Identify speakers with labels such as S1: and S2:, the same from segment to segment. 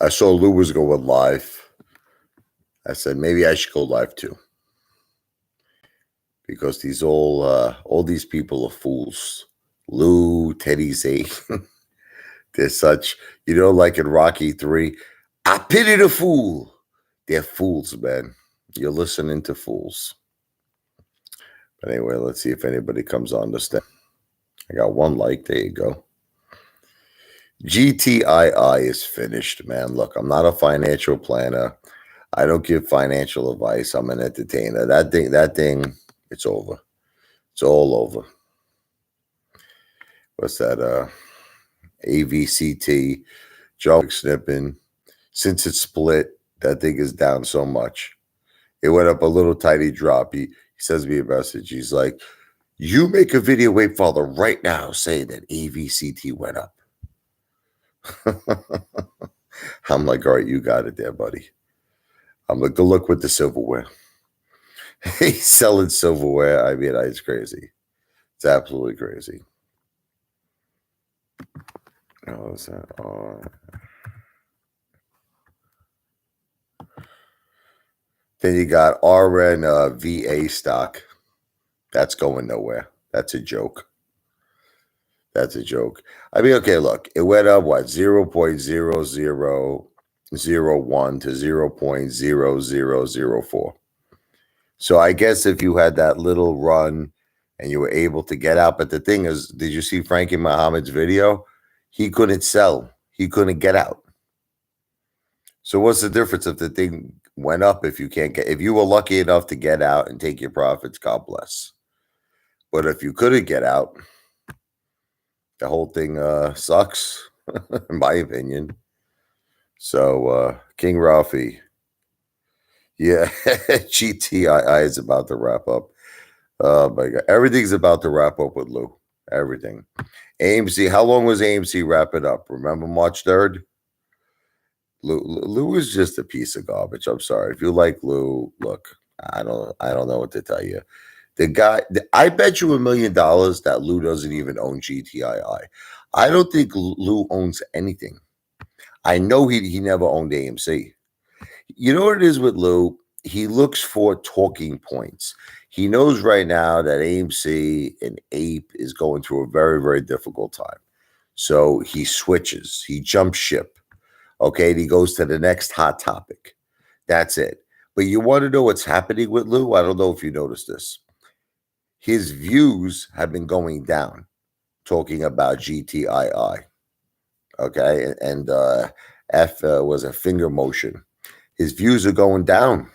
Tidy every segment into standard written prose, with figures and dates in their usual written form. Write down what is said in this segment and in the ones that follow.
S1: I saw Lou was going live. I said maybe I should go live too, because these all these people are fools. Lou, Teddy Z, they're such, like in Rocky 3, I pity the fool. They're fools, man. You're listening to fools. But anyway, let's see if anybody comes on this thing. I got one like. There you go. GTII is finished, man. Look, I'm not a financial planner. I don't give financial advice. I'm an entertainer. That thing, it's over. It's all over. What's that? AVCT, Joe snipping. Since it split, that thing is down so much. It went up a little tiny drop. He sends me a message. He's like, you make a video, Apefather, right now saying that AVCT went up. I'm like, all right, you got it there, buddy. I'm like, good luck with the silverware. He's selling silverware. I mean, it's crazy. It's absolutely crazy. Oh, is that? Oh. Then you got RN VA stock. That's going nowhere. That's a joke. That's a joke. I mean, okay, look, it went up, what, 0.0001 to 0.0004. So I guess if you had that little run and you were able to get out, but the thing is, did you see Frankie Muhammad's video? He couldn't sell. He couldn't get out. So what's the difference if the thing went up if you can't get, if you were lucky enough to get out and take your profits, God bless. But if you couldn't get out, the whole thing sucks, in my opinion. So King Ralphie, yeah, GTII is about to wrap up. Oh my God, everything's about to wrap up with Lou. Everything. AMC, how long was AMC wrapping up? Remember March 3rd? Lou is just a piece of garbage. I'm sorry. If you like Lou, look, I don't know what to tell you. The guy, I bet you $1 million that Lou doesn't even own GTII. I don't think Lou owns anything. I know he never owned AMC. You know what it is with Lou? He looks for talking points. He knows right now that AMC and Ape is going through a very, very difficult time. So he switches. He jumps ship. Okay, and he goes to the next hot topic. That's it. But you want to know what's happening with Lou? I don't know if you noticed this. His views have been going down talking about GTII. Okay, and F was a finger motion. His views are going down.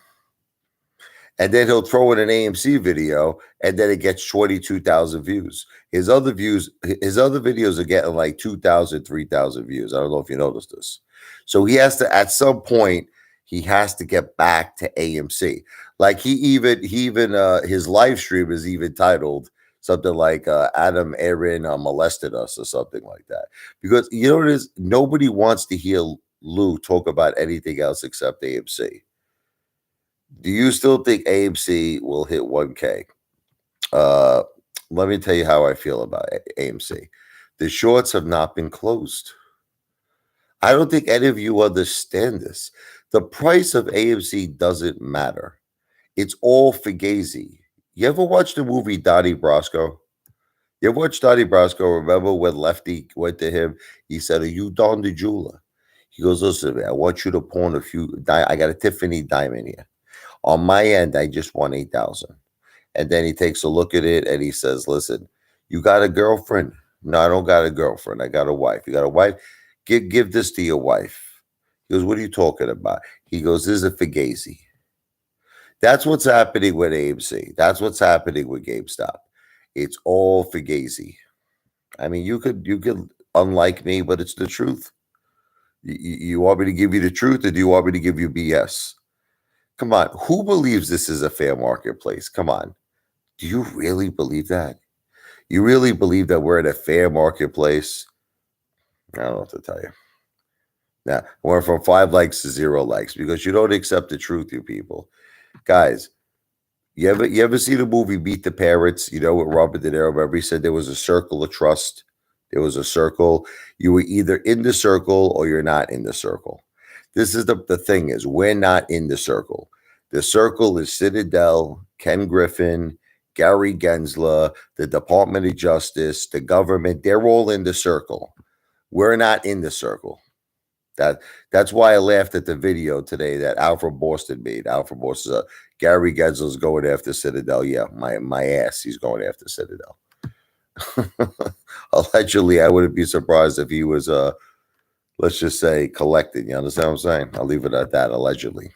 S1: And then he'll throw in an AMC video, and then it gets 22,000 views. His other videos are getting like 2,000, 3,000 views. I don't know if you noticed this. So he has to, at some point, he has to get back to AMC. Like he even his live stream is even titled something like Adam Aaron molested us or something like that. Because you know what it is? Nobody wants to hear Lou talk about anything else except AMC. Do you still think AMC will hit 1K? Let me tell you how I feel about AMC. The shorts have not been closed. I don't think any of you understand this. The price of AMC doesn't matter. It's all fugazi. You ever watch the movie Donnie Brasco? You ever watch Donnie Brasco? Remember when Lefty went to him? He said, "Are you Don the jeweler?" He goes, "Listen, man, I want you to pawn a few. I got a Tiffany diamond here. On my end, I just won 8,000." And then he takes a look at it and he says, "Listen, you got a girlfriend?" "No, I don't got a girlfriend. I got a wife." "You got a wife? Give this to your wife." He goes, "What are you talking about?" He goes, "This is a fugazi." That's what's happening with AMC. That's what's happening with GameStop. It's all fugazi. I mean, you could unlike me, but it's the truth. You want me to give you the truth, or do you want me to give you BS? Come on. Who believes this is a fair marketplace? Come on. Do you really believe that? You really believe that we're in a fair marketplace? I don't know what to tell you. Now, I went from 5 likes to 0 likes because you don't accept the truth, you people. Guys, you ever see the movie Beat the Parrots? You know, with Robert De Niro? Remember, he said there was a circle of trust. There was a circle. You were either in the circle or you're not in the circle. This is the thing is we're not in the circle. The circle is Citadel, Ken Griffin, Gary Gensler, the Department of Justice, the government. They're all in the circle. We're not in the circle. That's why I laughed at the video today that Alfred Boston made. Alfred Boston, Gary Gensler's going after Citadel. Yeah, my ass. He's going after Citadel. Allegedly, I wouldn't be surprised if he was let's just say collected. You understand what I'm saying? I'll leave it at that. Allegedly.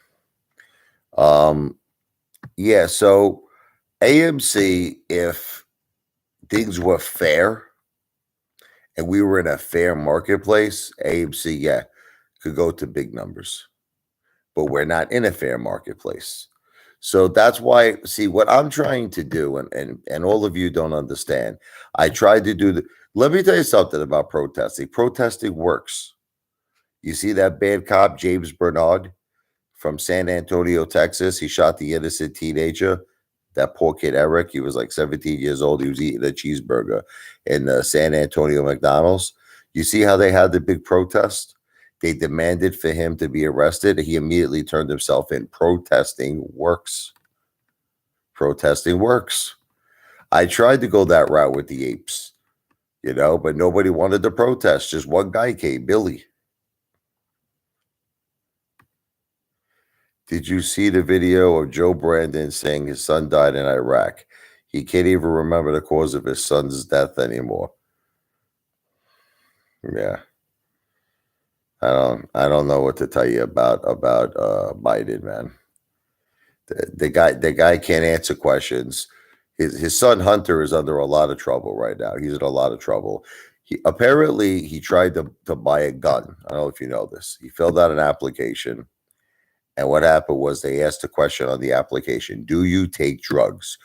S1: Yeah. So AMC, if things were fair and we were in a fair marketplace, AMC, yeah, could go to big numbers. But we're not in a fair marketplace. So that's why, see, what I'm trying to do, and all of you don't understand, I tried to do let me tell you something about protesting. Protesting works. You see that bad cop, James Bernard from San Antonio, Texas? He shot the innocent teenager. That poor kid, Eric, he was like 17 years old. He was eating a cheeseburger in the San Antonio McDonald's. You see how they had the big protest? They demanded for him to be arrested. He immediately turned himself in. Protesting works. Protesting works. I tried to go that route with the apes, but nobody wanted to protest. Just one guy came, Billy. Did you see the video of Joe Brandon saying his son died in Iraq? He can't even remember the cause of his son's death anymore. Yeah. I don't know what to tell you about Biden, man. The guy can't answer questions. His son Hunter is under a lot of trouble right now. He's in a lot of trouble. He tried to buy a gun. I don't know if you know this. He filled out an application, and what happened was they asked a question on the application: do you take drugs?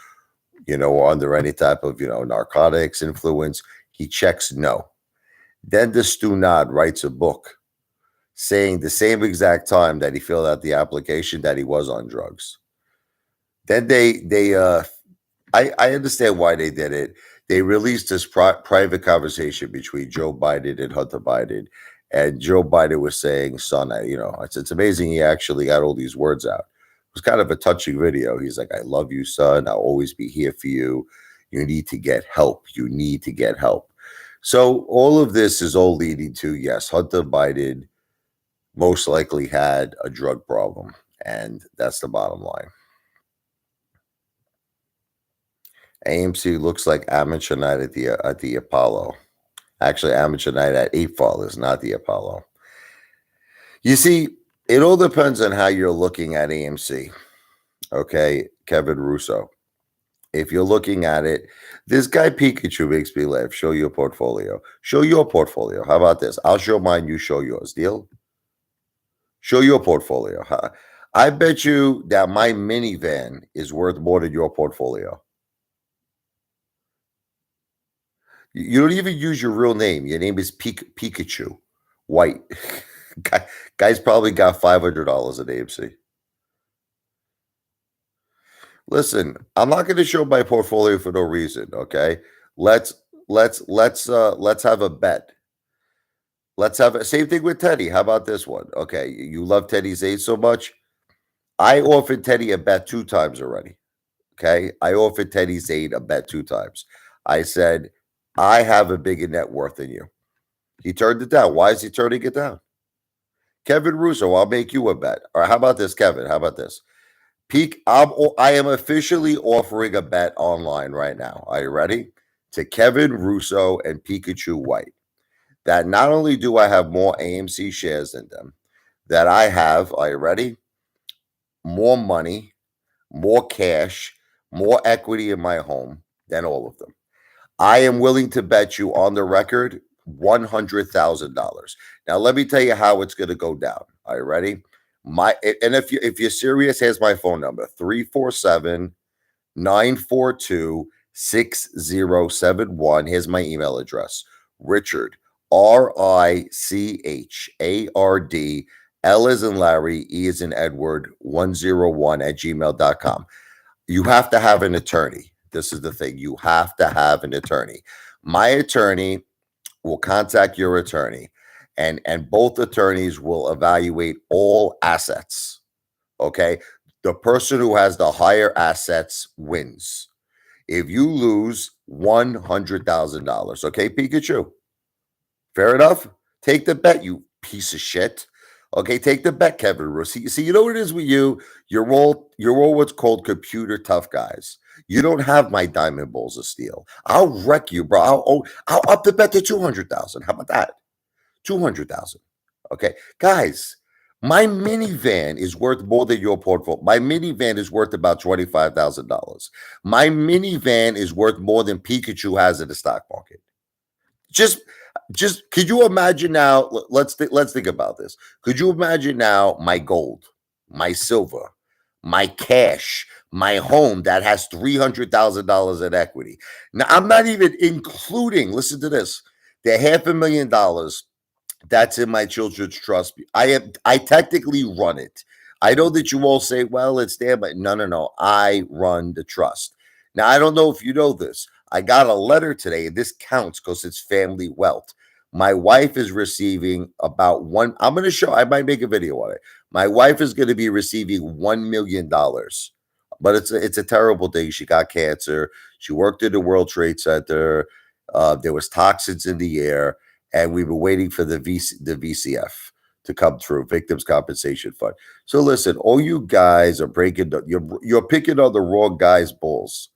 S1: Or under any type of narcotics influence? He checks no. Then the Stunad writes a book saying the same exact time that he filled out the application that he was on drugs. Then I understand why they did it. They released this private conversation between Joe Biden and Hunter Biden, and Joe Biden was saying, "Son, it's amazing he actually got all these words out." It was kind of a touching video. He's like, "I love you, son. I'll always be here for you. You need to get help. You need to get help." So all of this is all leading to, yes, Hunter Biden most likely had a drug problem, and that's the bottom line. AMC looks like amateur night at the Apollo. Actually, amateur night at Apefather is not the Apollo. You see, it all depends on how you're looking at AMC. Okay, Kevin Russo. If you're looking at it, this guy Pikachu makes me laugh. Show your portfolio. Show your portfolio. How about this? I'll show mine. You show yours. Deal? Show your portfolio. I bet you that my minivan is worth more than your portfolio. You don't even use your real name. Your name is Pikachu White. Guy's probably got $500 at AMC. Listen, I'm not going to show my portfolio for no reason. Okay, let's have a bet. Let's have a same thing with Teddy. How about this one? Okay, you love Teddy's age so much. I offered Teddy a bet 2 times already. Okay, I offered Teddy Zaid a bet 2 times. I said, I have a bigger net worth than you. He turned it down. Why is he turning it down? Kevin Russo, I'll make you a bet. Or how about this, Kevin? How about this? I am officially offering a bet online right now. Are you ready? To Kevin Russo and Pikachu White. That not only do I have more AMC shares than them, that I have, are you ready? More money, more cash, more equity in my home than all of them. I am willing to bet you on the record $100,000. Now, let me tell you how it's going to go down. Are you ready? If you're serious, here's my phone number: 347-942-6071. Here's my email address: Richard, RICHARD, L as in Larry, E as in Edward, 101 at gmail.com. You have to have an attorney. This is the thing. You have to have an attorney. My attorney will contact your attorney. and both attorneys will evaluate all assets. Okay, the person who has the higher assets wins. If you lose $100,000, okay, Pikachu, fair enough. Take the bet, you piece of shit. Okay, take the bet, Kevin Roos. See, you know what it is with you? You're all what's called computer tough guys. You don't have my diamond balls of steel. I'll wreck you, bro. I'll up the bet to 200,000. How about that? 200,000. Okay, guys. My minivan is worth more than your portfolio. My minivan is worth about $25,000. My minivan is worth more than Pikachu has in the stock market. Just could you imagine now? Let's think about this. Could you imagine now my gold, my silver, my cash, my home that has $300,000 in equity? Now I'm not even including. Listen to this: the $500,000 that's in my children's trust. I technically run it. I know that you all say, well, it's there, but no. I run the trust. Now, I don't know if you know this. I got a letter today, and this counts because it's family wealth. My wife is receiving about one. I'm going to show, I might make a video on it. My wife is going to be receiving $1 million. But it's a terrible thing. She got cancer. She worked in the World Trade Center. There was toxins in the air, and we were waiting for the VCF to come through, Victims Compensation Fund. So listen, all you guys are you're picking on the wrong guys' balls.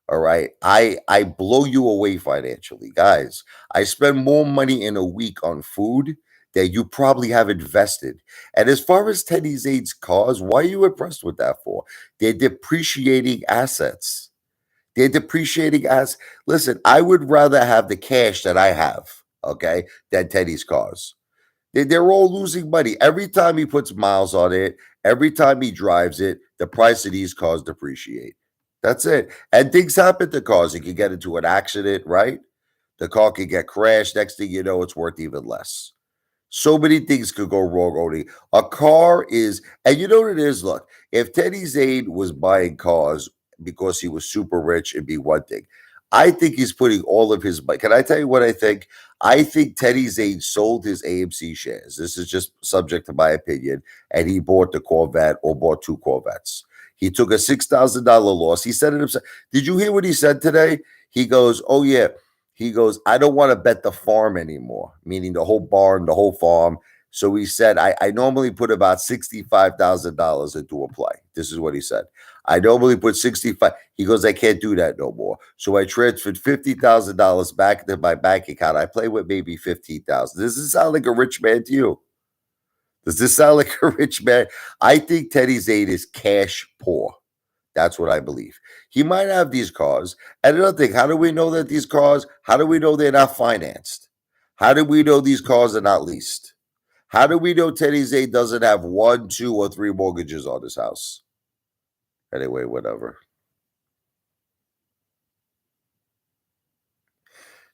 S1: All right. I blow you away financially, guys. I spend more money in a week on food that you probably have invested. And as far as Teddy Zane's cars, why are you impressed with that for? They're depreciating assets. They're depreciating as Listen, I would rather have the cash that I have, okay, than Teddy's cars. They're all losing money. Every time he puts miles on it, every time he drives it, the price of these cars depreciate. That's it. And things happen to cars. You can get into an accident, right? The car can get crashed. Next thing you know, it's worth even less. So many things could go wrong, Odie. A car is, and you know what it is? Look, if Teddy Zane was buying cars because he was super rich, it'd be one thing. I think he's putting all of his money. Can I tell you what I think? I think Teddy Zane sold his AMC shares. This is just subject to my opinion. And he bought the Corvette or bought two Corvettes. He took a $6,000 loss. He said it himself. Did you hear what he said today? He goes, oh, yeah. He goes, I don't want to bet the farm anymore, meaning the whole barn, the whole farm. So he said, I normally put about $65,000 into a play. This is what he said. I normally put 65. He goes, I can't do that no more. So I transferred $50,000 back into my bank account. I play with maybe 15,000. Does this sound like a rich man to you? Does this sound like a rich man? I think Teddy Zane is cash poor. That's what I believe. He might have these cars. And another thing, how do we know that these cars, how do we know they're not financed? How do we know these cars are not leased? How do we know Teddy Zane doesn't have 1, 2, or 3 mortgages on his house? Anyway, whatever.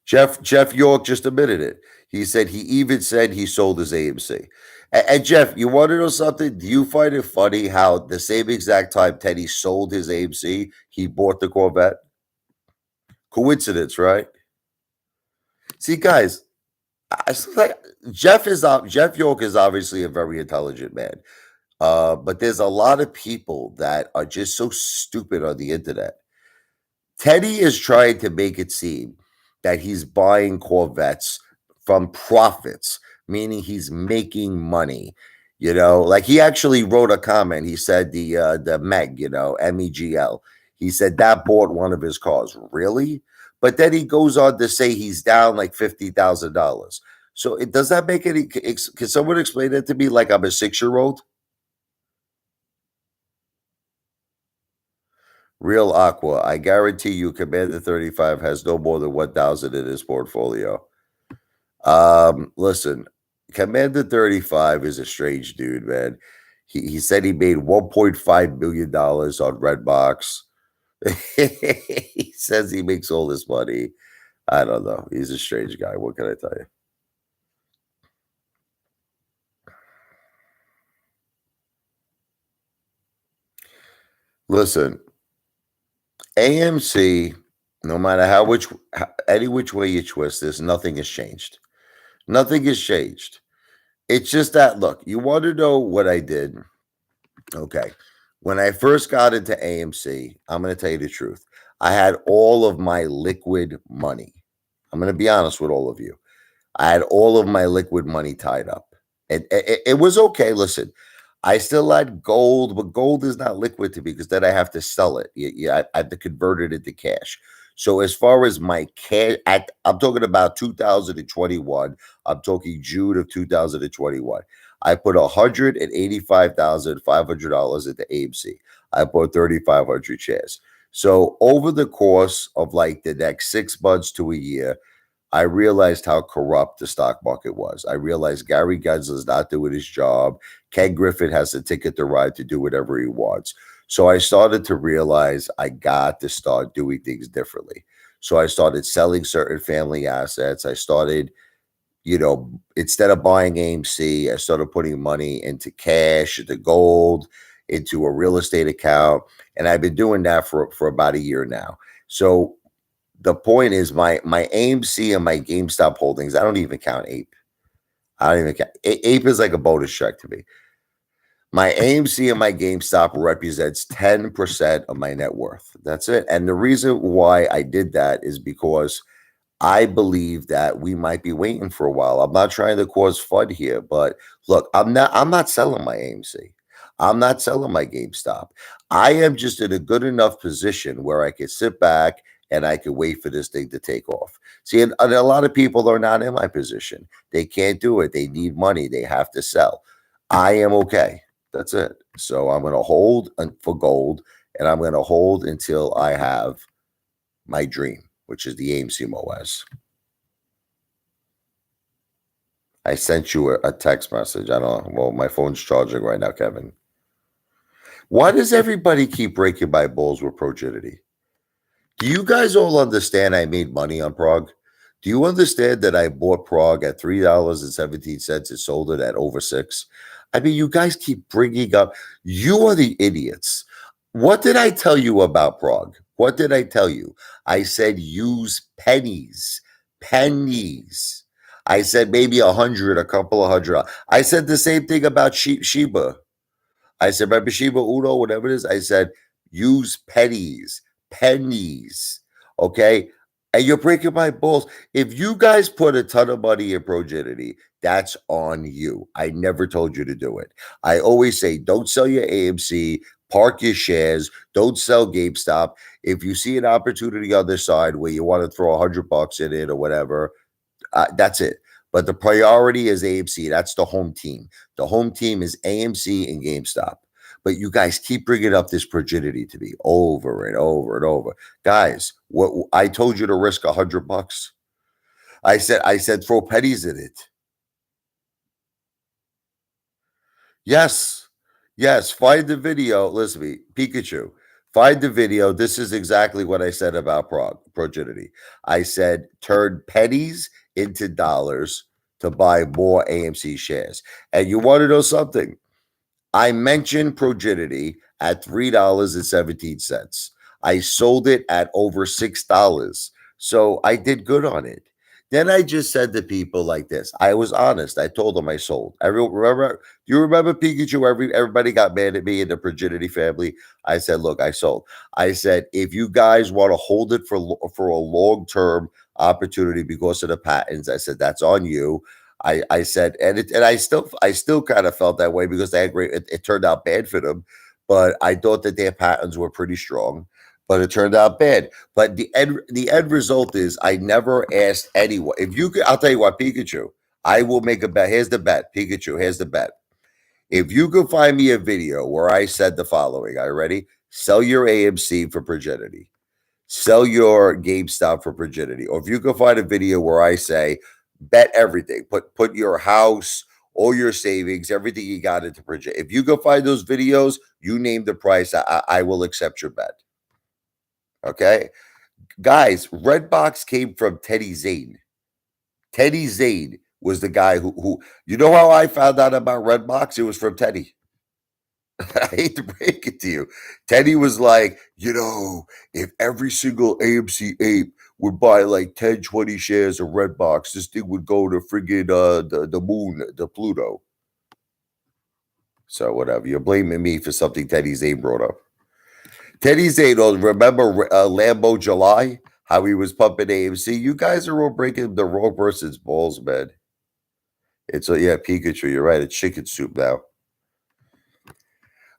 S1: Jeff York just admitted it. He said he even said he sold his AMC. And Jeff, you want to know something? Do you find it funny how the same exact time Teddy sold his AMC, he bought the Corvette? Coincidence, right? See, guys, Jeff York is obviously a very intelligent man. But there's a lot of people that are just so stupid on the internet. Teddy is trying to make it seem that he's buying Corvettes from profits, meaning he's making money. Like he actually wrote a comment. He said the Meg, MEGL. He said that bought one of his cars. Really? But then he goes on to say he's down like $50,000. So does that make any? Can someone explain that to me? Like I'm a 6-year-old. Real Aqua. I guarantee you, Commander 35 has no more than 1,000 in his portfolio. Listen, Commander 35 is a strange dude, man. He said he made $1.5 million on Redbox. He says he makes all this money. I don't know. He's a strange guy. What can I tell you? Listen, AMC, no matter any which way you twist this, nothing has changed. Nothing has changed. It's just that look, you want to know what I did? Okay. When I first got into AMC, I'm going to tell you the truth. I had all of my liquid money. I'm going to be honest with all of you. I had all of my liquid money tied up. It was okay. Listen, I still had gold, but gold is not liquid to me because then I have to sell it. Yeah, I have to convert it into cash. So as far as my cash, I'm talking about 2021. I'm talking June of 2021. I put $185,500 into AMC. I bought 3,500 shares. So over the course of like the next 6 months to a year, I realized how corrupt the stock market was. I realized Gary Gensler's not doing his job. Ken Griffin has a ticket to ride to do whatever he wants. So I started to realize I got to start doing things differently. So I started selling certain family assets. I started, instead of buying AMC, I started putting money into cash, into gold, into a real estate account. And I've been doing that for about a year now. So the point is my AMC and my GameStop holdings, I don't even count Ape. I don't even count. Ape is like a bonus check to me. My AMC and my GameStop represents 10% of my net worth. That's it. And the reason why I did that is because I believe that we might be waiting for a while. I'm not trying to cause FUD here, but look, I'm not selling my AMC. I'm not selling my GameStop. I am just in a good enough position where I can sit back and I can wait for this thing to take off. See, and a lot of people are not in my position. They can't do it. They need money. They have to sell. I am okay. That's it. So I'm going to hold for gold, and I'm going to hold until I have my dream, which is the AMC MOS. I sent you a text message. I don't know. Well, my phone's charging right now, Kevin. Why does everybody keep breaking my balls with Progenity? Do you guys all understand I made money on Prague? Do you understand that I bought Prague at $3.17 and sold it at over six? I mean, you guys keep bringing up, you are the idiots. What did I tell you about Prague? What did I tell you? I said use pennies, pennies. I said maybe 100, a couple of hundred. I said the same thing about Shiba. I said, remember Shiba Uno, whatever it is? I said, use pennies, pennies. Okay. And you're breaking my balls. If you guys put a ton of money in Progenity, that's on you. I never told you to do it. I always say, don't sell your AMC, park your shares, don't sell GameStop. If you see an opportunity on this side where you want to throw $100 in it or whatever, that's it. But the priority is AMC. That's the home team. The home team is AMC and GameStop. But you guys keep bringing up this Progenity to me over and over and over. Guys, what I told you to risk $100. I said throw pennies in it. Yes. Yes. Find the video. Listen to me, Pikachu. Find the video. This is exactly what I said about Progenity. I said turn pennies into dollars to buy more AMC shares. And you want to know something? I mentioned Progenity at $3.17. I sold it at over $6. So I did good on it. Then I just said to people like this. I was honest. I told them I sold. Remember, do you remember Pikachu? Everybody got mad at me in the Progenity family. I said, look, I sold. I said, if you guys want to hold it for a long-term opportunity because of the patents, I said, that's on you. I said, and I still kind of felt that way because they had great. It turned out bad for them, but I thought that their patents were pretty strong. But it turned out bad. But the end result is I never asked anyone. If you could, I'll tell you what, Pikachu, I will make a bet. Here's the bet, Pikachu. Here's the bet. If you could find me a video where I said the following, are you ready? Sell your AMC for Progenity. Sell your GameStop for Progenity. Or if you can find a video where I say, bet everything, put your house, all your savings, everything you got into Progenity. If you can find those videos, you name the price, I will accept your bet. Okay. Guys, Redbox came from Teddy Zane. Teddy Zane was the guy who you know how I found out about Redbox? It was from Teddy. I hate to break it to you. Teddy was like, if every single AMC ape would buy like 10, 20 shares of Redbox, this thing would go to friggin' the moon, the Pluto. So whatever. You're blaming me for something Teddy Zane brought up. Teddy Zane, remember Lambo July? How he was pumping AMC? You guys are all breaking the wrong person's balls, man. It's yeah, Pikachu. You're right. It's chicken soup now.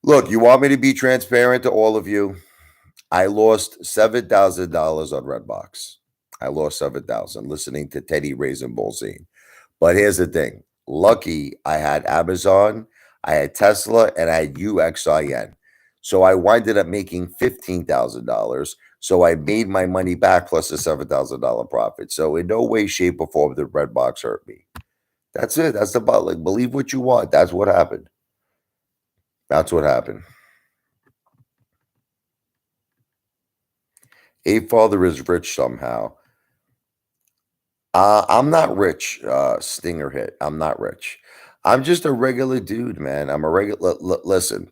S1: Look, you want me to be transparent to all of you? I lost $7,000 on Redbox. I lost 7,000 listening to Teddy Raisin Bolzine. But here's the thing. Lucky I had Amazon, I had Tesla, and I had UXIN. So I winded up making $15,000. So I made my money back plus a $7,000 profit. So in no way, shape, or form did Redbox hurt me. That's it. That's the like. Believe what you want. That's what happened. That's what happened. Apefather is rich somehow. I'm not rich, Stinger hit. I'm not rich. I'm just a regular dude, man. I'm a regular. Listen,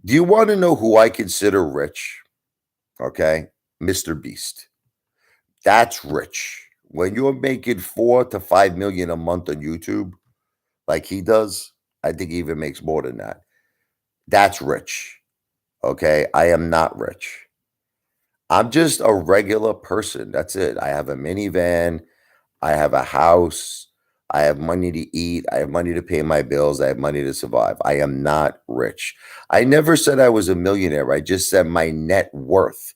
S1: do you want to know who I consider rich? Okay, Mr. Beast. That's rich. When you're making 4 to 5 million a month on YouTube, like he does, I think he even makes more than that. That's rich. Okay, I am not rich. I'm just a regular person. That's it. I have a minivan. I have a house. I have money to eat. I have money to pay my bills. I have money to survive. I am not rich. I never said I was a millionaire. I just said my net worth.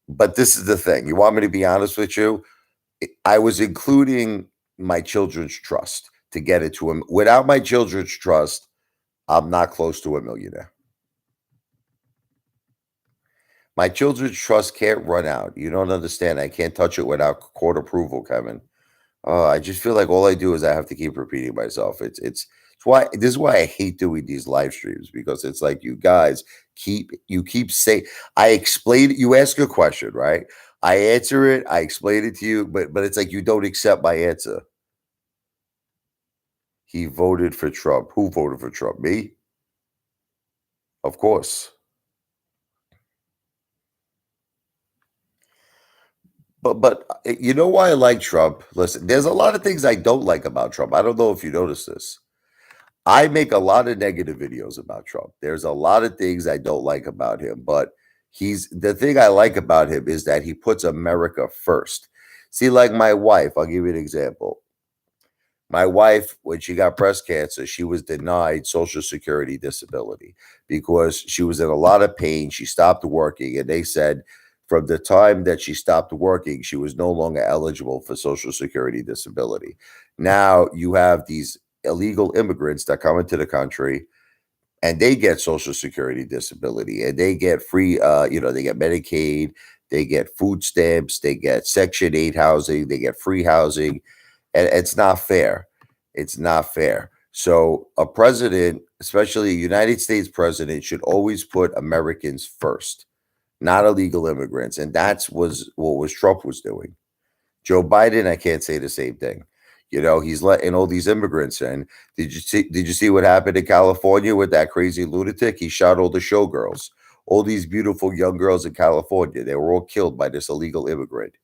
S1: But this is the thing. You want me to be honest with you? I was including my children's trust to get it to him. Without my children's trust, I'm not close to a millionaire. My children's trust can't run out. You don't understand. I can't touch it without court approval, Kevin. I just feel like all I do is I have to keep repeating myself. It's why this is why I hate doing these live streams because it's like you guys keep saying I explain you ask a question, right? I answer it, I explain it to you, but it's like you don't accept my answer. He voted for Trump. Who voted for Trump? Me? Of course. But you know why I like Trump? Listen, there's a lot of things I don't like about Trump. I don't know if you notice this. I make a lot of negative videos about Trump. There's a lot of things I don't like about him, but he's the thing I like about him is that he puts America first. See, like my wife, I'll give you an example. My wife, when she got breast cancer, she was denied Social Security disability because she was in a lot of pain. She stopped working, and they said from the time that she stopped working, she was no longer eligible for Social Security disability. Now you have these illegal immigrants that come into the country and they get Social Security disability and they get free, they get Medicaid, they get food stamps, they get Section 8 housing, they get free housing, and it's not fair. It's not fair. So a president, especially a United States president, should always put Americans first, not illegal immigrants. And that's was what was Trump was doing. Joe Biden, I can't say the same thing. He's letting all these immigrants in. Did you see what happened in California with that crazy lunatic? He shot all the showgirls, all these beautiful young girls in California. They were all killed by this illegal immigrant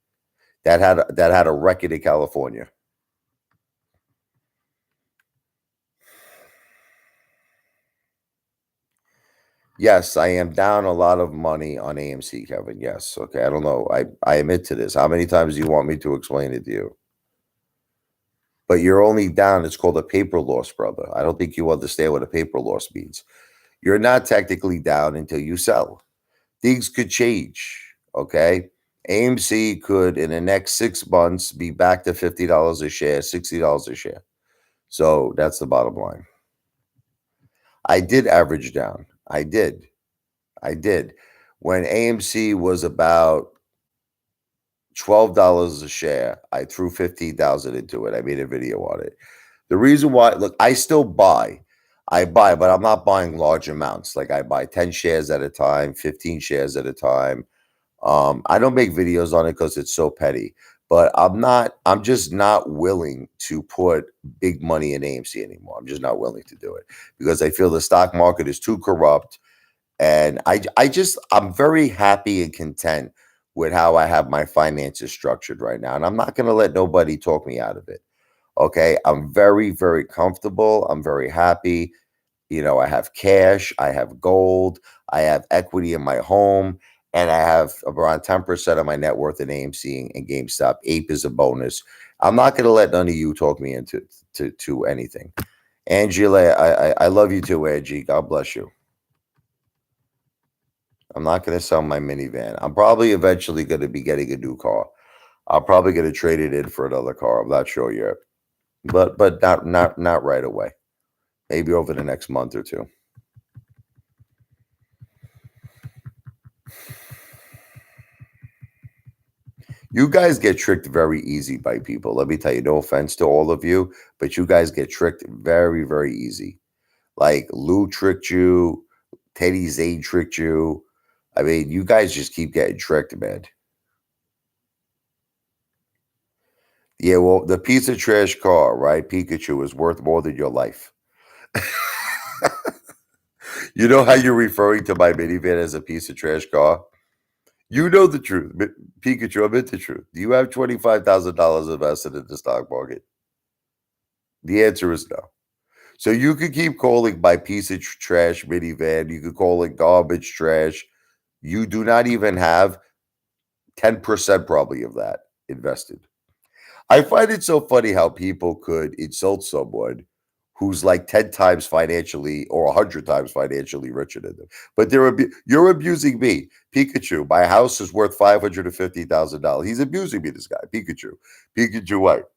S1: that had a record in California. Yes, I am down a lot of money on AMC, Kevin. Yes. Okay. I don't know. I admit to this. How many times do you want me to explain it to you? But you're only down. It's called a paper loss, brother. I don't think you understand what a paper loss means. You're not technically down until you sell. Things could change. Okay. AMC could, in the next 6 months, be back to $50 a share, $60 a share. So that's the bottom line. I did average down. I did. I did. When AMC was about $12 a share, I threw 15,000 into it. I made a video on it. The reason why, look, I still buy. I buy, but I'm not buying large amounts. Like I buy 10 shares at a time, 15 shares at a time. I don't make videos on it because it's so petty. But I'm just not willing to put big money in AMC anymore. I'm just not willing to do it because I feel the stock market is too corrupt. And I'm very happy and content with how I have my finances structured right now. And I'm not going to let nobody talk me out of it. Okay. I'm very, very comfortable. I'm very happy. I have cash, I have gold, I have equity in my home, and I have around 10% of my net worth in AMC and GameStop. Ape is a bonus. I'm not going to let none of you talk me into to anything. Angela, I love you too, Angie. God bless you. I'm not going to sell my minivan. I'm probably eventually going to be getting a new car. I'm probably going to trade it in for another car. I'm not sure yet, but not right away. Maybe over the next month or two. You guys get tricked very easy by people. Let me tell you, no offense to all of you, but you guys get tricked very, very easy. Like Lou tricked you, Teddy Zane tricked you. I mean, you guys just keep getting tricked, man. Yeah, well, the piece of trash car, right? Pikachu is worth more than your life. You know how you're referring to my minivan as a piece of trash car? You know the truth. Pikachu, admit the truth. Do you have $25,000 invested in the stock market? The answer is no. So you could keep calling my piece of trash minivan. You could call it garbage trash. You do not even have 10% probably of that invested. I find it so funny how people could insult someone who's like 10 times financially or 100 times financially richer than them. But you're abusing me. Pikachu, my house is worth $550,000. He's abusing me, this guy. Pikachu, what?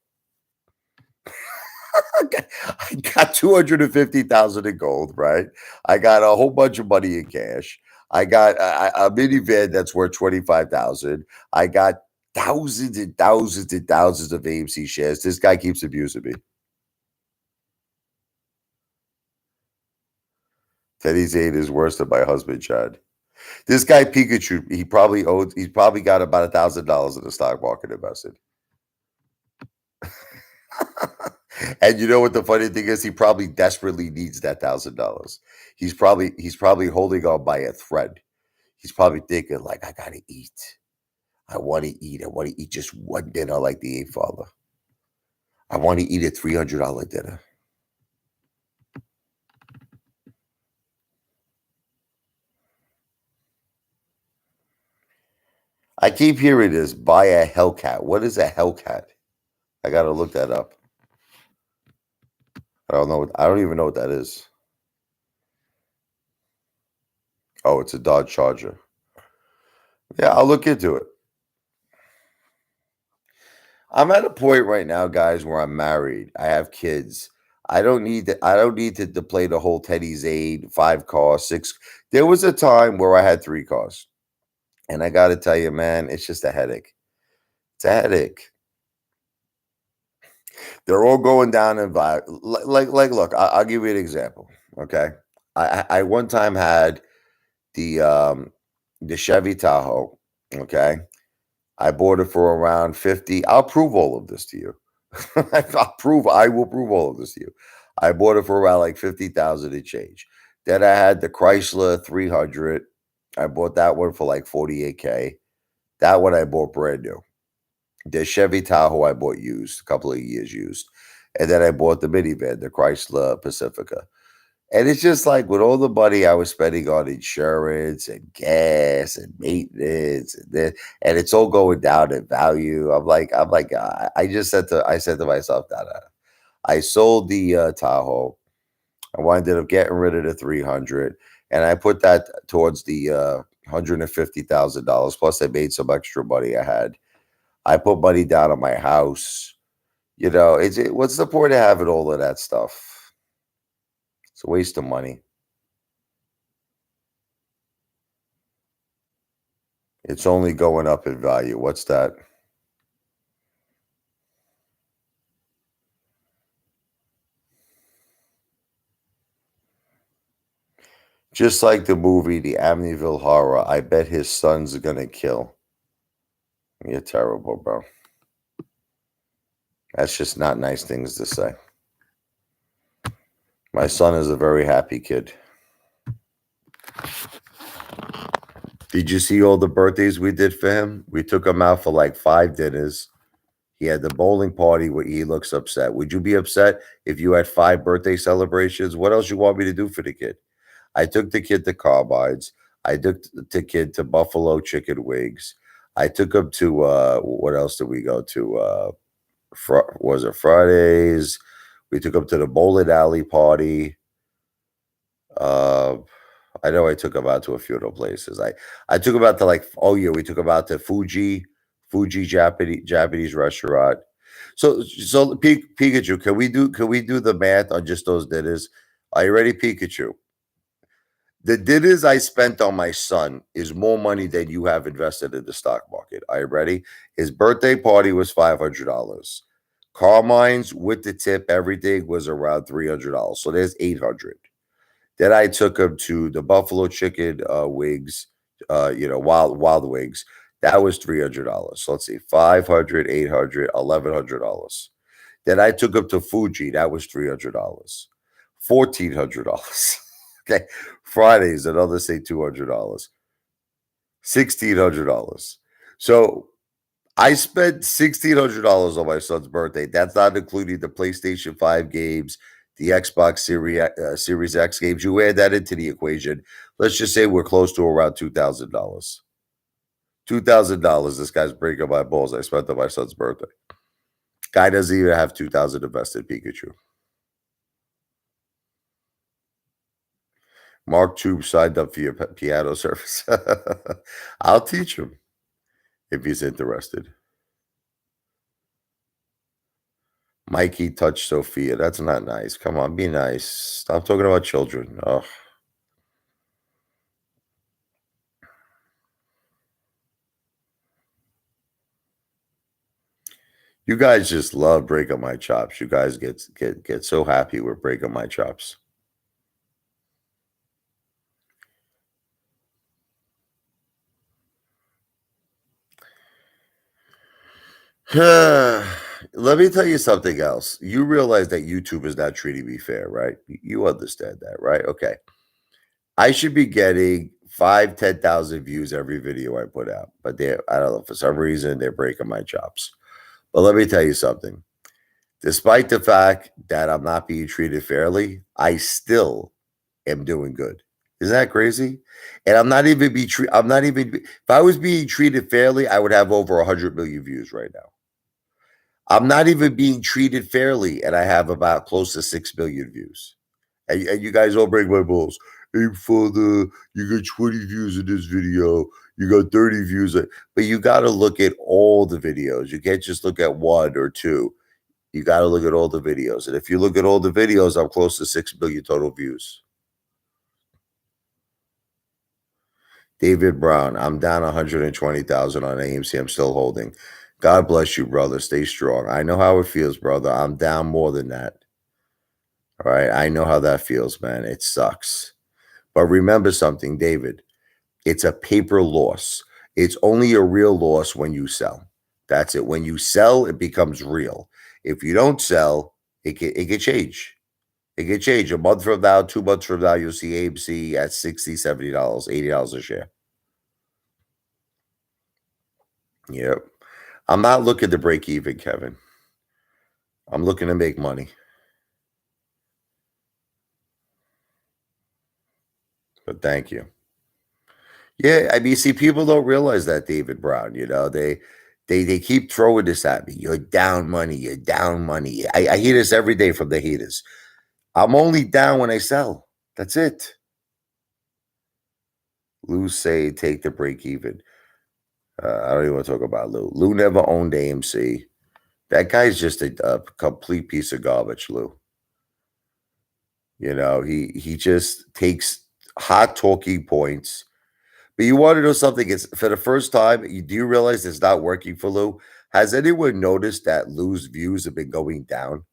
S1: I got 250,000 in gold, right? I got a whole bunch of money in cash. I got a minivan that's worth 25,000. I got thousands and thousands and thousands of AMC shares. This guy keeps abusing me. Teddy Zane is worse than my husband, Chad. This guy Pikachu, he's probably got about $1,000 in the stock market invested. And you know what the funny thing is? He probably desperately needs that $1,000. He's probably holding on by a thread. He's probably thinking like, I gotta eat. I want to eat. I want to eat just one dinner like the Apefather. I want to eat a $300 dinner. I keep hearing this. Buy a Hellcat. What is a Hellcat? I gotta look that up. I don't know. I don't even know what that is. Oh, it's a Dodge Charger. Yeah, I'll look into it. I'm at a point right now, guys, where I'm married. I have kids. I don't need to play the whole Teddy Zane 5 car, 6. There was a time where I had 3 cars. And I gotta tell you, man, it's just a headache. It's a headache. They're all going down in value. Like, look, I'll give you an example. Okay. I one time had the um the Chevy Tahoe. Okay. I bought it for around 50. I'll prove all of this to you. I will prove all of this to you. I bought it for around like 50,000 and change. Then I had the Chrysler 300. I bought that one for like 48K. That one I bought brand new. The Chevy Tahoe I bought used, a couple of years used. And then I bought the minivan, the Chrysler Pacifica. And it's just like with all the money I was spending on insurance and gas and maintenance and it's all going down in value. I'm like, I said to myself that I sold the Tahoe. I ended up getting rid of the 300, and I put that towards the $150,000. Plus, I made some extra money I had. I put money down on my house. What's the point of having all of that stuff? It's a waste of money. It's only going up in value. What's that? Just like the movie, The Amityville Horror, I bet his son's gonna kill. You're terrible, bro. That's just not nice things to say. My son is a very happy kid. Did you see all the birthdays we did for him? We took him out for like 5 dinners. He had the bowling party where he looks upset. Would you be upset if you had 5 birthday celebrations? What else you want me to do for the kid? I took the kid to Carbine's. I took the kid to Buffalo Chicken Wings. I took him to what else did we go to? Was it Fridays? We took him to the bowling alley party. Uh, I know I took him out to a few other places. I took him out to we took him out to Fuji Japanese restaurant. So Pikachu, can we do the math on just those dinners? Are you ready, Pikachu? The dinners I spent on my son is more money than you have invested in the stock market. Are you ready? His birthday party was $500. Carmine's with the tip, everything was around $300. So there's 800. Then I took him to the Buffalo Chicken Wings, Wild Wings. That was $300. So let's see, 500, 800, $1,100. Then I took him to Fuji. That was $300. $1,400. Okay. Fridays, another say $200. $1,600. So I spent $1,600 on my son's birthday. That's not including the PlayStation 5 games, the Xbox Series X games. You add that into the equation. Let's just say we're close to around $2,000. $2,000. This guy's breaking my balls. I spent on my son's birthday. Guy doesn't even have 2,000 invested. Pikachu. Mark Tube signed up for your piano service. I'll teach him if he's interested. Mikey touched Sophia. That's not nice. Come on, be nice. Stop talking about children. Oh. You guys just love breaking my chops. You guys get so happy with breaking my chops. Let me tell you something else. You realize that YouTube is not treating me fair, right? You understand that, right? Okay. I should be getting 10,000 views every video I put out, but I don't know, for some reason they're breaking my chops. But let me tell you something. Despite the fact that I'm not being treated fairly, I still am doing good. Isn't that crazy? And I'm not even if I was being treated fairly, I would have over 100 million views right now. I'm not even being treated fairly, and I have about close to 6 million views. And you guys all break my balls. Apefather, you got 20 views in this video. You got 30 views. But you got to look at all the videos. You can't just look at one or two. You got to look at all the videos. And if you look at all the videos, I'm close to 6 million total views. David Brown, I'm down 120,000 on AMC. I'm still holding. God bless you, brother. Stay strong. I know how it feels, brother. I'm down more than that. All right. I know how that feels, man. It sucks. But remember something, David. It's a paper loss. It's only a real loss when you sell. That's it. When you sell, it becomes real. If you don't sell, it can change. It can change. A month from now, 2 months from now, you'll see AMC at $60, $70, $80 a share. Yep. I'm not looking to break even, Kevin. I'm looking to make money. But thank you. Yeah, I mean, see, people don't realize that, David Brown. They keep throwing this at me. You're down money. You're down money. I hear this every day from the haters. I'm only down when I sell. That's it. Lou say take the break even. I don't even want to talk about Lou. Lou never owned AMC. That guy's just a complete piece of garbage, Lou. He just takes hot talking points. But you want to know something? It's for the first time. Do you realize it's not working for Lou? Has anyone noticed that Lou's views have been going down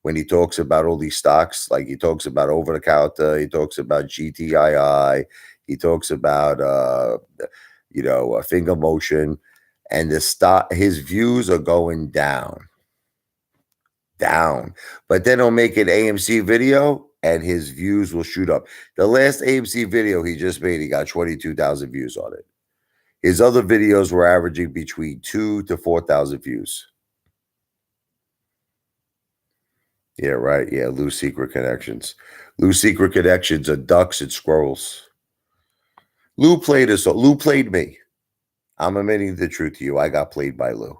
S1: when he talks about all these stocks? Like he talks about over the counter, he talks about GTII, he talks about finger motion, and his views are going down. But then he'll make an AMC video and his views will shoot up. The last AMC video he just made, he got 22,000 views on it. His other videos were averaging between 2,000 to 4,000 views. Yeah, right. Yeah, Lou's secret connections. Lou's secret connections are ducks and squirrels. Lou played us. Lou played me. I'm admitting the truth to you. I got played by Lou.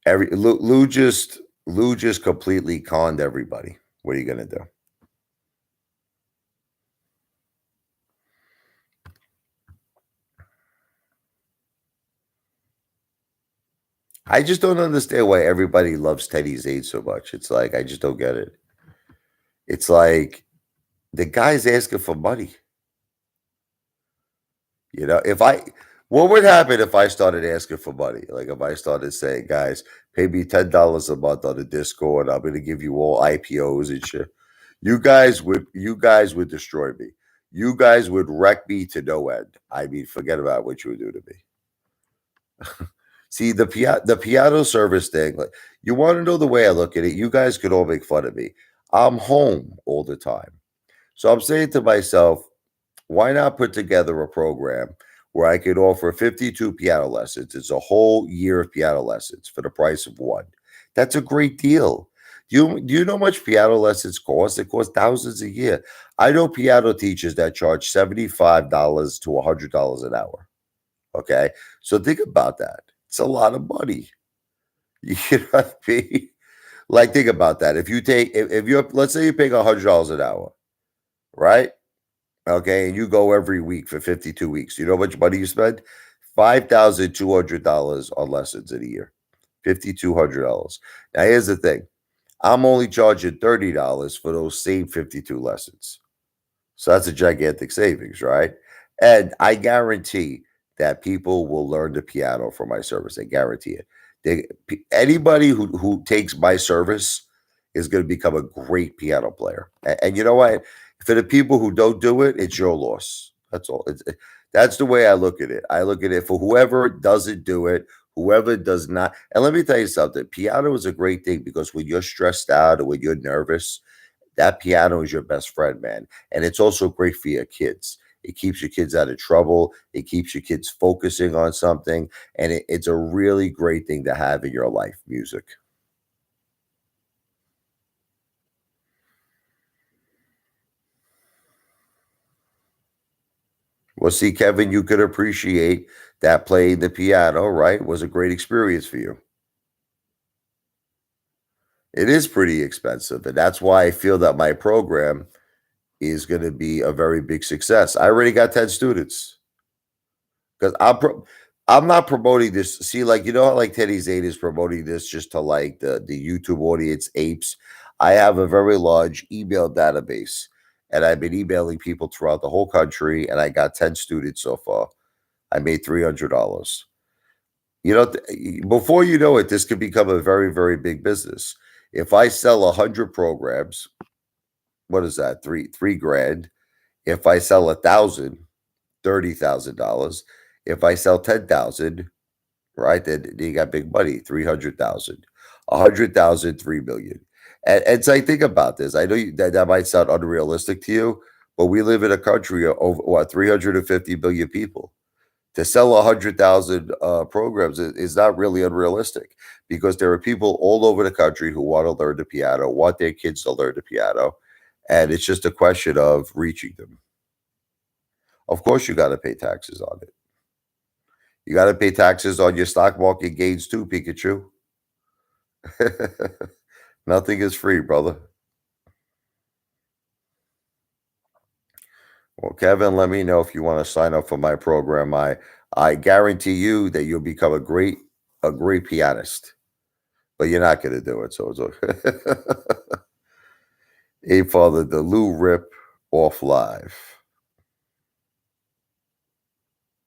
S1: Lou just completely conned everybody. What are you gonna do? I just don't understand why everybody loves Teddy Zade so much. It's like I just don't get it. It's like the guy's asking for money. If what would happen if I started asking for money? Like if I started saying, guys, pay me $10 a month on the Discord, I'm gonna give you all IPOs and shit. You guys would destroy me. You guys would wreck me to no end. I mean, forget about what you would do to me. See the piano service thing. Like, you want to know the way I look at it? You guys could all make fun of me. I'm home all the time, so I'm saying to myself, why not put together a program where I could offer 52 piano lessons? It's a whole year of piano lessons for the price of one. That's a great deal. Do you know how much piano lessons cost? It costs thousands a year. I know piano teachers that charge $75 to $100 an hour. Okay. So think about that. It's a lot of money. You know what I mean? Like, think about that. If you're, let's say you're paying $100 an hour, right? Okay, and you go every week for 52 weeks. You know how much money you spend? $5,200 on lessons in a year. $5,200. Now here's the thing. I'm only charging $30 for those same 52 lessons. So that's a gigantic savings, right? And I guarantee that people will learn the piano from my service. I guarantee it. Anybody who takes my service is going to become a great piano player. And you know what? For the people who don't do it, it's your loss. That's all. That's the way I look at it. I look at it for whoever doesn't do it, whoever does not. And let me tell you something. Piano is a great thing because when you're stressed out or when you're nervous, that piano is your best friend, man. And it's also great for your kids. It keeps your kids out of trouble. It keeps your kids focusing on something. And it's a really great thing to have in your life, music. Well, see, Kevin, you could appreciate that playing the piano, right? Was a great experience for you. It is pretty expensive. And that's why I feel that my program is going to be a very big success. I already got 10 students. Because I'm not promoting this. See, like how like Teddy Zane is promoting this just to like the YouTube audience apes. I have a very large email database, and I've been emailing people throughout the whole country, and I got 10 students so far. I made $300. Before you know it, this could become a very, very big business. If I sell 100 programs, what is that? Three grand. If I sell 1,000, $30,000. If I sell 10,000, right, then you got big money, 300,000, 100,000, 3 million. And so I think about this. I know that might sound unrealistic to you, but we live in a country of over what 350 million people. To sell 100,000 programs is not really unrealistic because there are people all over the country who want to learn the piano, want their kids to learn the piano, and it's just a question of reaching them. Of course, you got to pay taxes on it. You got to pay taxes on your stock market gains too, Pikachu. Nothing is free, brother. Well, Kevin, let me know if you want to sign up for my program. I guarantee you that you'll become a great pianist, but you're not going to do it. So it's okay. Apefather, the Lou Rip off live.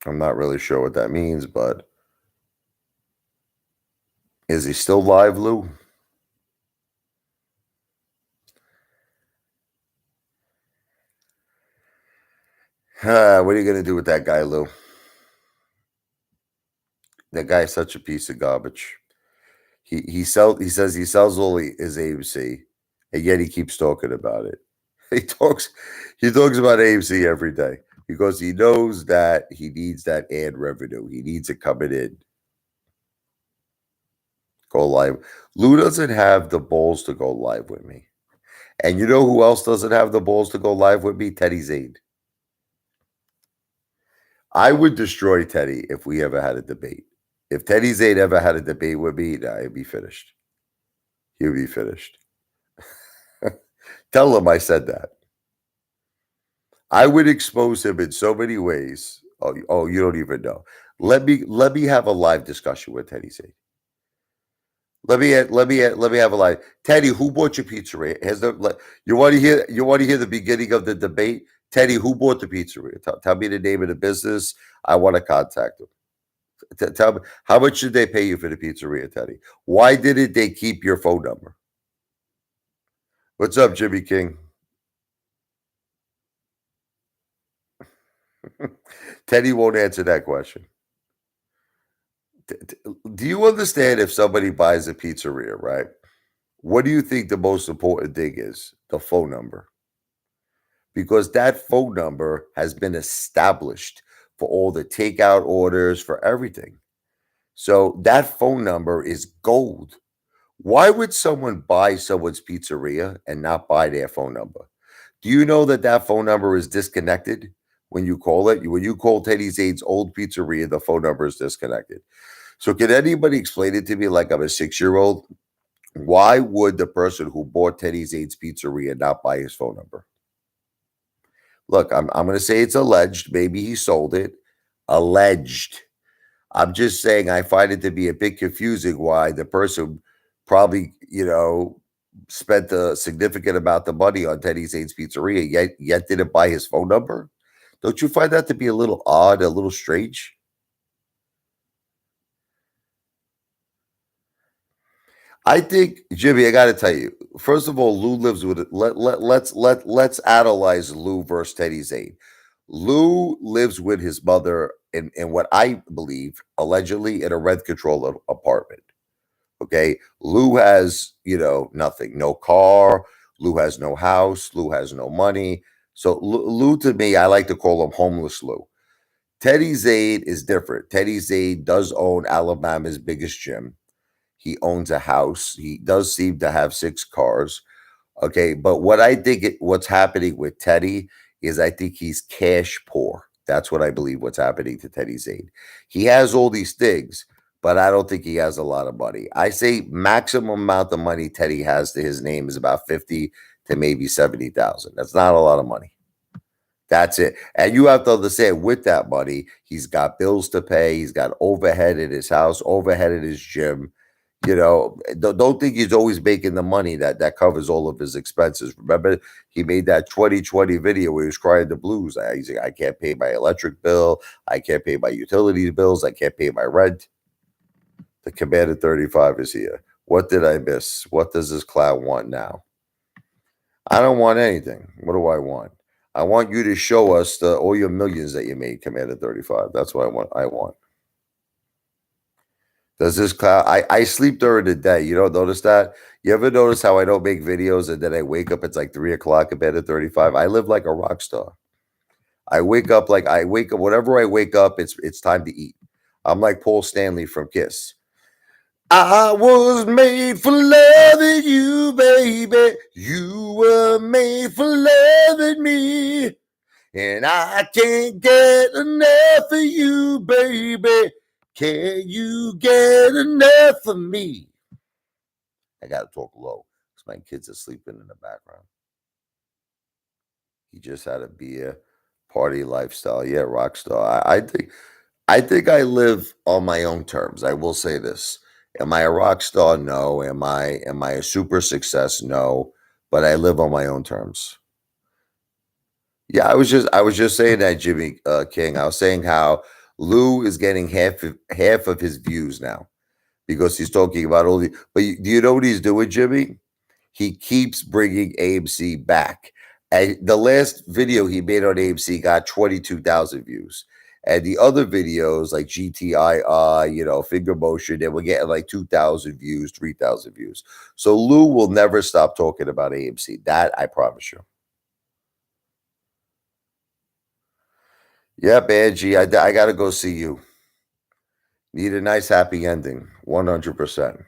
S1: I'm not really sure what that means, but is he still live, Lou? What are you going to do with that guy, Lou? That guy's such a piece of garbage. He says he sells all his AMC, and yet he keeps talking about it. He talks about AMC every day because he knows that he needs that ad revenue. He needs it coming in. Go live. Lou doesn't have the balls to go live with me. And you know who else doesn't have the balls to go live with me? Teddy Zade. I would destroy Teddy if we ever had a debate. If Teddy Zade ever had a debate with me, nah, he'd be finished. He'd be finished. Tell him I said that. I would expose him in so many ways. Oh, you don't even know. Let me have a live discussion with Teddy Zade. Let me have a live. Teddy, who bought your pizzeria? You want to hear the beginning of the debate? Teddy, who bought the pizzeria? Tell me the name of the business. I want to contact them. Tell me how much did they pay you for the pizzeria, Teddy? Why didn't they keep your phone number? What's up, Jimmy King? Teddy won't answer that question. Do you understand if somebody buys a pizzeria, right? What do you think the most important thing is? The phone number. Because that phone number has been established for all the takeout orders, for everything. So that phone number is gold. Why would someone buy someone's pizzeria and not buy their phone number? Do you know that that phone number is disconnected when you call it? When you call Teddy Zade's old pizzeria, the phone number is disconnected. So, can anybody explain it to me like I'm a 6-year-old? Why would the person who bought Teddy Zade's pizzeria not buy his phone number? Look, I'm going to say it's alleged. Maybe he sold it. Alleged. I'm just saying I find it to be a bit confusing why the person probably, spent a significant amount of money on Teddy Zane's pizzeria, yet didn't buy his phone number. Don't you find that to be a little odd, a little strange? I think, Jimmy, I got to tell you. First of all, Lou lives with it. Let's analyze Lou versus Teddy Zane. Lou lives with his mother in what I believe allegedly in a rent control apartment. Okay, Lou has nothing, no car. Lou has no house. Lou has no money. So Lou, to me, I like to call him homeless Lou. Teddy Zade is different. Teddy Zade does own Alabama's biggest gym. He owns a house. He does seem to have 6 cars. Okay, but what's happening with Teddy is I think he's cash poor. That's what I believe what's happening to Teddy Zane. He has all these things, but I don't think he has a lot of money. I say maximum amount of money Teddy has to his name is about 50 to maybe 70,000. That's not a lot of money. That's it. And you have to understand with that money, he's got bills to pay, he's got overhead at his house, overhead at his gym. Don't think he's always making the money that covers all of his expenses. Remember, he made that 2020 video where he was crying the blues. He's like, I can't pay my electric bill, I can't pay my utility bills, I can't pay my rent. The Commander 35 is here. What did I miss? What does this clown want now? I don't want anything. What do I want? I want you to show us all your millions that you made, Commander 35. That's what I want. Does this cloud? I sleep during the day. You don't notice that? You ever notice how I don't make videos and then I wake up? It's like 3 o'clock in bed at 35. I live like a rock star. I wake up. Whenever I wake up, it's time to eat. I'm like Paul Stanley from Kiss. I was made for loving you, baby. You were made for loving me. And I can't get enough of you, baby. Can you get enough of me? I got to talk low because my kids are sleeping in the background. He just had a beer, party lifestyle. Yeah, rock star. I think I live on my own terms. I will say this. Am I a rock star? No. Am I a super success? No. But I live on my own terms. Yeah, I was just saying that, Jimmy King. I was saying how Lou is getting half of his views now because he's talking about all the. But do you know what he's doing, Jimmy? He keeps bringing AMC back. And the last video he made on AMC got 22,000 views. And the other videos like GTI, finger motion, they were getting like 2,000 views, 3,000 views. So Lou will never stop talking about AMC. That I promise you. Yep, Angie, I got to go see you. Need a nice happy ending. 100%.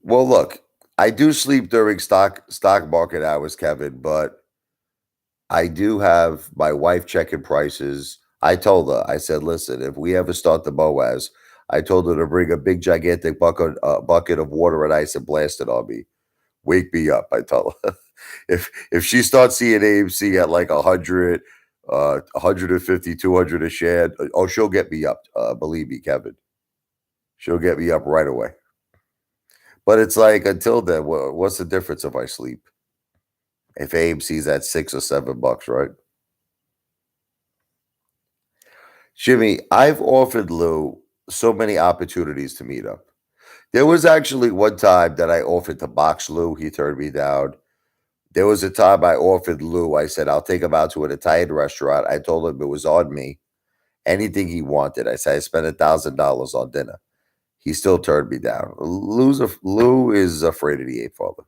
S1: Well, look, I do sleep during stock market hours, Kevin, but I do have my wife checking prices. I told her, I said, listen, if we ever start the Boaz, I told her to bring a big gigantic bucket of water and ice and blast it on me. Wake me up, I tell her. If she starts seeing AMC at like 100, 150, 200 a share, oh, she'll get me up. Believe me, Kevin. She'll get me up right away. But it's like until then, what's the difference if I sleep? If AMC's at $6 or $7, right? Jimmy, I've offered Lou so many opportunities to meet up. There was actually one time that I offered to box Lou. He turned me down. There was a time I offered Lou. I said, I'll take him out to an Italian restaurant. I told him it was on me. Anything he wanted. I said, I spent $1,000 on dinner. He still turned me down. Lou is afraid of the Apefather.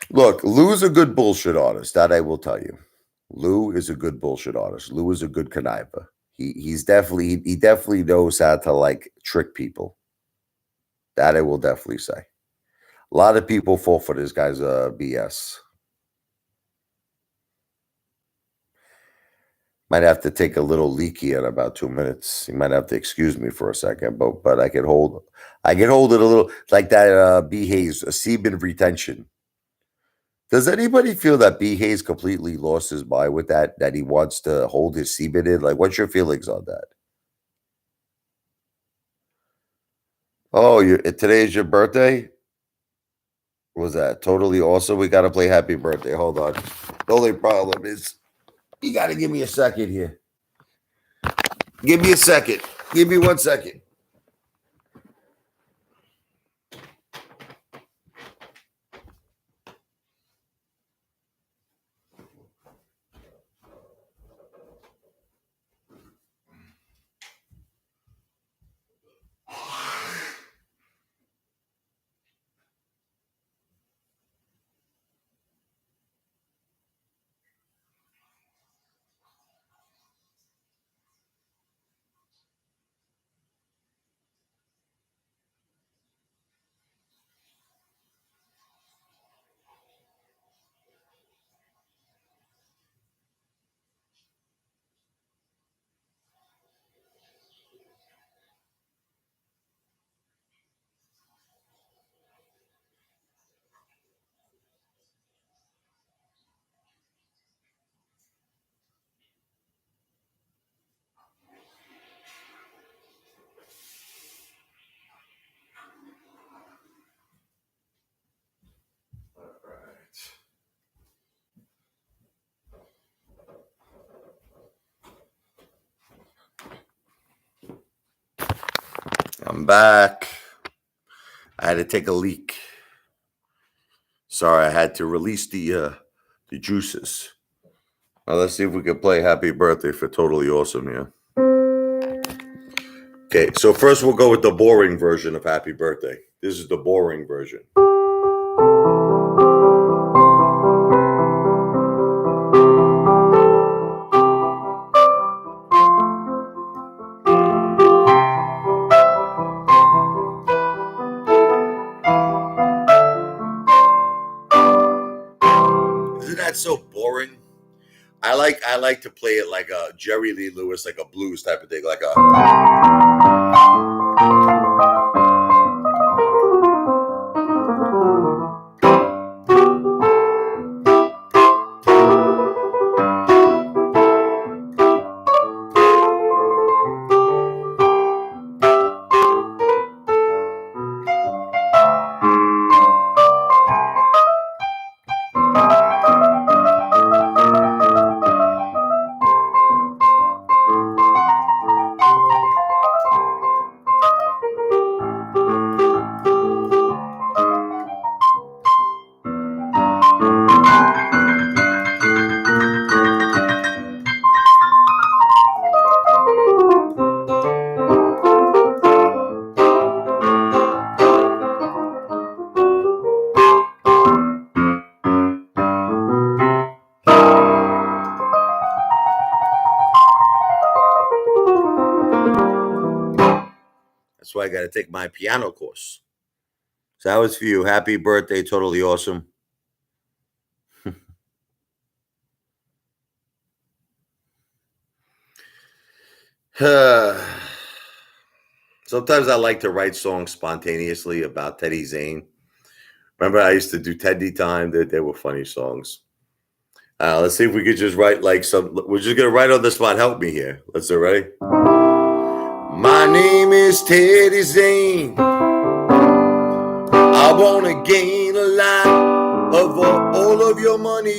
S1: Look, Lou's a good bullshit artist. That I will tell you. Lou is a good bullshit artist. Lou is a good conniver. He definitely knows how to like trick people. That I will definitely say. A lot of people fall for this guy's BS. Might have to take a little leaky in about 2 minutes. You might have to excuse me for a second, but I can hold it a little like that B Hayes, a semen retention. Does anybody feel that B Hayes completely lost his mind with that he wants to hold his semen in? Like, what's your feelings on that? Oh, today is your birthday? Was that totally awesome? We got to play happy birthday. Hold on. The only problem is you got to give me a second here. Give me a second. Give me 1 second. I'm back. I had to take a leak. Sorry, I had to release the juices. Now let's see if we can play Happy Birthday for Totally Awesome here. Okay, so first we'll go with the boring version of Happy Birthday. This is the boring version. Isn't that so boring? I like to play it like a Jerry Lee Lewis, like a blues type of thing, like a. That's why I got to take my piano course. So that was for you. Happy birthday. Totally awesome. Sometimes I like to write songs spontaneously about Teddy Zane. Remember, I used to do Teddy Time. They were funny songs. Let's see if we could just write like some. We're just gonna write on the spot. Help me here. Let's do it. Ready? My name is Teddy Zane. I wanna gain a lot of all of your money.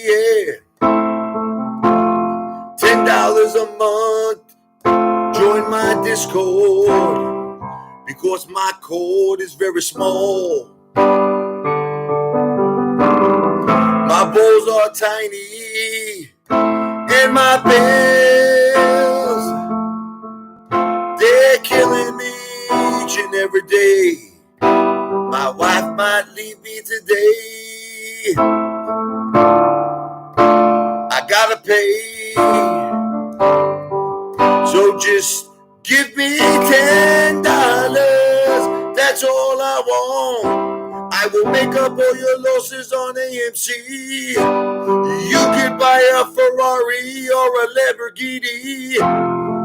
S1: Yeah. $10 a month. Join my Discord because my cord is very small. My balls are tiny and my bills, they're killing me each and every day. My wife might leave me today. I gotta pay, so just give me $10. That's all I want. I will make up all your losses on AMC. You could buy a Ferrari or a Lamborghini.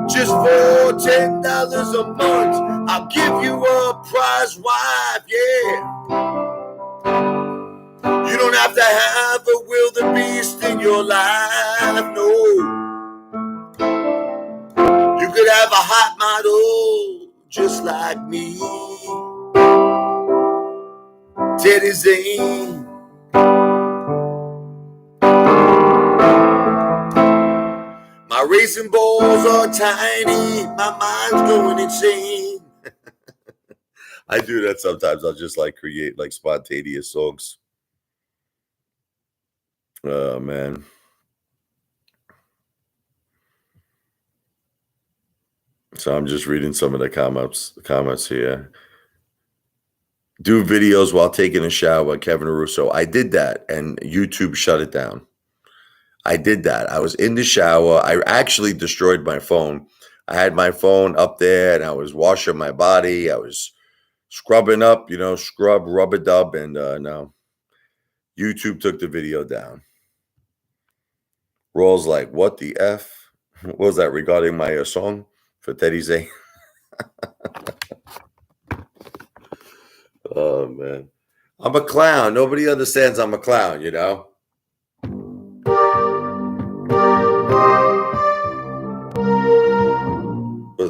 S1: Just for $10 a month, I'll give you a prize wife, yeah. You don't have to have a wildebeest in your life, no. You could have a hot model just like me. Teddy Zane. My racing balls are tiny. My mind's going insane. I do that sometimes. I'll just like create like spontaneous songs. Oh man. So I'm just reading some of the comments here. Do videos while taking a shower, Kevin Russo. I did that and YouTube shut it down. I did that. I was in the shower. I actually destroyed my phone. I had my phone up there and I was washing my body. I was scrubbing up, scrub, rub-a-dub, and no. YouTube took the video down. Rawls like, what the F? What was that regarding my song for Teddy Zane? Oh, man. I'm a clown. Nobody understands I'm a clown,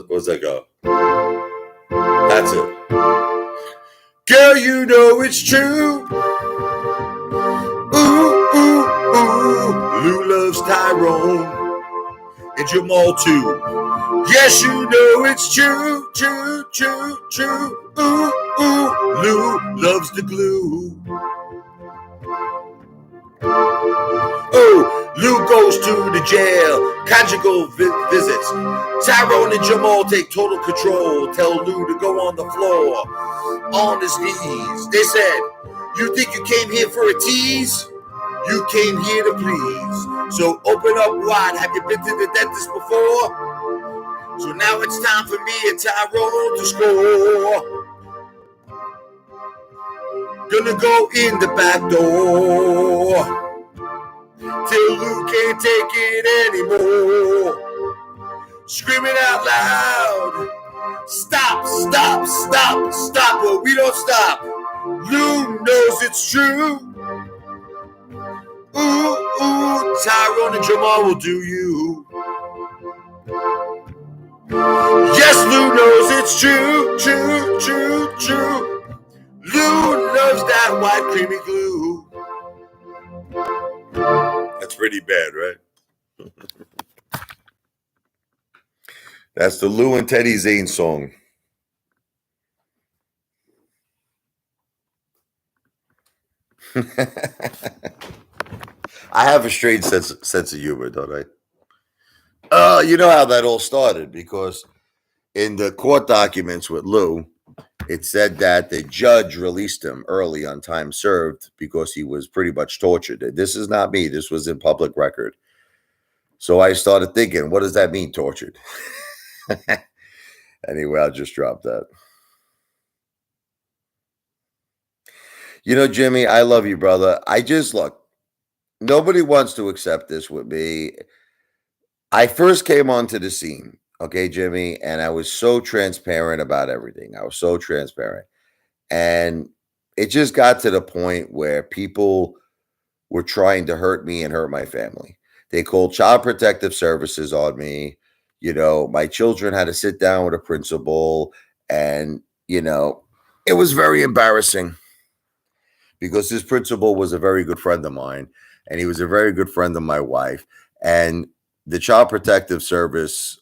S1: What's that go? That's it. Girl, you know it's true. Ooh, ooh, ooh. Lou loves Tyrone and Jamal too. Yes, you know it's true, true, true, true. Ooh, ooh. Lou loves the glue. Oh, Lou goes to the jail. Conjugal visits. Tyrone and Jamal take total control. Tell Lou to go on the floor, on his knees. They said, you think you came here for a tease? You came here to please. So open up wide. Have you been to the dentist before? So now it's time for me and Tyrone to score. Gonna go in the back door till Lou can't take it anymore. Screaming out loud, stop, stop, stop, stop, but we don't stop. Lou knows it's true. Ooh, ooh, Tyrone and Jamal will do you. Yes, Lou knows it's true, true, true, true. Lou loves that white creamy glue. That's pretty bad, right? That's the Lou and Teddy Zane song. I have a strange sense of humor, don't I? You know how that all started, because in the court documents with Lou, it said that the judge released him early on time served because he was pretty much tortured. This is not me. This was in public record. So I started thinking, what does that mean, tortured? Anyway, I'll just drop that. You know, Jimmy, I love you, brother. I just look, nobody wants to accept this with me. I first came onto the scene, okay, Jimmy, and I was so transparent about everything. I was so transparent. And it just got to the point where people were trying to hurt me and hurt my family. They called child protective services on me. You know, my children had to sit down with a principal, and, it was very embarrassing because this principal was a very good friend of mine, and he was a very good friend of my wife. And the child protective service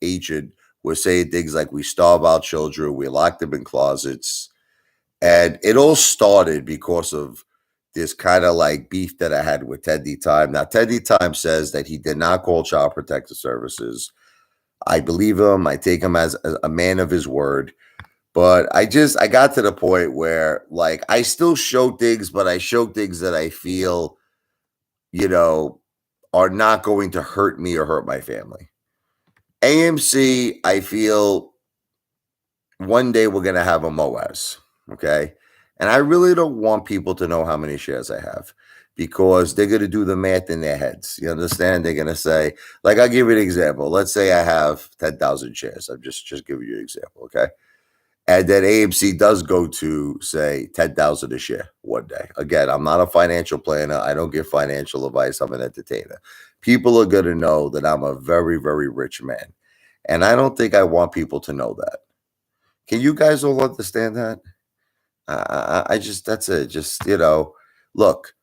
S1: agent was saying things like, we starve our children, we lock them in closets. And it all started because of this kind of like beef that I had with Teddy Time. Now, Teddy Time says that he did not call child protective services. I believe him. I take him as a man of his word. But I got to the point where like I still show things, but I show things that I feel, you know, are not going to hurt me or hurt my family. AMC, I feel one day we're going to have a MOAS. Okay. And I really don't want people to know how many shares I have because they're going to do the math in their heads. You understand? They're going to say, like, I'll give you an example. Let's say I have 10,000 shares. I'm just giving you an example. Okay. And then AMC does go to say 10,000 a share one day. Again, I'm not a financial planner. I don't give financial advice. I'm an entertainer. People are going to know that I'm a very, very rich man. And I don't think I want people to know that. Can you guys all understand that? I just, that's it. Just, look,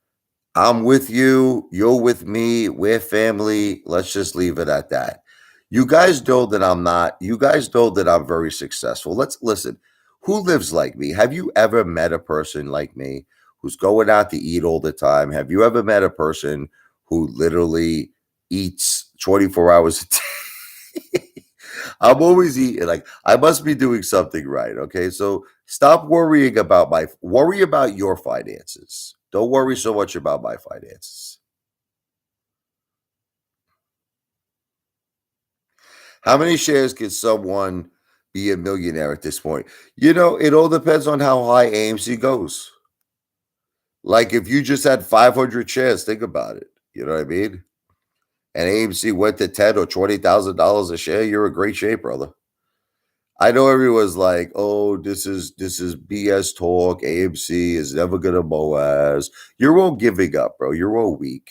S1: I'm with you. You're with me. We're family. Let's just leave it at that. You guys know that I'm not, you guys know that I'm very successful. Let's listen. Who lives like me? Have you ever met a person like me who's going out to eat all the time? Have you ever met a person who literally eats 24 hours a day? I'm always eating. Like I must be doing something right. Okay, so stop worrying about worry about your finances. Don't worry so much about my finances. How many shares can someone be a millionaire at this point? It all depends on how high AMC goes. Like if you just had 500 shares, think about it. You know what I mean? And AMC went to 10 or $20,000 a share. You're in great shape, brother. I know everyone's like, "Oh, this is BS talk. AMC is never gonna Boaz." You're all giving up, bro. You're all weak.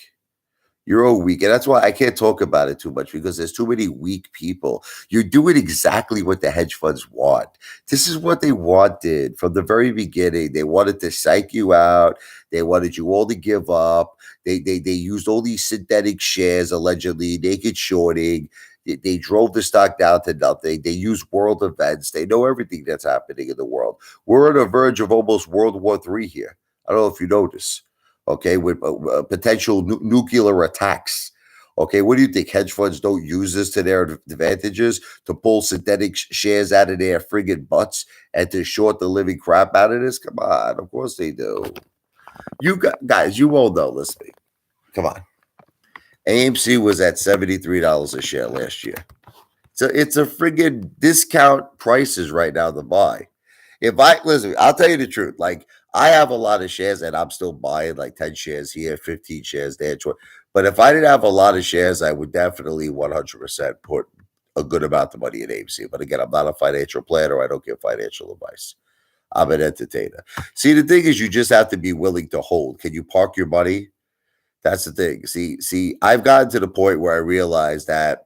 S1: You're all weak. And that's why I can't talk about it too much because there's too many weak people. You're doing exactly what the hedge funds want. This is what they wanted from the very beginning. They wanted to psych you out. They wanted you all to give up. They used all these synthetic shares, allegedly, naked shorting. They drove the stock down to nothing. They use world events. They know everything that's happening in the world. We're on the verge of almost World War III here. I don't know if you notice. Okay, with potential nuclear attacks. Okay, what do you think? Hedge funds don't use this to their advantages to pull synthetic shares out of their friggin' butts and to short the living crap out of this? Come on, of course they do. Guys, you all know. Listen, come on. AMC was at $73 a share last year. So it's a friggin' discount prices right now to buy. If I listen, I'll tell you the truth. Like I have a lot of shares and I'm still buying like 10 shares here, 15 shares there. But if I didn't have a lot of shares, I would definitely 100% put a good amount of money in AMC. But again, I'm not a financial planner. I don't give financial advice. I'm an entertainer. See, the thing is you just have to be willing to hold. Can you park your money? That's the thing. See, I've gotten to the point where I realize that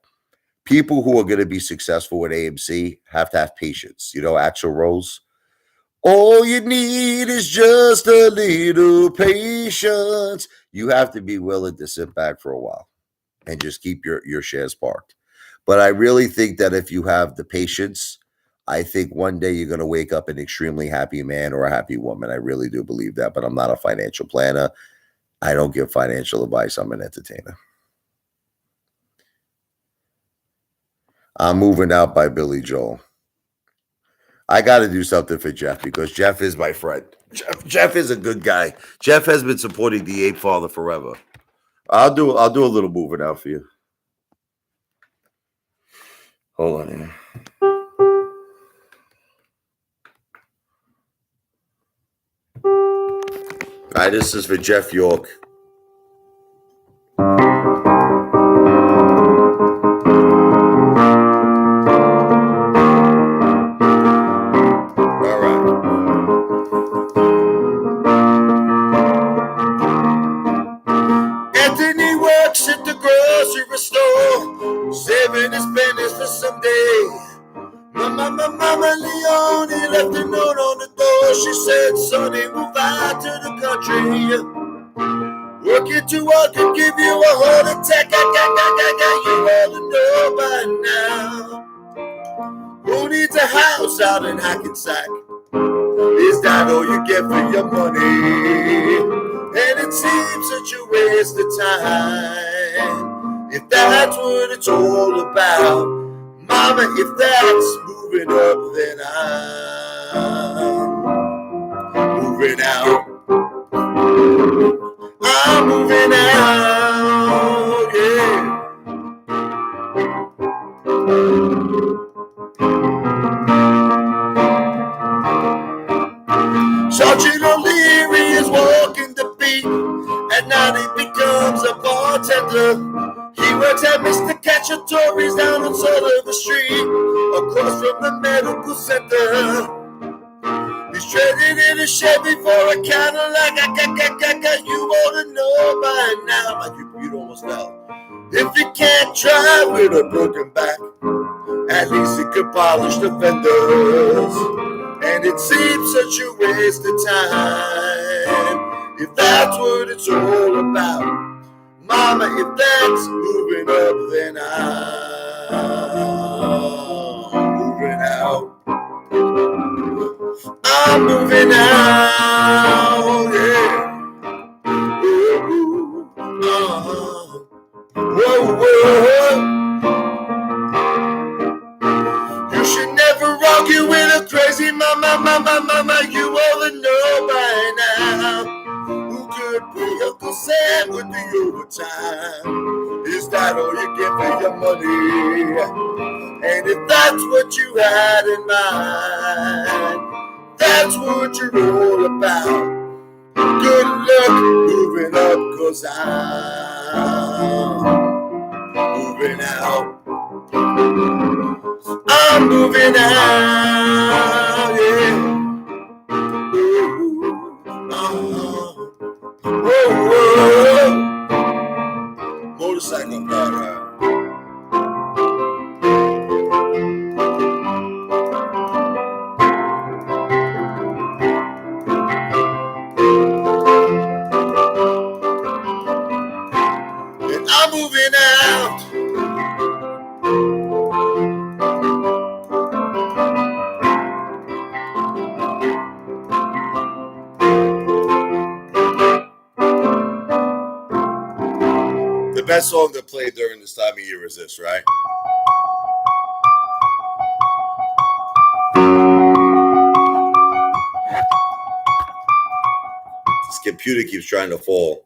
S1: people who are going to be successful with AMC have to have patience. Axel Rose. All you need is just a little patience. You have to be willing to sit back for a while and just keep your shares parked. But I really think that if you have the patience, I think one day you're going to wake up an extremely happy man or a happy woman. I really do believe that, but I'm not a financial planner. I don't give financial advice. I'm an entertainer. I'm Moving Out by Billy Joel. I got to do something for Jeff because Jeff is my friend. Jeff is a good guy. Jeff has been supporting the Apefather forever. I'll do a little moving out for you. Hold on here. right, this is for Jeff York. Anthony works at the grocery store, saving his pennies for someday. Mama Leone left a note on the door. She said, "Sonny, move out to the country. Working too hard could give you a heart attack. You ought to know by now. Who needs a house out in Hackensack? Is that all you get for your money? And it seems such a waste of time. If that's what it's all about, Mama, if that's moving up, then I'm moving out. I'm moving out, yeah. Sergeant O'Leary is walking the beat. At night he becomes a bartender. He works at Mr. Cacciatore's down on Sullivan Street, across from the medical center. He's trading in a Chevy for a Cadillac. You ought to know by now. My computer almost fell. If you can't drive with a broken back, at least he could polish the fenders. And it seems such a waste of time. If that's what it's all about, Mama, if that's moving up, then I'm moving out. I'm moving out, yeah. Ooh, whoa, whoa. You should never argue with a crazy mama. You ought to know by now. Who could be Uncle Sam with the overtime? Is that all you get for your money? And if that's what you had in mind, that's what you're all about. Good luck moving up, 'cause I'm moving out. I'm moving out, yeah. Whoa, whoa. Motorcycle rider. And I'm moving out. The best song to play during this time of year is this, right? This computer keeps trying to fall.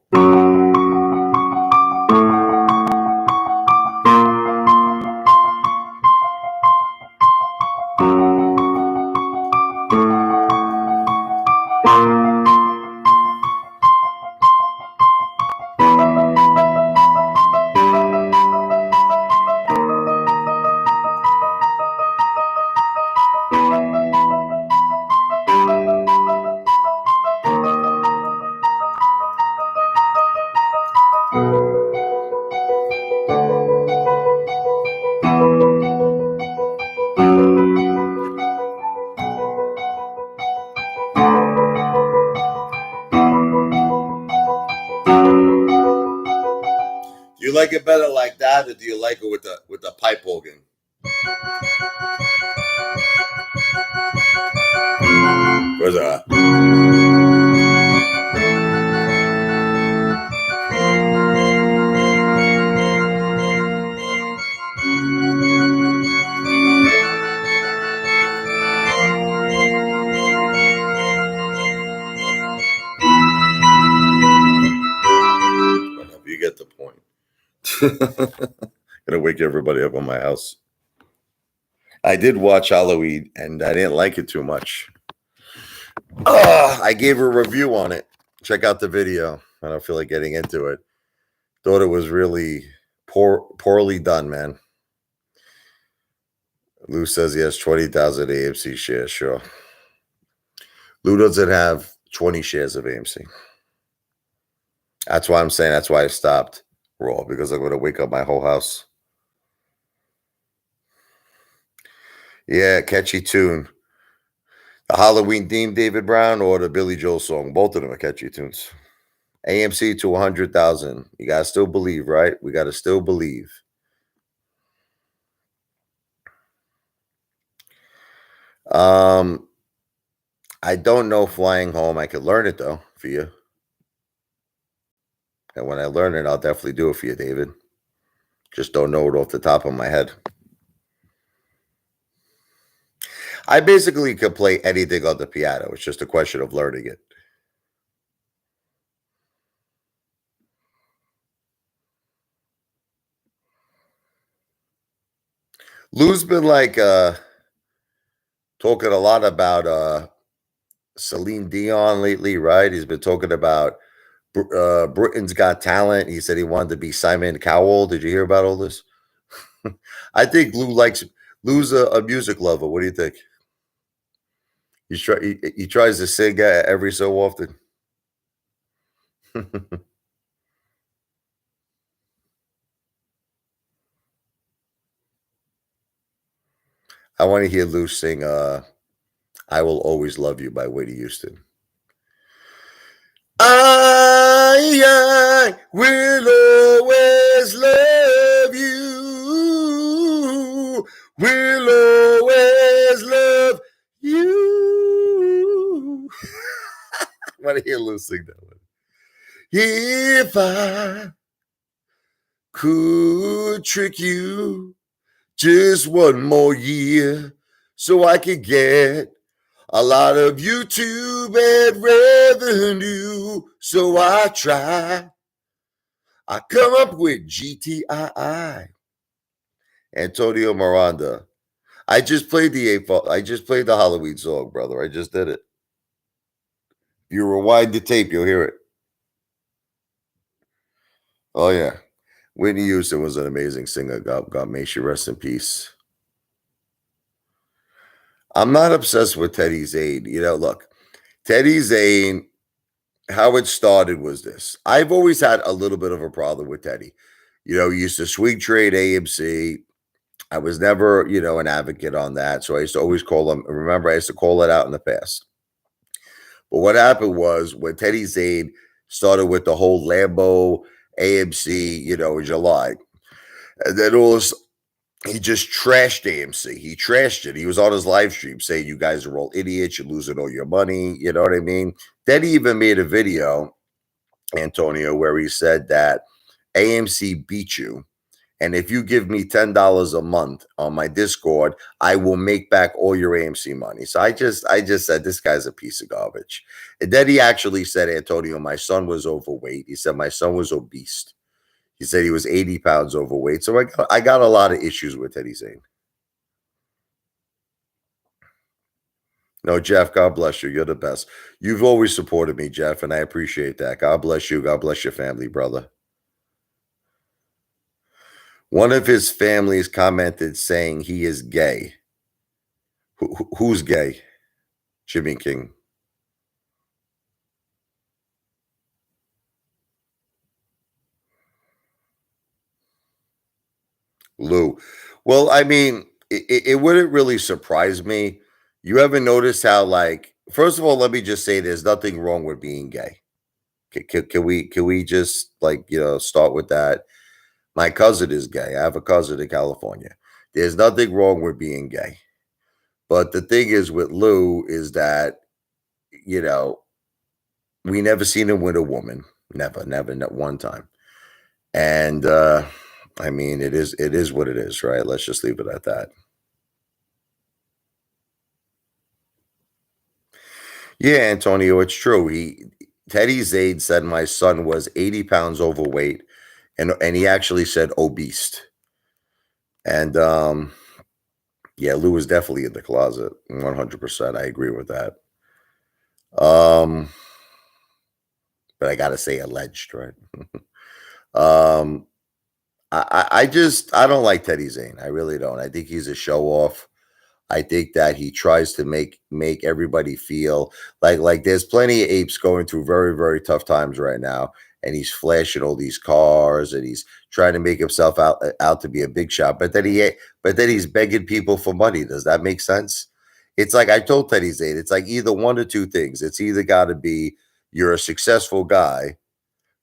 S1: Do you like it better like that, or do you like it with the pipe organ? Where's that? Whatever, you get the point. Gonna wake everybody up on my house. I did watch Halloween, and I didn't like it too much. I gave a review on it. Check out the video. I don't feel like getting into it. Thought it was really poorly done, man. Lou says he has 20,000 AMC shares. Sure. Lou doesn't have 20 shares of AMC. That's why I'm saying that's why I stopped Raw, because I'm going to wake up my whole house. Yeah, catchy tune. The Halloween theme, David Brown, or the Billy Joel song. Both of them are catchy tunes. AMC to 100,000. You got to still believe, right? We got to still believe. I don't know Flying Home. I could learn it, though, for you. And when I learn it, I'll definitely do it for you, David. Just don't know it off the top of my head. I basically could play anything on the piano. It's just a question of learning it. Lou's been like talking a lot about Celine Dion lately, right? He's been talking about Britain's Got Talent. He said he wanted to be Simon Cowell. Did you hear about all this? I think Lou's a music lover. What do you think? He tries to sing every so often. I want to hear Lou sing I Will Always Love You by Whitney Houston. I will always love you. Will always love you. I want to hear Lou sing that one. If I could trick you just one more year so I could get a lot of YouTube ad revenue, so I try. I come up with GTII. Antonio Miranda. I just played the Halloween song, brother. I just did it. If you rewind the tape, you'll hear it. Oh yeah, Whitney Houston was an amazing singer. God may she rest in peace. I'm not obsessed with Teddy Zane. Look, Teddy Zane, how it started was this. I've always had a little bit of a problem with Teddy. He used to swing trade AMC. I was never, an advocate on that. So I used to always call him. Remember, I used to call it out in the past. But what happened was when Teddy Zane started with the whole Lambo AMC, in July, and then he just trashed AMC. He trashed it. He was on his live stream saying, "You guys are all idiots. You're losing all your money." You know what I mean? Then he even made a video, Antonio, where he said that AMC beat you. And if you give me $10 a month on my Discord, I will make back all your AMC money. So I just said, this guy's a piece of garbage. And then he actually said, Antonio, my son was overweight. He said, my son was obese. He said he was 80 pounds overweight. So I got a lot of issues with Teddy Zane. No, Jeff, God bless you. You're the best. You've always supported me, Jeff, and I appreciate that. God bless you. God bless your family, brother. One of his families commented saying he is gay. Who's gay? Jimmy King. Lou. Well, I mean, it wouldn't really surprise me. You ever notice how, like, first of all, let me just say there's nothing wrong with being gay. Can we just start with that? My cousin is gay. I have a cousin in California. There's nothing wrong with being gay. But the thing is with Lou is that, we never seen him with a woman. Never, not one time. And I mean, it is what it is, right? Let's just leave it at that. Yeah, Antonio, it's true. Teddy Zade said my son was 80 pounds overweight, and he actually said obese. And yeah, Lou was definitely in the closet, 100%. I agree with that. but I gotta say alleged, right? um, I don't like Teddy Zane. I really don't. I think he's a show off. I think that he tries to make everybody feel like there's plenty of apes going through very, very tough times right now, and he's flashing all these cars and he's trying to make himself out to be a big shot. But then he's begging people for money. Does that make sense? It's like I told Teddy Zane, it's like either one or two things. It's either got to be you're a successful guy,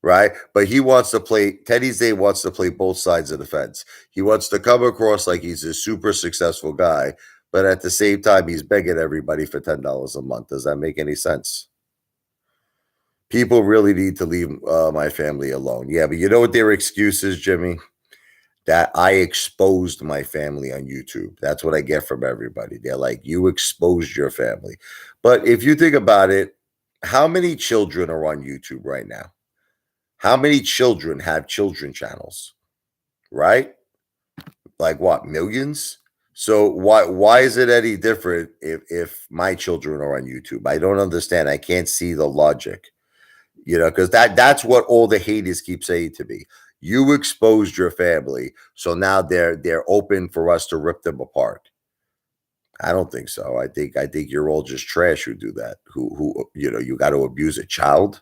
S1: right? But he wants to play. Teddy Zay wants to play both sides of the fence. He wants to come across like he's a super successful guy, but at the same time, he's begging everybody for $10 a month. Does that make any sense? People really need to leave my family alone. Yeah, but you know what their excuse is, Jimmy? That I exposed my family on YouTube. That's what I get from everybody. They're like, you exposed your family. But if you think about it, how many children are on YouTube right now? How many children have children channels, right? Like what, millions? So why is it any different if my children are on YouTube? I don't understand. I can't see the logic. Because that's what all the haters keep saying to me. You exposed your family, so now they're open for us to rip them apart. I don't think so. I think you're all just trash who do that. Who you got to abuse a child.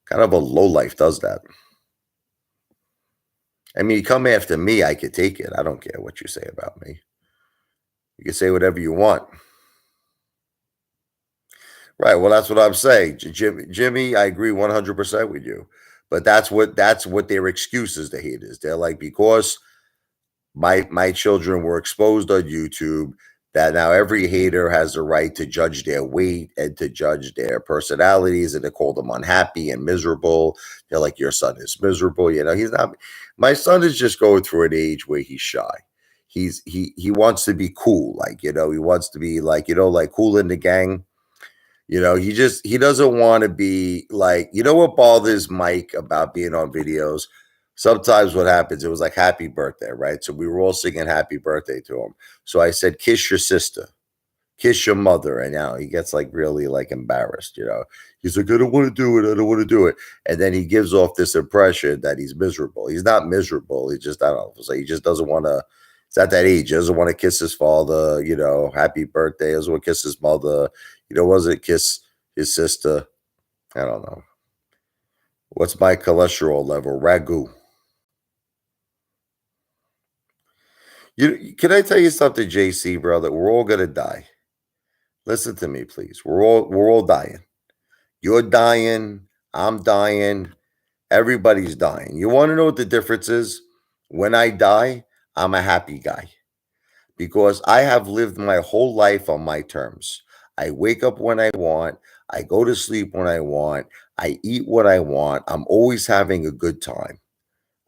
S1: Kind of a low life does that. I mean, you come after me, I could take it. I don't care what you say about me. You can say whatever you want. Right. Well, that's what I'm saying. Jimmy, I agree 100% with you. But that's what their excuses, the haters. They're like, because my children were exposed on YouTube, that now every hater has the right to judge their weight and to judge their personalities and to call them unhappy and miserable. They're like, your son is miserable. He's not. My son is just going through an age where he's shy. He wants to be cool, he wants to be like cool in the gang. He doesn't want to be like, what bothers Mike about being on videos? Sometimes what happens, it was like happy birthday, right? So we were all singing happy birthday to him. So I said, kiss your sister, kiss your mother. And now he gets like really like embarrassed. He's like, I don't want to do it. I don't want to do it. And then he gives off this impression that he's miserable. He's not miserable. He just, I don't know. It's like he just doesn't want to. It's at that age. He doesn't want to kiss his father, happy birthday. He doesn't want to kiss his mother. Wasn't kiss his sister. I don't know. What's my cholesterol level? Ragu. Can I tell you something, JC, brother? We're all gonna die. Listen to me, please. We're all dying. You're dying. I'm dying. Everybody's dying. You want to know what the difference is? When I die, I'm a happy guy because I have lived my whole life on my terms. I wake up when I want. I go to sleep when I want. I eat what I want. I'm always having a good time.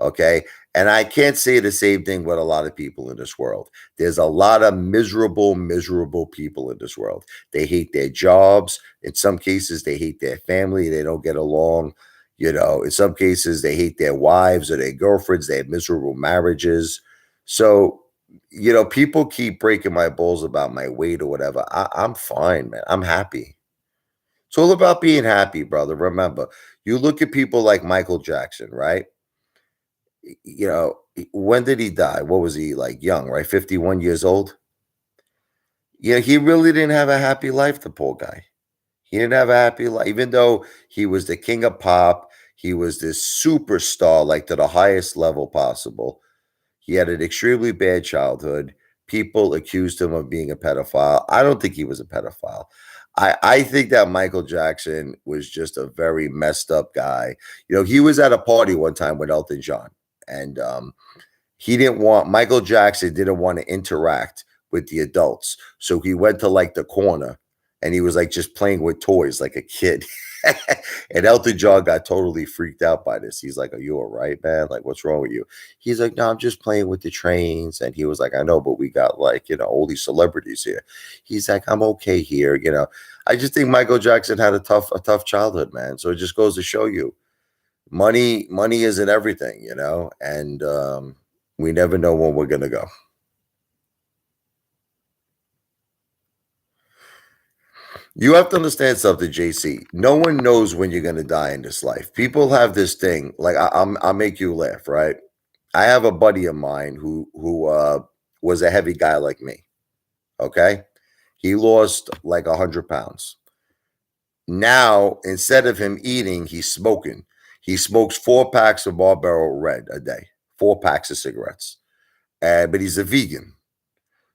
S1: Okay. And I can't say the same thing with a lot of people in this world. There's a lot of miserable, miserable people in this world. They hate their jobs. In some cases, they hate their family. They don't get along. In some cases, they hate their wives or their girlfriends. They have miserable marriages. So, people keep breaking my balls about my weight or whatever. I'm fine, man. I'm happy. It's all about being happy, brother. Remember, you look at people like Michael Jackson, right? When did he die? What was he like young, right? 51 years old. Yeah, he really didn't have a happy life, the poor guy. He didn't have a happy life, even though he was the king of pop. He was this superstar, like to the highest level possible. He had an extremely bad childhood. People accused him of being a pedophile. I don't think he was a pedophile. I think that Michael Jackson was just a very messed up guy. He was at a party one time with Elton John, and he didn't want Michael Jackson didn't want to interact with the adults. So he went to like the corner and he was like just playing with toys like a kid. And Elton John got totally freaked out by this. He's like, are you all right, man? Like, what's wrong with you? He's like, no, I'm just playing with the trains. And he was like, I know, but we got like, all these celebrities here. He's like, I'm okay here. I just think Michael Jackson had a tough childhood, man. So it just goes to show you money isn't everything, and we never know when we're gonna go. You have to understand something, JC. No one knows when you're gonna die in this life. People have this thing, like I'll make you laugh, right? I have a buddy of mine who was a heavy guy like me. Okay, he lost like 100 pounds. Now, instead of him eating, he's smoking. He smokes 4 packs of Marlboro Red a day, 4 packs of cigarettes, but he's a vegan.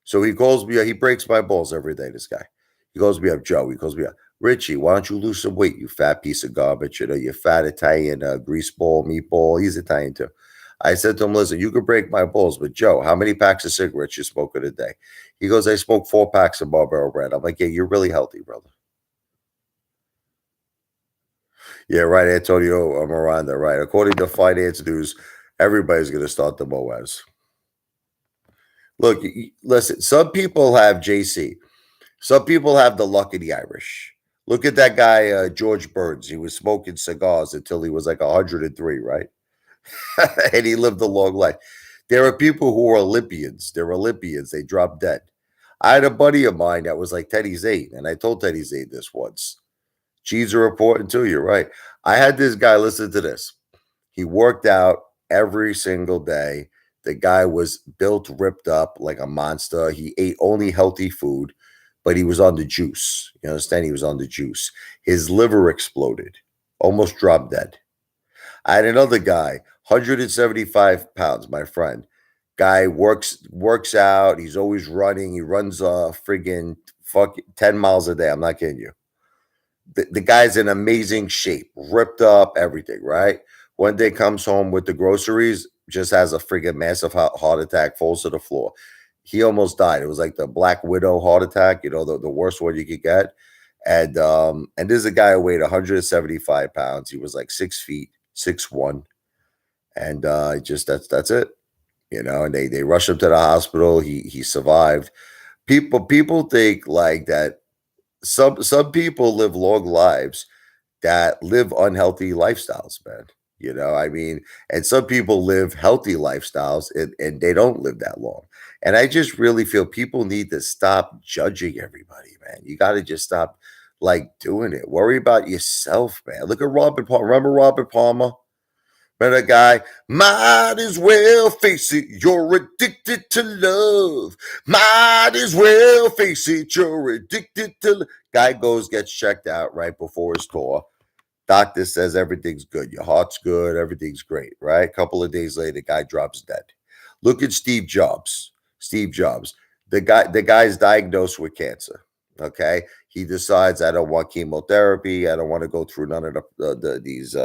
S1: So he calls me, he breaks my balls every day, this guy. He calls me up, Joe. He calls me up, Richie, why don't you lose some weight, you fat piece of garbage? You know, you fat Italian greaseball, meatball. He's Italian too. I said to him, listen, you could break my balls, but Joe, how many packs of cigarettes you smoke in a day? He goes, I smoke 4 packs of Marlboro Red. I'm like, yeah, you're really healthy, brother. Yeah, right, Antonio Miranda, right. According to Finance News, everybody's going to start the MOAs. Look, listen, some people have JC. Some people have the luck of the Irish. Look at that guy, George Burns. He was smoking cigars until he was like 103, right? And he lived a long life. There are people who are Olympians. They're Olympians. They drop dead. I had a buddy of mine that was like Teddy Zane, and I told Teddy Zane this once. Genes are important too. You're right. I had this guy, listen to this. He worked out every single day. The guy was built, ripped up like a monster. He ate only healthy food, but he was on the juice. You understand? He was on the juice. His liver exploded, almost dropped dead. I had another guy, 175 pounds, my friend. Guy works out. He's always running. He runs friggin' 10 miles a day. I'm not kidding you. The guy's in amazing shape, ripped up, everything, right? One day comes home with the groceries, just has a friggin' massive heart attack, falls to the floor. He almost died. It was like the Black Widow heart attack, you know, the worst one you could get. And this is a guy who weighed 175 pounds. He was like 6 feet, 6'1". And just that's it. You know, and they rushed him to the hospital. He survived. People think like that some people live long lives that live unhealthy lifestyles, man. You know, I mean, and some people live healthy lifestyles and they don't live that long. And I just really feel people need to stop judging everybody, man. You got to just stop like doing it. Worry about yourself, man. Look at Robert Palmer. Remember Robert Palmer? Remember that guy? Might as well face it, you're addicted to love. Might as well face it, you're addicted to Guy goes, gets checked out right before his tour. Doctor says everything's good. Your heart's good. Everything's great, right? A couple of days later, the guy drops dead. Look at Steve Jobs. Steve Jobs. The guy's diagnosed with cancer. Okay. He decides, I don't want chemotherapy. I don't want to go through none of these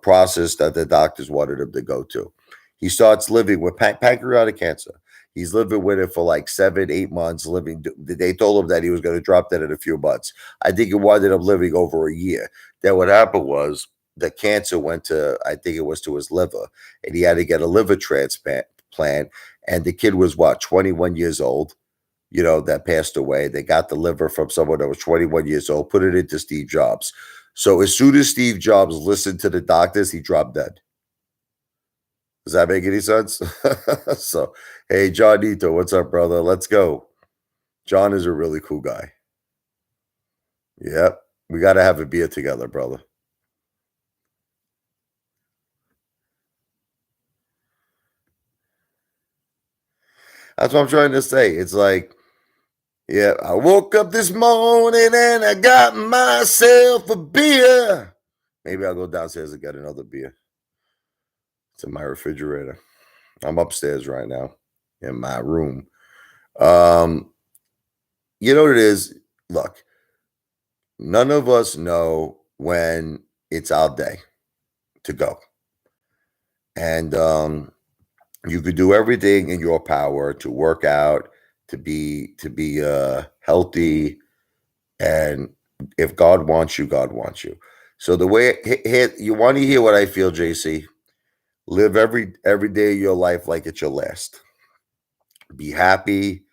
S1: process that the doctors wanted him to go to. He starts living with pancreatic cancer. He's living with it for like 7, 8 months. They told him that he was going to drop dead in a few months. I think he ended up living over a year. Then what happened was the cancer went to, I think it was to his liver, and he had to get a liver transplant. And the kid was what, 21 years old, that passed away. They got the liver from someone that was 21 years old, put it into Steve Jobs. So as soon as Steve Jobs listened to the doctors, he dropped dead. Does that make any sense? So, hey, John Nito, what's up, brother? Let's go. John is a really cool guy. Yep. We got to have a beer together, brother. That's what I'm trying to say. It's like, yeah, I woke up this morning and I got myself a beer. Maybe I'll go downstairs and get another beer. It's in my refrigerator. I'm upstairs right now in my room. Um, you know what it is? Look, none of us know when it's our day to go. And you could do everything in your power to work out, to be healthy, and if God wants you, God wants you. So the way you want to hear what I feel, JC, live every day of your life like it's your last. Be happy,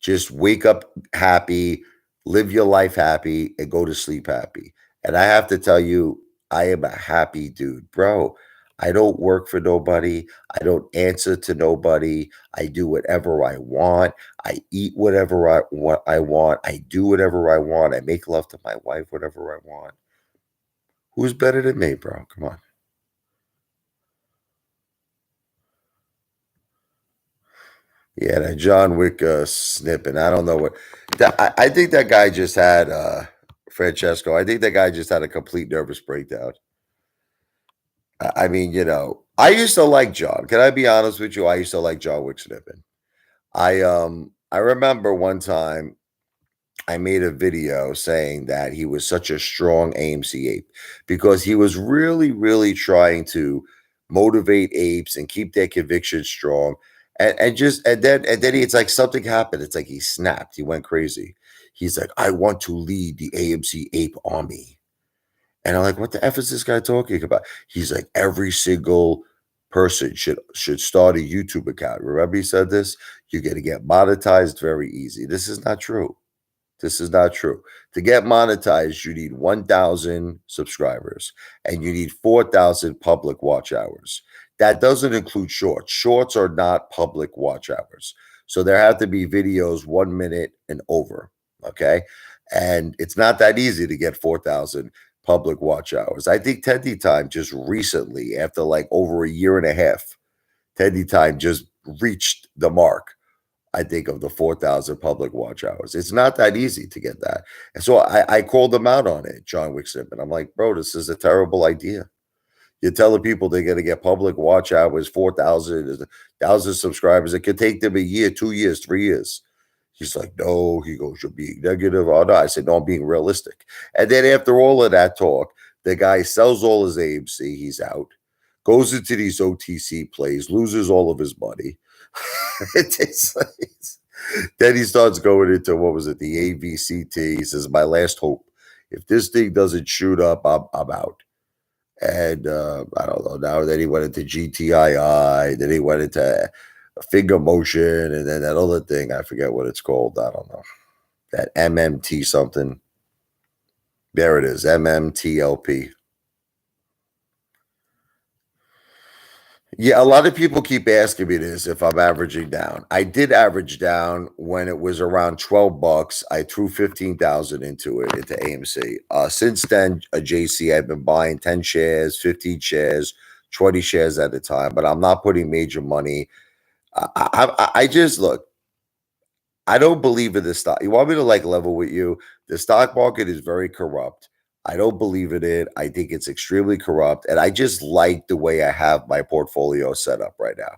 S1: just wake up happy, live your life happy, and go to sleep happy. And I have to tell you, I am a happy dude, bro. I don't work for nobody. I don't answer to nobody. I do whatever I want. I eat whatever I want. I do whatever I want. I make love to my wife whatever I want. Who's better than me, bro? Come on. Yeah, that John Wick snipping. I don't know what. I think that guy just had Francesco. I think that guy just had a complete nervous breakdown. I mean, I used to like John. Can I be honest with you? I used to like John Wick snipping. I remember one time I made a video saying that he was such a strong AMC ape because he was really, really trying to motivate apes and keep their convictions strong. And then it's like something happened. It's like he snapped. He went crazy. He's like, I want to lead the AMC ape army. And I'm like, what the F is this guy talking about? He's like, every single person should start a YouTube account. Remember he said this? You're gonna get monetized very easy. This is not true. This is not true. To get monetized, you need 1,000 subscribers and you need 4,000 public watch hours. That doesn't include shorts. Shorts are not public watch hours. So there have to be videos 1 minute and over. Okay. And it's not that easy to get 4,000 public watch hours. I think Tendy Time just recently, after like over a year and a half, Tendy Time just reached the mark, I think, of the 4,000 public watch hours. It's not that easy to get that. And so I called them out on it, John Wick Simpson. I'm like, bro, this is a terrible idea. You're telling people they're going to get public watch hours, 4,000, 1,000 subscribers. It could take them a year, 2 years, 3 years. He's like, no, he goes, you're being negative. Oh, no. I said, no, I'm being realistic. And then after all of that talk, the guy sells all his AMC. He's out, goes into these OTC plays, loses all of his money. It's like, then he starts going into, what was it, the AVCT. He says, my last hope. If this thing doesn't shoot up, I'm out. And I don't know. Now then he went into GTII. Then he went into finger motion, and then that other thing, I forget what it's called. I don't know. That MMT something. There it is, MMTLP. Yeah, a lot of people keep asking me this if I'm averaging down. I did average down when it was around $12. I threw 15,000 into it into AMC. Since then, JC, I've been buying 10 shares, 15 shares, 20 shares at a time, but I'm not putting major money. I just look. I don't believe in this stock. You want me to like level with you? The stock market is very corrupt. I don't believe in it. I think it's extremely corrupt. And I just like the way I have my portfolio set up right now.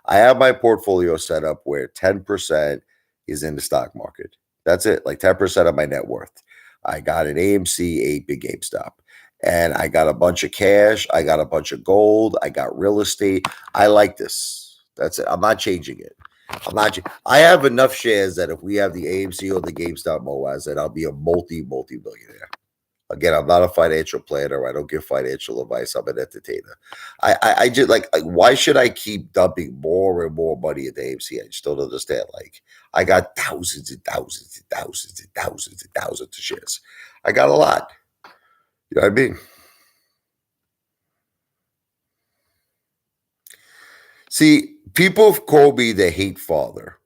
S1: I have my portfolio set up where 10% is in the stock market. That's it, like 10% of my net worth. I got an AMC, a big GameStop. And I got a bunch of cash. I got a bunch of gold. I got real estate. I like this. That's it. I'm not changing it. I have enough shares that if we have the AMC or the GameStop MOAS, then I'll be a multi-millionaire. Again, I'm not a financial planner. I don't give financial advice. I'm an entertainer. I just like, why should I keep dumping more and more money at the AMC? I just don't understand. Like, I got thousands and thousands and thousands and thousands and thousands of shares. I got a lot. You know what I mean? See, people call me the hate father.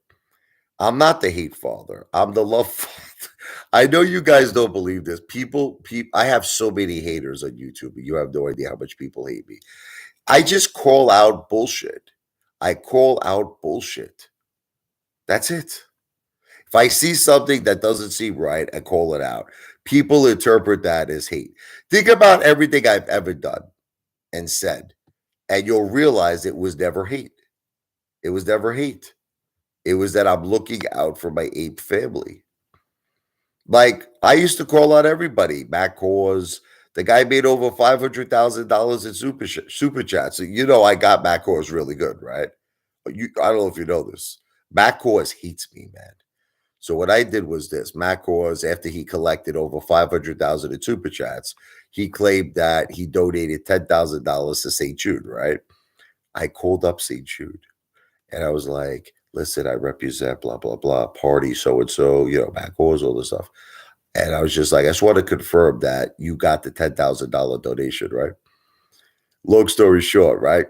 S1: I'm not the hate father. I'm the love father. I know you guys don't believe this. I have so many haters on YouTube. You have no idea how much people hate me. I just call out bullshit. I call out bullshit. That's it. If I see something that doesn't seem right, I call it out. People interpret that as hate. Think about everything I've ever done and said, and you'll realize it was never hate. It was never hate. It was that I'm looking out for my ape family. Like, I used to call out everybody. Matt Cause, the guy made over $500,000 in super chats. So, I got Matt Cause really good, right? But I don't know if you know this. Matt Cause hates me, man. So what I did was this: Matt Cause, after he collected over 500,000 in super chats, he claimed that he donated $10,000 to St. Jude, right? I called up St. Jude. And I was like, listen, I represent blah, blah, blah, party, so and so, back cause, all this stuff. And I was just like, I just want to confirm that you got the $10,000 donation, right? Long story short, right?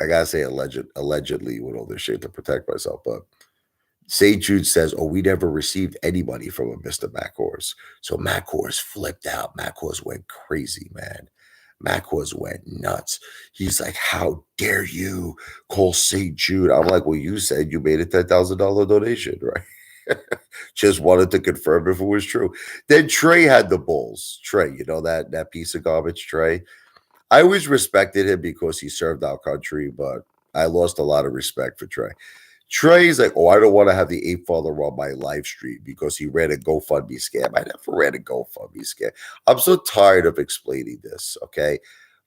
S1: I gotta say allegedly with all this shit to protect myself, but St. Jude says, "Oh, we never received any money from a Mr. Macors." So Macors flipped out. Macors went crazy, man. Macors went nuts. He's like, "How dare you call St. Jude?" I'm like, "Well, you said you made a $10,000 donation, right?" Just wanted to confirm if it was true. Then Trey had the balls. Trey, you know that piece of garbage, Trey. I always respected him because he served our country, but I lost a lot of respect for Trey. Trey's like, "Oh, I don't want to have the Apefather on my live stream because he ran a GoFundMe scam." I never ran a GoFundMe scam. I'm so tired of explaining this. Okay.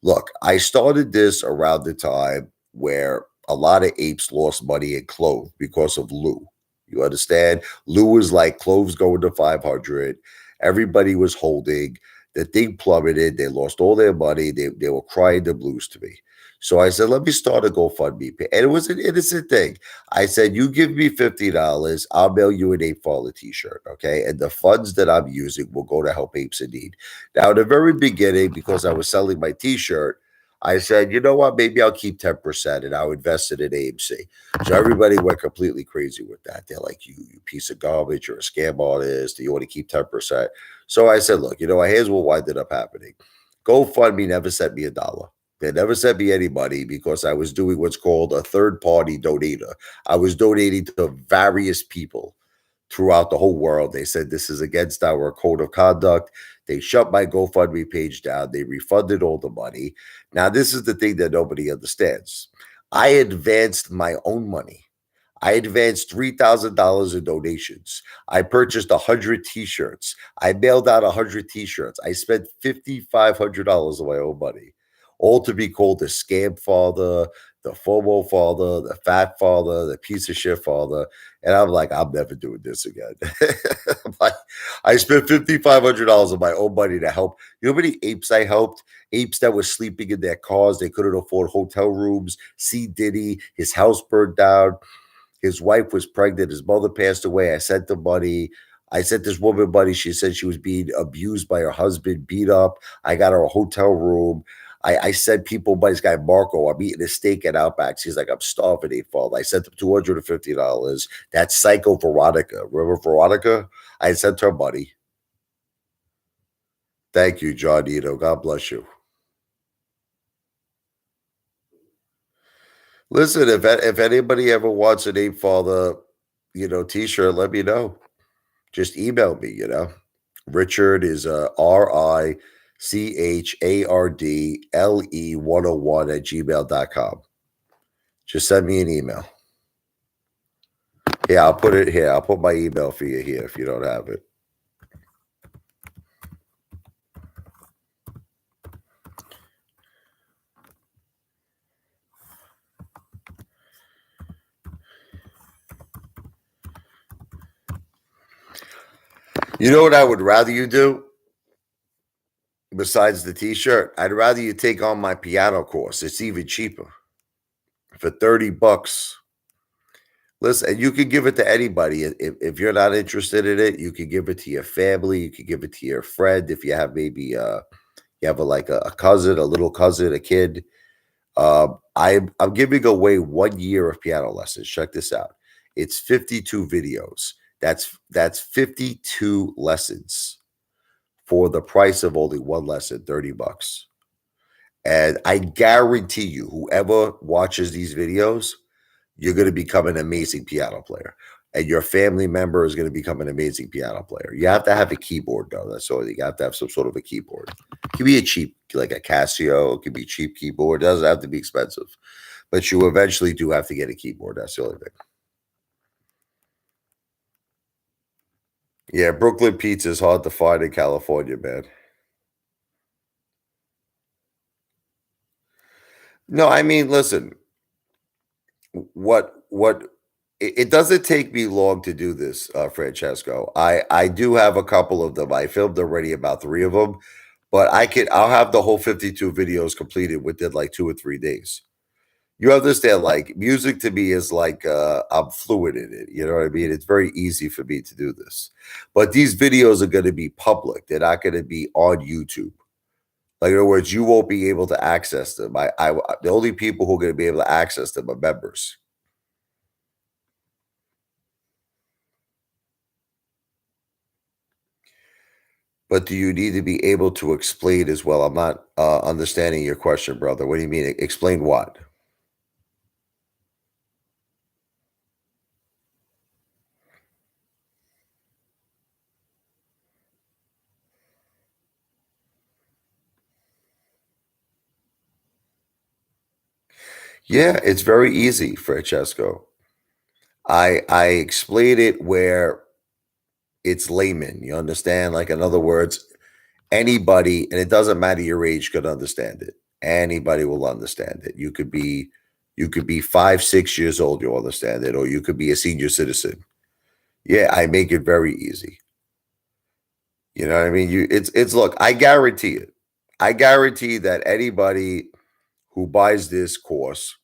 S1: Look, I started this around the time where a lot of apes lost money in Clove because of Lou. You understand? Lou was like, Clove's going to 500. Everybody was holding. The thing plummeted. They lost all their money. They were crying the blues to me. So I said, let me start a GoFundMe. And it was an innocent thing. I said, you give me $50, I'll mail you an Ape Father t-shirt, okay? And the funds that I'm using will go to help apes in need. Now, in the very beginning, because I was selling my t-shirt, I said, you know what, maybe I'll keep 10% and I'll invest it in AMC. So everybody went completely crazy with that. They're like, you piece of garbage, you're a scam artist, you want to keep 10%. So I said, look, here's what winded up happening. GoFundMe never sent me a dollar. They never sent me any money because I was doing what's called a third-party donator. I was donating to various people throughout the whole world. They said this is against our code of conduct. They shut my GoFundMe page down. They refunded all the money. Now, this is the thing that nobody understands. I advanced my own money. I advanced $3,000 in donations. I purchased 100 t-shirts. I mailed out 100 t-shirts. I spent $5,500 of my own money, all to be called the scam father, the FOMO father, the fat father, the piece of shit father. And I'm like, I'm never doing this again. Like, I spent $5,500 of my own money to help. You know how many apes I helped? Apes that were sleeping in their cars. They couldn't afford hotel rooms. C. Diddy, his house burned down. His wife was pregnant. His mother passed away. I sent the money. I sent this woman money. She said she was being abused by her husband, beat up. I got her a hotel room. I sent people by this guy, Marco. I'm eating a steak at Outback. She's like, I'm starving, April. I sent him $250. That psycho Veronica. Remember Veronica? I sent her money. Thank you, John Ito. God bless you. Listen, if anybody ever wants an Ape Father, t-shirt, let me know. Just email me. Richard is RICHARDLE 101 at gmail.com. Just send me an email. Yeah, I'll put it here. I'll put my email for you here if you don't have it. You know what I would rather you do? Besides the t-shirt, I'd rather you take on my piano course. It's even cheaper. For $30. Listen, and you can give it to anybody. If you're not interested in it, you can give it to your family. You can give it to your friend. If you have maybe you have a cousin, a little cousin, a kid. I'm giving away 1 year of piano lessons. Check this out. It's 52 videos. That's 52 lessons for the price of only one lesson, $30. And I guarantee you, whoever watches these videos, you're going to become an amazing piano player. And your family member is going to become an amazing piano player. You have to have a keyboard, though. That's all. You have to have some sort of a keyboard. It can be a cheap, like a Casio. It can be a cheap keyboard. It doesn't have to be expensive. But you eventually do have to get a keyboard. That's the only thing. Yeah, Brooklyn pizza is hard to find in California, man. No, I mean, listen, what it doesn't take me long to do this, Francesco. I do have a couple of them. I filmed already about 3 of them, but I'll have the whole 52 videos completed within like 2 or 3 days. You understand, like, music to me is like, I'm fluid in it. You know what I mean? It's very easy for me to do this. But these videos are going to be public. They're not going to be on YouTube. Like, in other words, you won't be able to access them. The only people who are going to be able to access them are members. But do you need to be able to explain as well? I'm not understanding your question, brother. What do you mean? Explain what? Yeah, it's very easy, Francesco. I explain it where it's layman. You understand? Like, in other words, anybody, and it doesn't matter your age, could understand it. Anybody will understand it. You could be 5, 6 years old, you'll understand it, or you could be a senior citizen. Yeah, I make it very easy. You know what I mean? It's look, I guarantee it. I guarantee that anybody who buys this course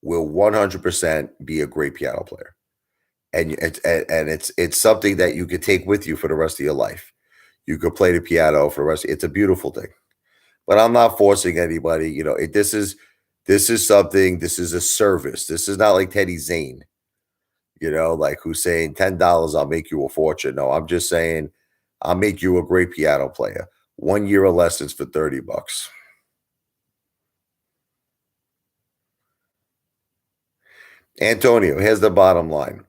S1: will 100% be a great piano player. And it's something that you could take with you for the rest of your life. You could play the piano for the rest. It's a beautiful thing. But I'm not forcing anybody, this is something, this is a service. This is not like Teddy Zane, like who's saying $10, I'll make you a fortune. No, I'm just saying I'll make you a great piano player. 1 year of lessons for $30. Antonio, here's the bottom line.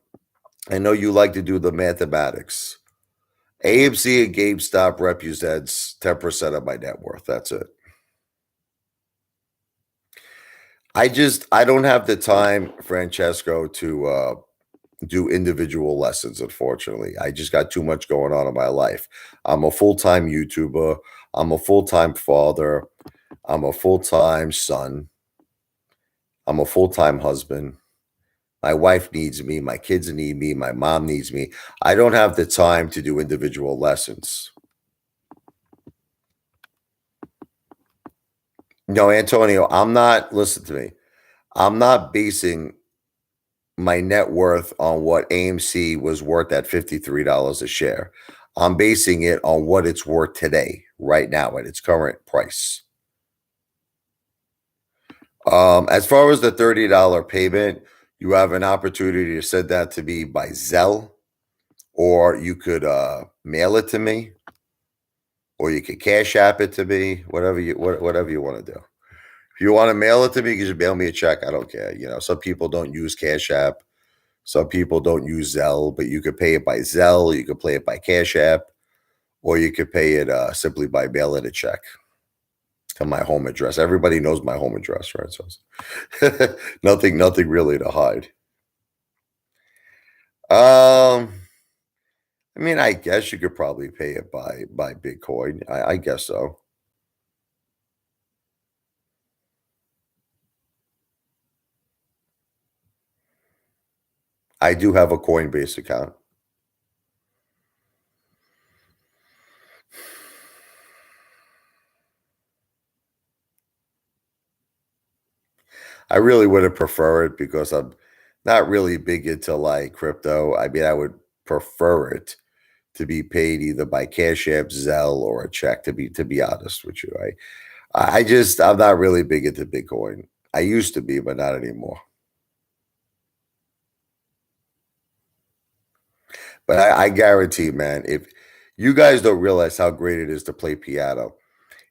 S1: I know you like to do the mathematics. AMC and GameStop represents 10% of my net worth. That's it. I don't have the time, Francesco, to do individual lessons, unfortunately. I just got too much going on in my life. I'm a full-time YouTuber. I'm a full-time father. I'm a full-time son. I'm a full-time husband. My wife needs me. My kids need me. My mom needs me. I don't have the time to do individual lessons. No, Antonio, listen to me. I'm not basing my net worth on what AMC was worth at $53 a share. I'm basing it on what it's worth today, right now, at its current price. As far as the $30 payment, you have an opportunity to send that to me by Zelle, or you could mail it to me, or you could cash app it to me, whatever you want to do. If you want to mail it to me, you can mail me a check. I don't care. Some people don't use cash app. Some people don't use Zelle, but you could pay it by Zelle, you could pay it by Cash App, or you could pay it simply by mailing a check to my home address. Everybody knows my home address, right? So nothing really to hide. I mean, I guess you could probably pay it by Bitcoin. I guess so. I do have a Coinbase account. I really would have preferred it because I'm not really big into like crypto. I mean, I would prefer it to be paid either by Cash App, Zelle, or a check. To be honest with you, I'm not really big into Bitcoin. I used to be, but not anymore. But I guarantee, man, if you guys don't realize how great it is to play piano,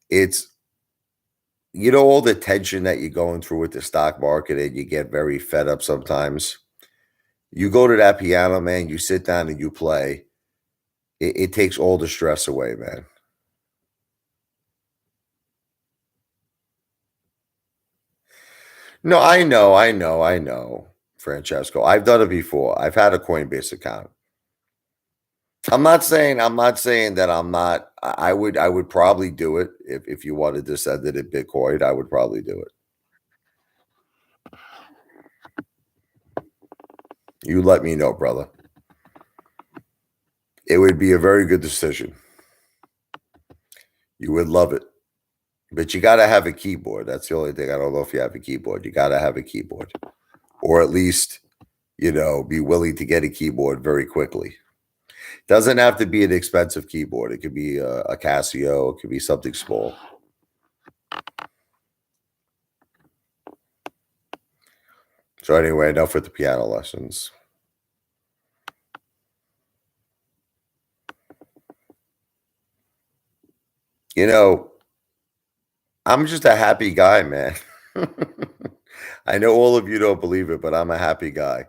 S1: it's all the tension that you're going through with the stock market, and you get very fed up sometimes. You go to that piano, man. You sit down and you play. It takes all the stress away, man. No, I know, Francesco. I've done it before. I've had a Coinbase account. I'm not saying that I'm not. I would probably do it if you wanted to send it in Bitcoin. I would probably do it. You let me know, brother. It would be a very good decision. You would love it. But you got to have a keyboard. That's the only thing. I don't know if you have a keyboard. You got to have a keyboard, or at least be willing to get a keyboard very quickly. Doesn't have to be an expensive keyboard. It could be a Casio. It could be something small. So anyway, enough with the piano lessons. You know, I'm just a happy guy, man. I know all of you don't believe it, but I'm a happy guy.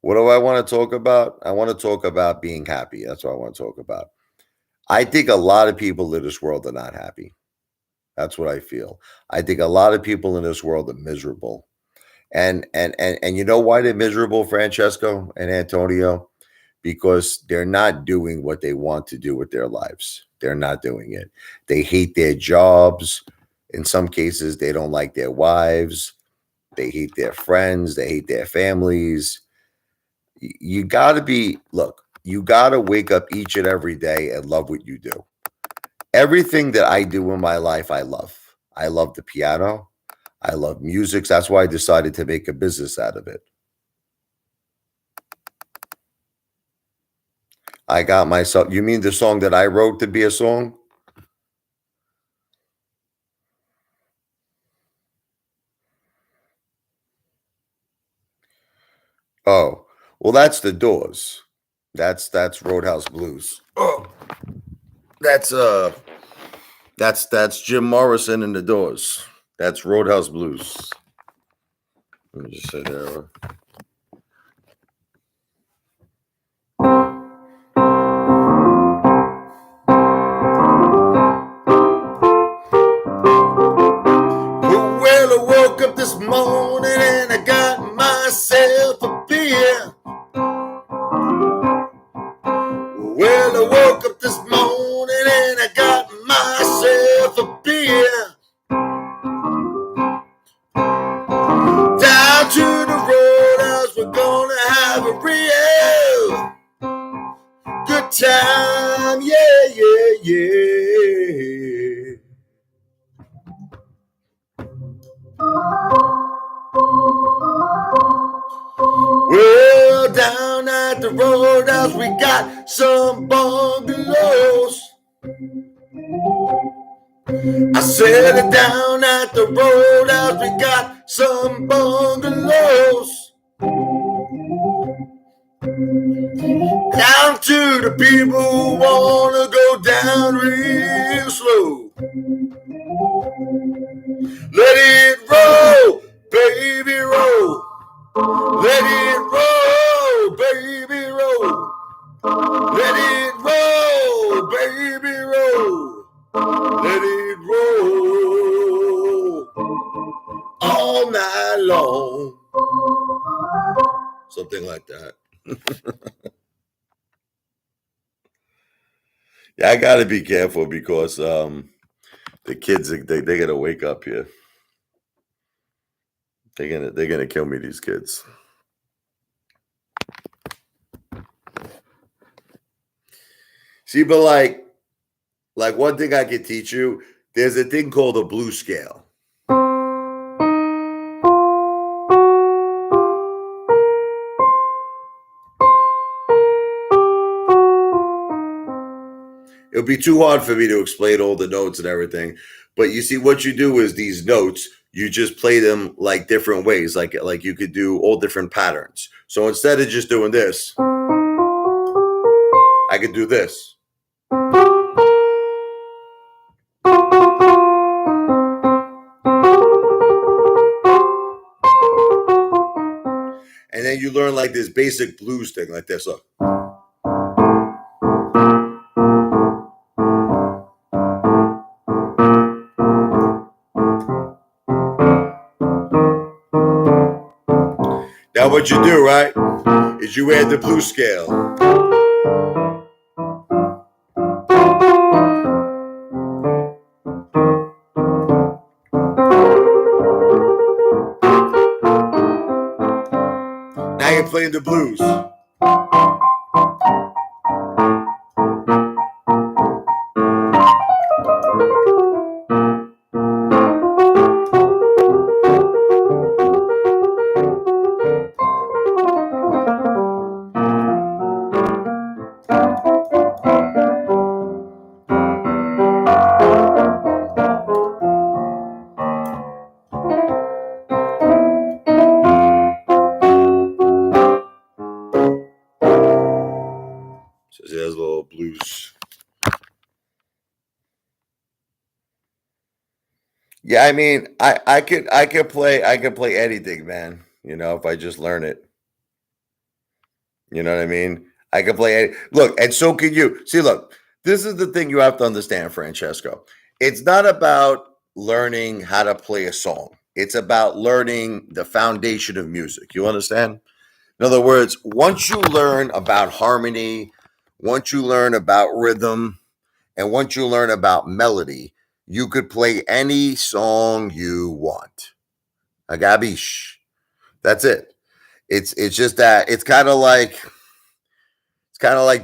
S1: What do I want to talk about? I want to talk about being happy. That's what I want to talk about. I think a lot of people in this world are not happy. That's what I feel. I think a lot of people in this world are miserable. And you know why they're miserable, Francesco and Antonio? Because they're not doing what they want to do with their lives. They're not doing it. They hate their jobs. In some cases, they don't like their wives. They hate their friends. They hate their families. You got to look, you got to wake up each and every day and love what you do. Everything that I do in my life, I love. I love the piano. I love music. That's why I decided to make a business out of it. I got myself. You mean the song that I wrote to be a song? Oh, well, that's the Doors. That's Roadhouse Blues. Oh, that's that's Jim Morrison and the Doors. That's Roadhouse Blues. Let me just say that. Well, I woke up this morning and I got myself a beer. Well, I woke up this morning and I got myself a beer. Down to the roadhouse, we're gonna have a real good time. Yeah, yeah, yeah. Well, down at the roadhouse, we got some bungalows. I said down at the roadhouse, we got some bungalows. Down to the people who wanna go down real slow. Let it roll, baby, roll. Let it roll, baby, roll. Let it roll, baby, roll. Let it roll all night long. Something like that. Yeah, I gotta be careful because the kids they're gonna wake up here. They're gonna kill me, these kids. See, but like one thing I can teach you, there's a thing called a blues scale. It'll be too hard for me to explain all the notes and everything. But you see, what you do is these notes, you just play them like different ways. Like you could do all different patterns. So instead of just doing this, I could do this. And then you learn like this basic blues thing like this. Look. Now what you do, right, is you add the blues scale. Now you're playing the blues. little blues. Yeah, I mean, I could play anything, man. You know, if I just learn it. You know what I mean? I can play any look, and so can you. See, look, this is the thing you have to understand, Francesco. It's not about learning how to play a song. It's about learning the foundation of music. You understand? In other words, once you learn about harmony, once you learn about rhythm, and once you learn about melody, you could play any song you want. Agabish. That's it. It's just that it's kind of like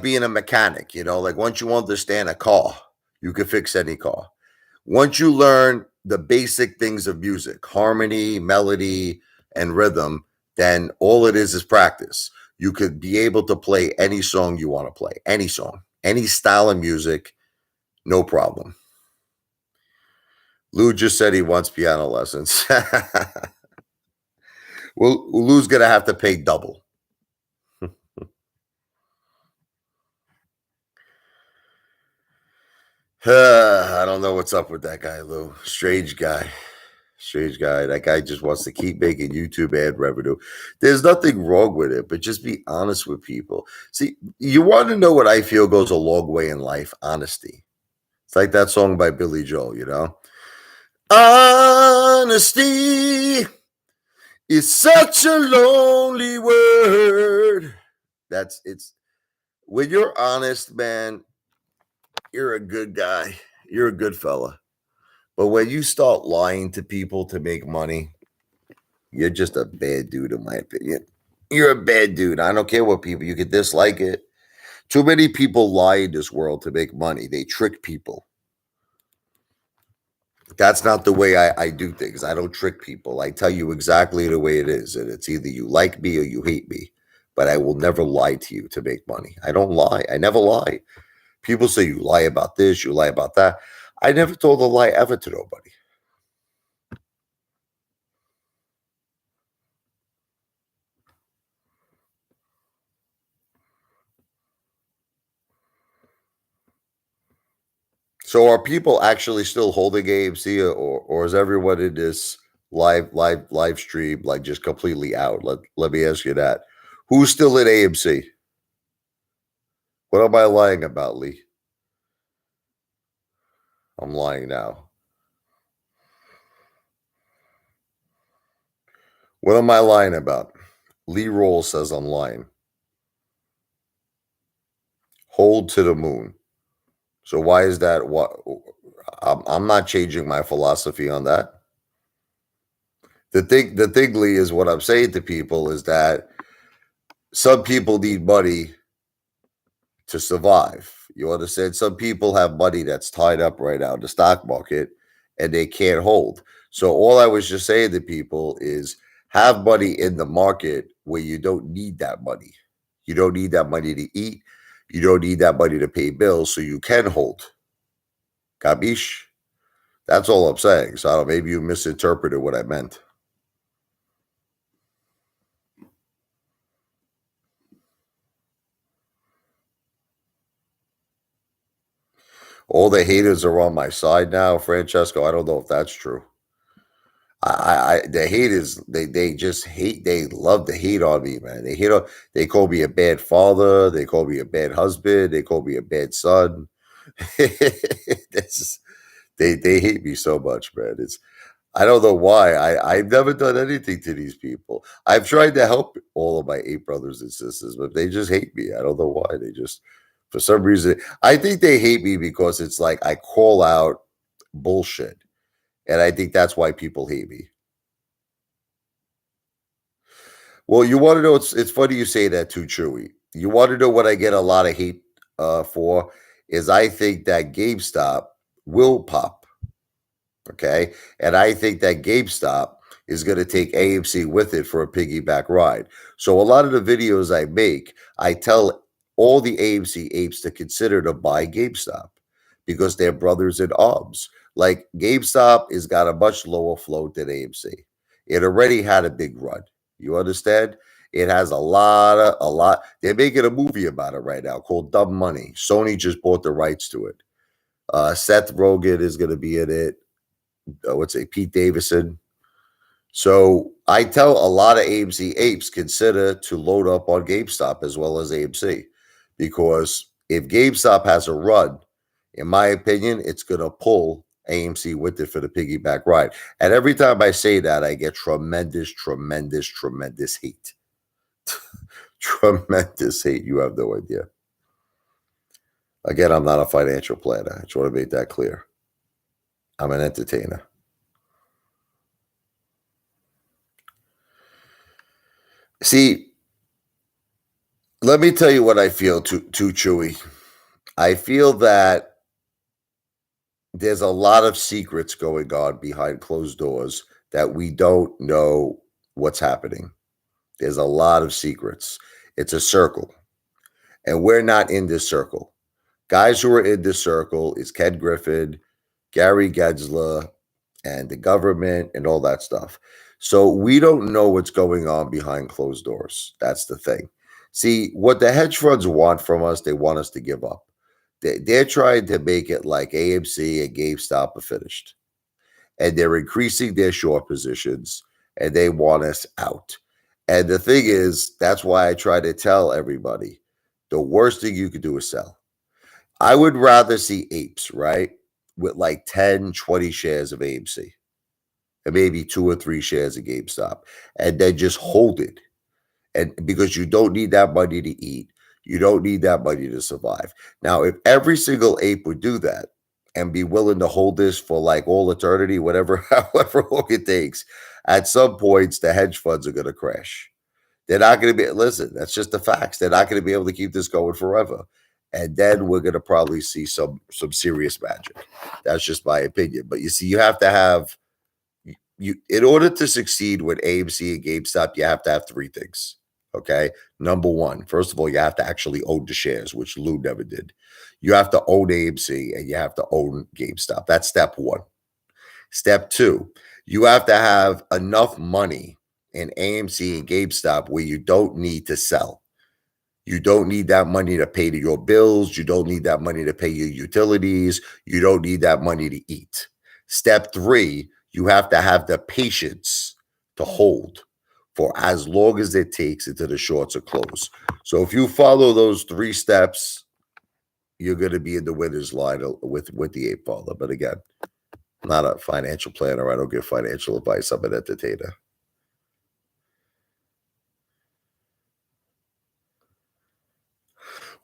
S1: being a mechanic, like once you understand a car, you can fix any car. Once you learn the basic things of music, harmony, melody, and rhythm, then all it is practice. You could be able to play any song you want to play, any song, any style of music, no problem. Lou just said he wants piano lessons. Well, Lou's going to have to pay double. I don't know what's up with that guy, Lou. Strange guy. Strange guy. That guy just wants to keep making YouTube ad revenue. There's nothing wrong with it, but just be honest with people. See, you want to know what I feel goes a long way in life? Honesty. It's like that song by Billy Joel. Honesty is such a lonely word. It's when you're honest, man, you're a good guy. You're a good fella. But when you start lying to people to make money, you're just a bad dude, in my opinion. You're a bad dude. I don't care what people, you could dislike it. Too many people lie in this world to make money. They trick people. That's not the way I do things. I don't trick people. I tell you exactly the way it is. And it's either you like me or you hate me. But I will never lie to you to make money. I don't lie. I never lie. People say you lie about this, you lie about that. I never told a lie ever to nobody. So are people actually still holding AMC, or is everyone in this live stream like just completely out? Let me ask you that. Who's still in AMC? What am I lying about, Lee? I'm lying now. What am I lying about? Lee Roll says I'm lying. Hold to the moon. So why is that? What? I'm not changing my philosophy on that. The thing, Lee, is what I'm saying to people is that some people need money to survive. You understand? Some people have money that's tied up right now in the stock market and they can't hold. So all I was just saying to people is have money in the market where you don't need that money. You don't need that money to eat. You don't need that money to pay bills, so you can hold. Kabish? That's all I'm saying. So maybe you misinterpreted what I meant. All the haters are on my side now, Francesco. I don't know if that's true. The hate is they just hate. They love to hate on me, man. They call me a bad father. They call me a bad husband. They call me a bad son. This they hate me so much, man. I don't know why. I've never done anything to these people. I've tried to help all of my 8 brothers and sisters, but they just hate me. I don't know why. They just for some reason I think they hate me because it's like I call out bullshit. And I think that's why people hate me. Well, you want to know? It's funny you say that too, Chewy. You want to know what I get a lot of hate for? Is I think that GameStop will pop. Okay, and I think that GameStop is going to take AMC with it for a piggyback ride. So a lot of the videos I make, I tell all the AMC apes to consider to buy GameStop because they're brothers in arms. Like GameStop has got a much lower float than AMC. It already had a big run. You understand? It has a lot. They're making a movie about it right now called Dumb Money. Sony just bought the rights to it. Seth Rogen is going to be in it. What's it? Pete Davidson. So I tell a lot of AMC apes consider to load up on GameStop as well as AMC, because if GameStop has a run, in my opinion, it's going to pull AMC with it for the piggyback ride. And every time I say that, I get tremendous, tremendous, tremendous hate. Tremendous hate. You have no idea. Again, I'm not a financial planner. I just want to make that clear. I'm an entertainer. See, let me tell you what I feel, too Chewy. I feel that there's a lot of secrets going on behind closed doors that we don't know what's happening. There's a lot of secrets. It's a circle, and we're not in this circle. Guys who are in this circle is Ken Griffin, Gary Gensler, and the government and all that stuff. So we don't know what's going on behind closed doors. That's the thing. See, what the hedge funds want from us, they want us to give up. They're trying to make it like AMC and GameStop are finished. And they're increasing their short positions, and they want us out. And the thing is, that's why I try to tell everybody, the worst thing you could do is sell. I would rather see apes, right? With like 10, 20 shares of AMC and maybe 2 or 3 shares of GameStop, and then just hold it. And because you don't need that money to eat, you don't need that money to survive. Now, if every single ape would do that and be willing to hold this for like all eternity, whatever, however long it takes, at some points the hedge funds are going to crash. They're not going to be, listen, that's just the facts. They're not going to be able to keep this going forever. And then we're going to probably see some serious magic. That's just my opinion. But you see, you have to have, in order to succeed with AMC and GameStop, you have to have 3 things. Okay. Number one, first of all, you have to actually own the shares, which Lou never did. You have to own AMC and you have to own GameStop. That's step one. Step two, you have to have enough money in AMC and GameStop where you don't need to sell. You don't need that money to pay to your bills. You don't need that money to pay your utilities. You don't need that money to eat. Step three, you have to have the patience to hold for as long as it takes until the shorts are closed. So if you follow those 3 steps, you're going to be in the winner's line with the Apefather. But again, I'm not a financial planner. I don't give financial advice. I'm an entertainer.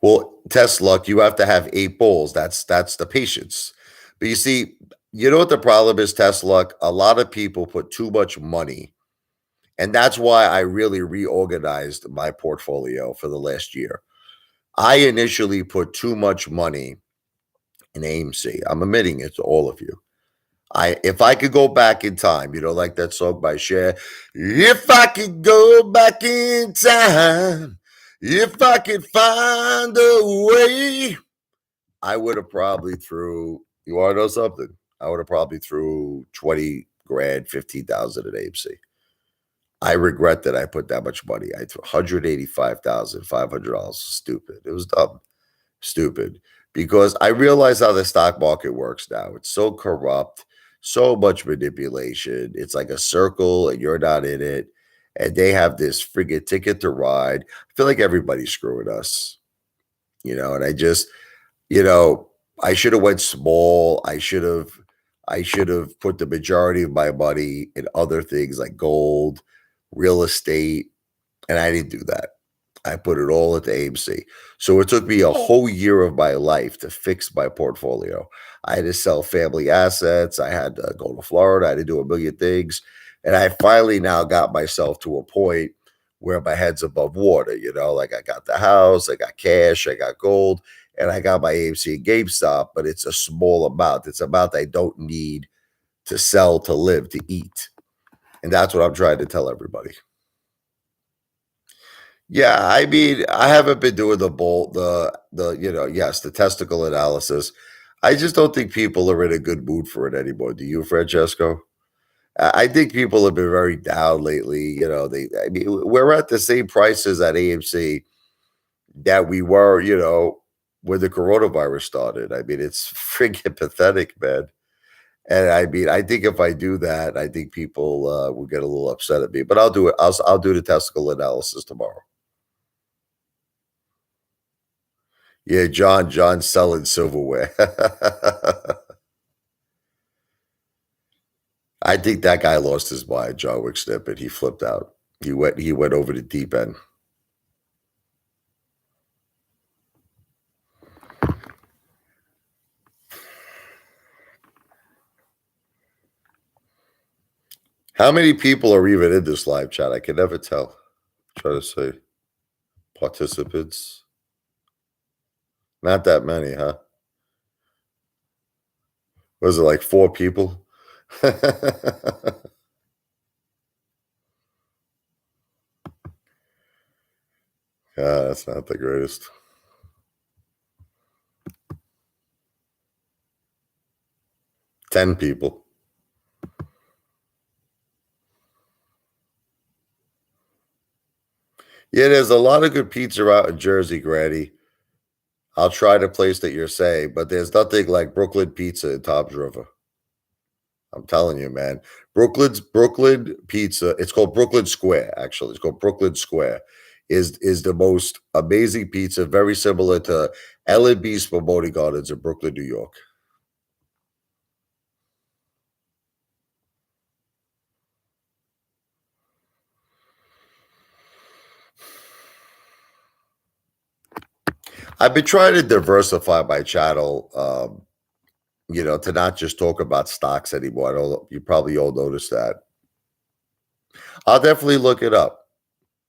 S1: Well, test luck, you have to have 8 balls. That's the patience. But you see, you know what the problem is, test luck? A lot of people put too much money. And that's why I really reorganized my portfolio for the last year. I initially put too much money in AMC. I'm admitting it to all of you. If I could go back in time, like that song by Cher, if I could go back in time, if I could find a way, I would have probably threw, you want to know something? I would have probably threw 20 grand, 15,000 at AMC. I regret that I put that much money. I threw $185,500. Stupid. It was dumb. Stupid. Because I realize how the stock market works now. It's so corrupt, so much manipulation. It's like a circle and you're not in it. And they have this friggin' ticket to ride. I feel like everybody's screwing us. And I just, I should have went small. I should have put the majority of my money in other things like gold, real estate, and I didn't do that. I put it all at the AMC. So it took me a whole year of my life to fix my portfolio. I had to sell family assets. I had to go to Florida. I had to do a million things. And I finally now got myself to a point where my head's above water. Like I got the house, I got cash, I got gold, and I got my AMC and GameStop, but it's a small amount. It's amount I don't need to sell, to live, to eat. And that's what I'm trying to tell everybody. Yeah, I mean, I haven't been doing the testicle analysis. I just don't think people are in a good mood for it anymore. Do you, Francesco? I think people have been very down lately. I mean, we're at the same prices at AMC that we were, when the coronavirus started. I mean, it's freaking pathetic, man. And I mean, I think if I do that, I think people will get a little upset at me. But I'll do it. I'll do the testicle analysis tomorrow. Yeah, John's selling silverware. I think that guy lost his mind, John Wick Snippet. He flipped out. He went over the deep end. How many people are even in this live chat? I can never tell. Try to say participants. Not that many, huh? Was it like 4 people? Yeah, that's not the greatest. 10 people. Yeah, there's a lot of good pizza out in Jersey, Granny. I'll try the place that you're saying, but there's nothing like Brooklyn pizza in Toms River. I'm telling you, man. Brooklyn pizza. It's called Brooklyn Square, actually. It's called Brooklyn Square. Is the most amazing pizza, very similar to L&B's Spumoni Gardens in Brooklyn, New York. I've been trying to diversify my channel, to not just talk about stocks anymore. I don't, you probably all noticed that. I'll definitely look it up.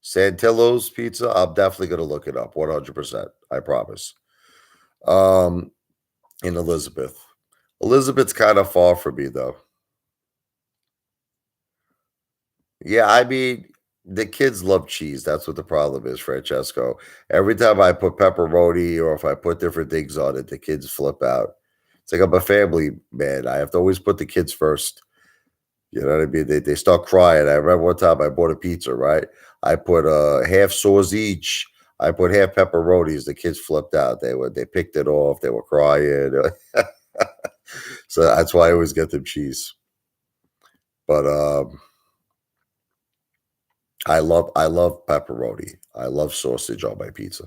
S1: Santillo's Pizza, I'm definitely going to look it up 100%. I promise. Um, in Elizabeth. Elizabeth's kind of far from me, though. Yeah, I mean, the kids love cheese. That's what the problem is, Francesco. Every time I put pepperoni or if I put different things on it, the kids flip out. It's like I'm a family man. I have to always put the kids first. You know what I mean? They start crying. I remember one time I bought a pizza, right? I put half sauce each. I put half pepperonis. The kids flipped out. They picked it off. They were crying. So that's why I always get them cheese. But I love pepperoni. I love sausage on my pizza.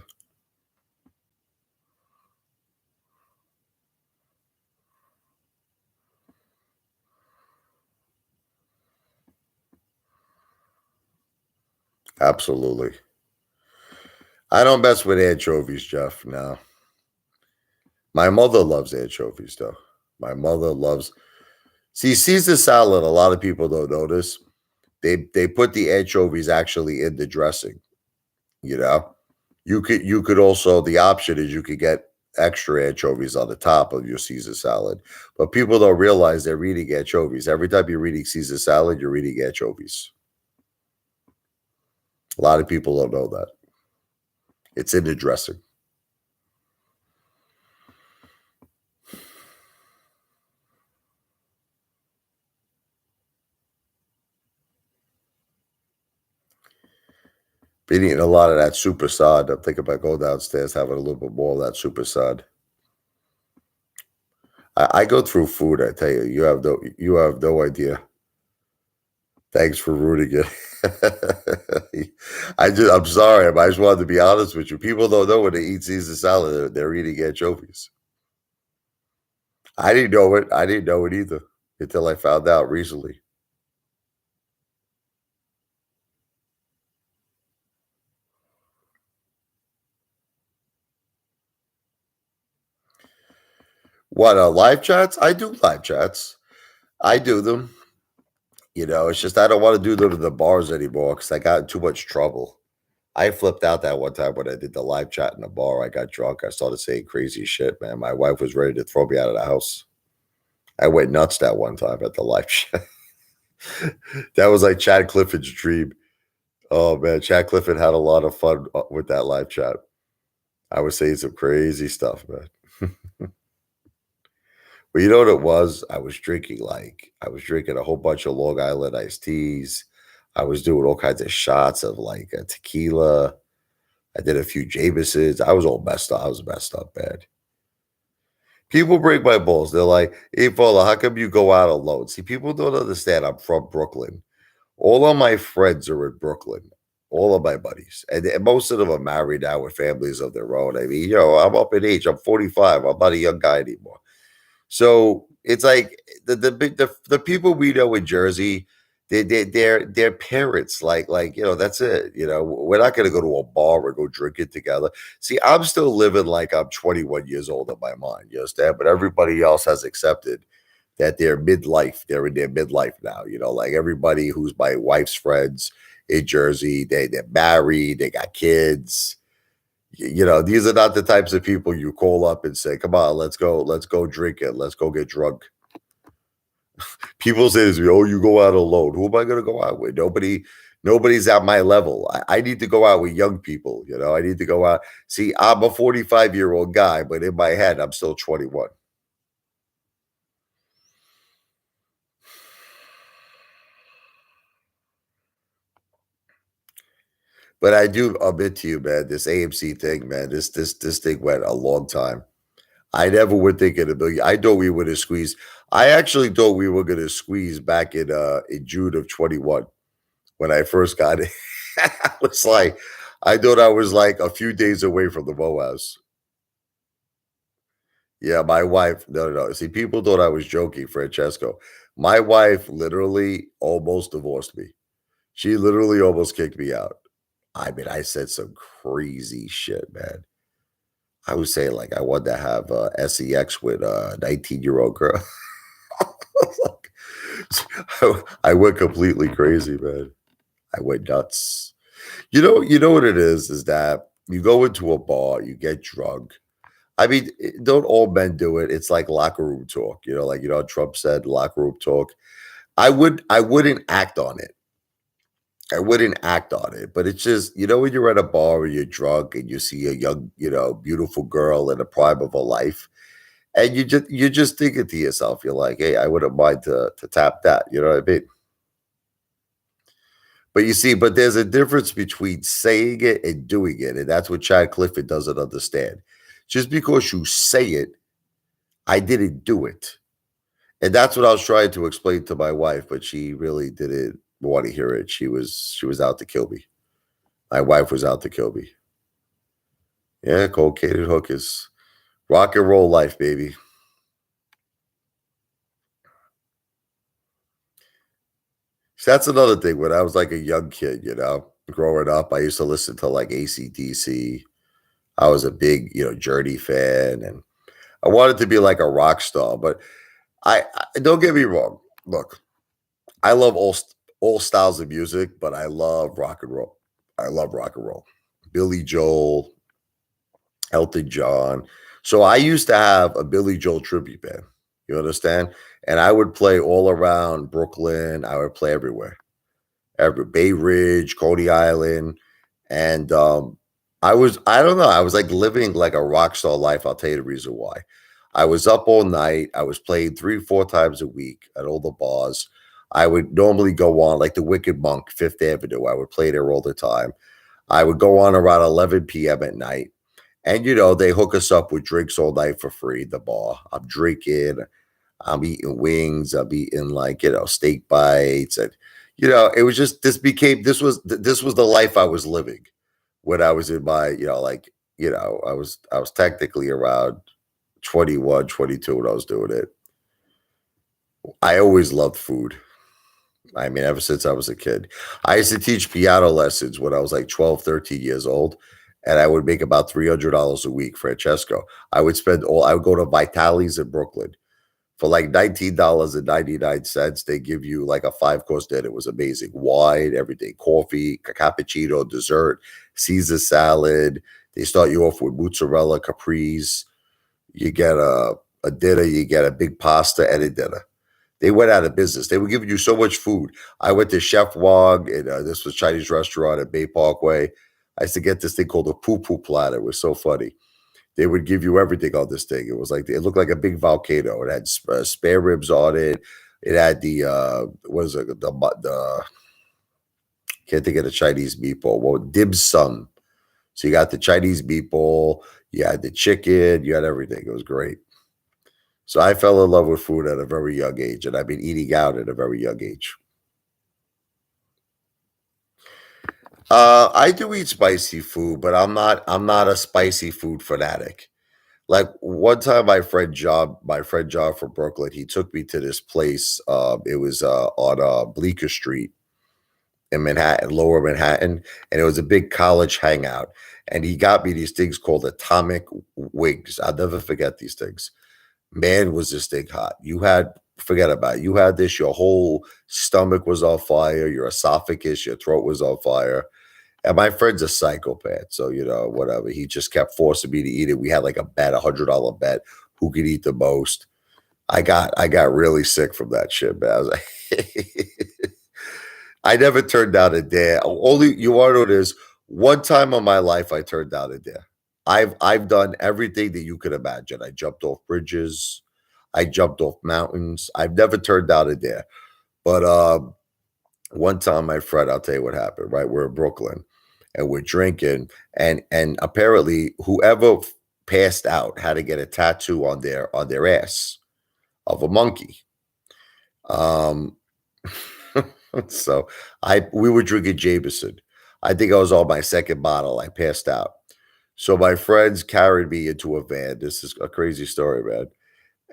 S1: Absolutely. I don't mess with anchovies, Jeff. No. My mother loves anchovies though. My mother loves see Caesar salad, a lot of people don't notice. They put the anchovies actually in the dressing, you know. You could also the option is you could get extra anchovies on the top of your Caesar salad. But people don't realize they're eating anchovies. Every time you're eating Caesar salad, you're eating anchovies. A lot of people don't know that. It's in the dressing. Been eating a lot of that super sod. I'm thinking about going downstairs, having a little bit more of that super sod. I go through food. I tell you, you have no idea. Thanks for rooting it. I'm sorry. I just wanted to be honest with you. People don't know when they eat Caesar salad, they're eating anchovies. I didn't know it. I didn't know it either until I found out recently. What live chats? I do live chats. I do them. It's just I don't want to do them to the bars anymore because I got in too much trouble. I flipped out that one time when I did the live chat in the bar. I got drunk. I started saying crazy shit, man. My wife was ready to throw me out of the house. I went nuts that one time at the live chat. That was like Chad Clifford's dream. Oh man, Chad Clifford had a lot of fun with that live chat. I was saying some crazy stuff, man. But you know what it was? I was drinking a whole bunch of Long Island iced teas. I was doing all kinds of shots of like tequila. I did a few Jamesons. I was all messed up. I was messed up bad. People break my balls. They're like, "Hey, Paula, how come you go out alone?" See, people don't understand. I'm from Brooklyn. All of my friends are in Brooklyn. All of my buddies, and most of them are married now with families of their own. I mean, I'm up in age. I'm 45. I'm not a young guy anymore. So it's like the people we know in Jersey, their parents that's it. We're not going to go to a bar or go drink it together. See, I'm still living like I'm 21 years old in my mind. You understand? But everybody else has accepted that they're midlife. They're in their midlife now. Like everybody who's my wife's friends in Jersey, they're married, they got kids. These are not the types of people you call up and say, "Come on, let's go drink it, let's go get drunk." People say this to me, "Oh, you go out alone." Who am I going to go out with? Nobody's at my level. I need to go out with young people. I need to go out. See, I'm a 45-year-old guy, but in my head, I'm still 21. But I do admit to you, man, this AMC thing, man, this thing went a long time. I never would think in a million. I thought we would have squeezed. I actually thought we were going to squeeze back in June of 21 when I first got it. I was like, I thought I was like a few days away from the Moas. Yeah, my wife. No, no, no. See, people thought I was joking, Francesco. My wife literally almost divorced me. She literally almost kicked me out. I mean, I said some crazy shit, man. I was saying like I wanted to have sex with a 19-year-old girl. I went completely crazy, man. I went nuts. You know what it is that you go into a bar, you get drunk. I mean, don't all men do it? It's like locker room talk, like how Trump said locker room talk. I wouldn't act on it. I wouldn't act on it, but it's just, when you're at a bar and you're drunk and you see a young, beautiful girl in the prime of her life, and you're just thinking to yourself, you're like, hey, I wouldn't mind to tap that. You know what I mean? But you see, but there's a difference between saying it and doing it. And that's what Chad Clifford doesn't understand. Just because you say it, I didn't do it. And that's what I was trying to explain to my wife, but she really didn't want to hear it. She was out to kill me. My wife was out to kill me. Yeah, cocaine and hookers. Rock and roll life, baby. So that's another thing. When I was like a young kid, growing up, I used to listen to like ACDC. I was a big, Journey fan, and I wanted to be like a rock star. But I don't get me wrong. Look, I love all styles of music, but I love rock and roll. I love rock and roll. Billy Joel, Elton John. So I used to have a Billy Joel tribute band. You understand? And I would play all around Brooklyn. I would play everywhere. Every Bay Ridge, Coney Island. And I don't know, I was like living like a rock star life. I'll tell you the reason why. I was up all night. I was playing 3, 4 times a week at all the bars. I would normally go on like the Wicked Monk, Fifth Avenue. I would play there all the time. I would go on around 11 p.m. at night. And they hook us up with drinks all night for free, the bar. I'm drinking, I'm eating wings, I'm eating like, steak bites. And, it was just, this was the life I was living when I was in my, I was technically around 21, 22 when I was doing it. I always loved food. I mean, ever since I was a kid. I used to teach piano lessons when I was like 12, 13 years old, and I would make about $300 a week, Francesco. I would go to Vitali's in Brooklyn for like $19.99. They give you like a 5-course dinner. It was amazing. Wine, everything, coffee, cappuccino, dessert, Caesar salad. They start you off with mozzarella, capris. You get a dinner, you get a big pasta and a dinner. They went out of business. They were giving you so much food. I went to Chef Wong, and this was Chinese restaurant at Bay Parkway. I used to get this thing called a poo poo platter. It was so funny. They would give you everything on this thing. It was like it looked like a big volcano. It had spare ribs on it. It had the what is it? The can't think of the Chinese meatball. Well, dim sum. So you got the Chinese meatball, you had the chicken, you had everything. It was great. So I fell in love with food at a very young age, and I've been eating out at a very young age. I do eat spicy food, but I'm not a spicy food fanatic. Like one time my friend John from Brooklyn, he took me to this place. It was on Bleecker Street in Manhattan, Lower Manhattan, and it was a big college hangout. And he got me these things called atomic wings. I'll never forget these things. Man, was this thing hot. You had forget about it. You had this, your whole stomach was on fire, your esophagus, your throat was on fire. And my friend's a psychopath, so whatever. He just kept forcing me to eat it. We had like a bet, $100 bet, who could eat the most. I got really sick from that shit, man. I was like, I never turned down a dare. Only you want to know this. One time in my life, I turned down a dare. I've done everything that you could imagine. I jumped off bridges. I jumped off mountains. I've never turned down a dare. But one time, my friend, I'll tell you what happened. Right, we're in Brooklyn, and we're drinking, and apparently, whoever passed out had to get a tattoo on their ass of a monkey. Um, so we were drinking Jameson. I think I was on my second bottle. I passed out. So my friends carried me into a van. This is a crazy story, man.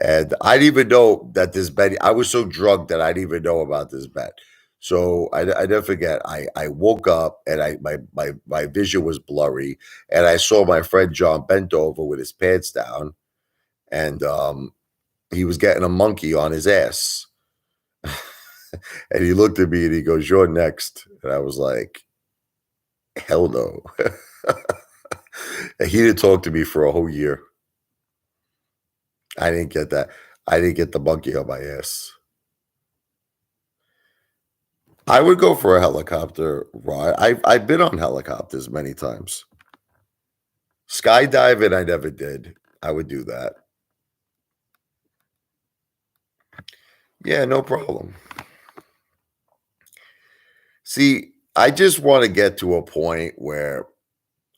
S1: And I didn't even know that this bet. I was so drunk that I didn't even know about this bet. So I never forget. I woke up and my vision was blurry, and I saw my friend John bent over with his pants down, and he was getting a monkey on his ass. And he looked at me and he goes, "You're next." And I was like, "Hell no." And he didn't talk to me for a whole year. I didn't get that. I didn't get the monkey on my ass. I would go for a helicopter ride. I've been on helicopters many times. Skydiving, I never did. I would do that. Yeah, no problem. See, I just want to get to a point where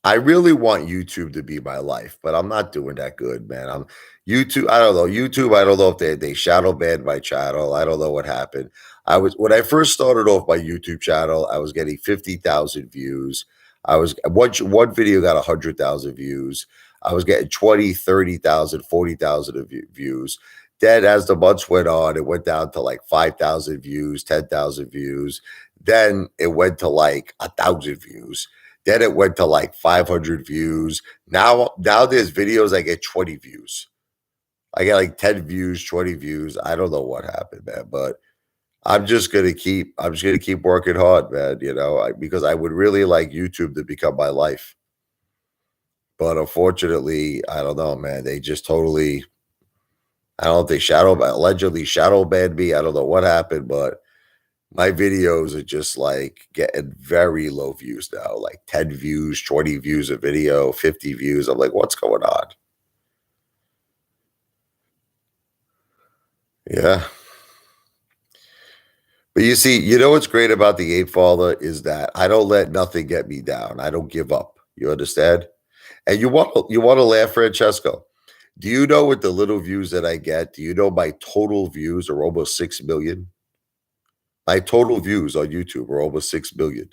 S1: I really want YouTube to be my life, but I'm not doing that good, man. I'm YouTube. I don't know. YouTube. I don't know if they shadow banned my channel. I don't know what happened. I was when I first started off my YouTube channel, I was getting 50,000 views. I was one video got 100,000 views. I was getting 20, 30,000, 40,000 views. Then as the months went on, it went down to like 5,000 views, 10,000 views. Then it went to like 1,000 views. Then it went to like 500 views. Now there's videos I get 20 views. I get like 10 views, 20 views. I don't know what happened, man, but I'm just gonna keep working hard, man, because I would really like YouTube to become my life. But unfortunately, I don't know, man. They just totally I don't know if they allegedly shadow banned me. I don't know what happened, but my videos are just like getting very low views now, like 10 views, 20 views a video, 50 views. I'm like, what's going on? Yeah. But you see, what's great about the Ape Father is that I don't let nothing get me down. I don't give up. You understand? And you want to laugh, Francesco. Do you know with the little views that I get, do you know my total views are almost 6 million? My total views on YouTube are almost 6 million.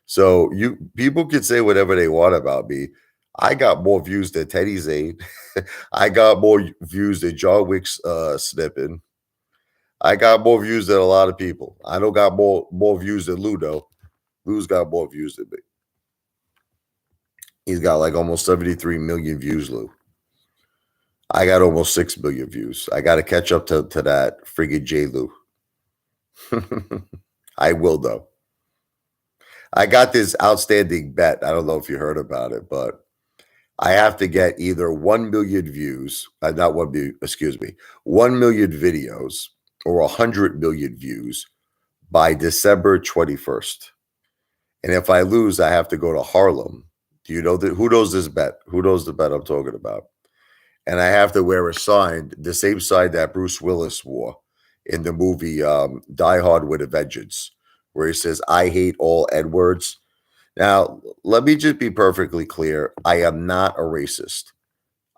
S1: So you people can say whatever they want about me. I got more views than Teddy Zane. I got more views than John Wick's snipping. I got more views than a lot of people. I don't got more views than Ludo. Lou's got more views than me. He's got like almost 73 million views, Lou. I got almost 6 million views. I got to catch up to that friggin' J Lou. I will though. I got this outstanding bet. I don't know if you heard about it, but I have to get either 1 million views, not 1 million, excuse me, 1 million videos or 100 million views by December 21st. And if I lose, I have to go to Harlem Do you know that? Who knows this bet? Who knows the bet I'm talking about? And I have to wear a sign, the same sign that Bruce Willis wore in the movie Die Hard with a Vengeance, where he says, "I hate all N words." Now, let me just be perfectly clear. I am not a racist.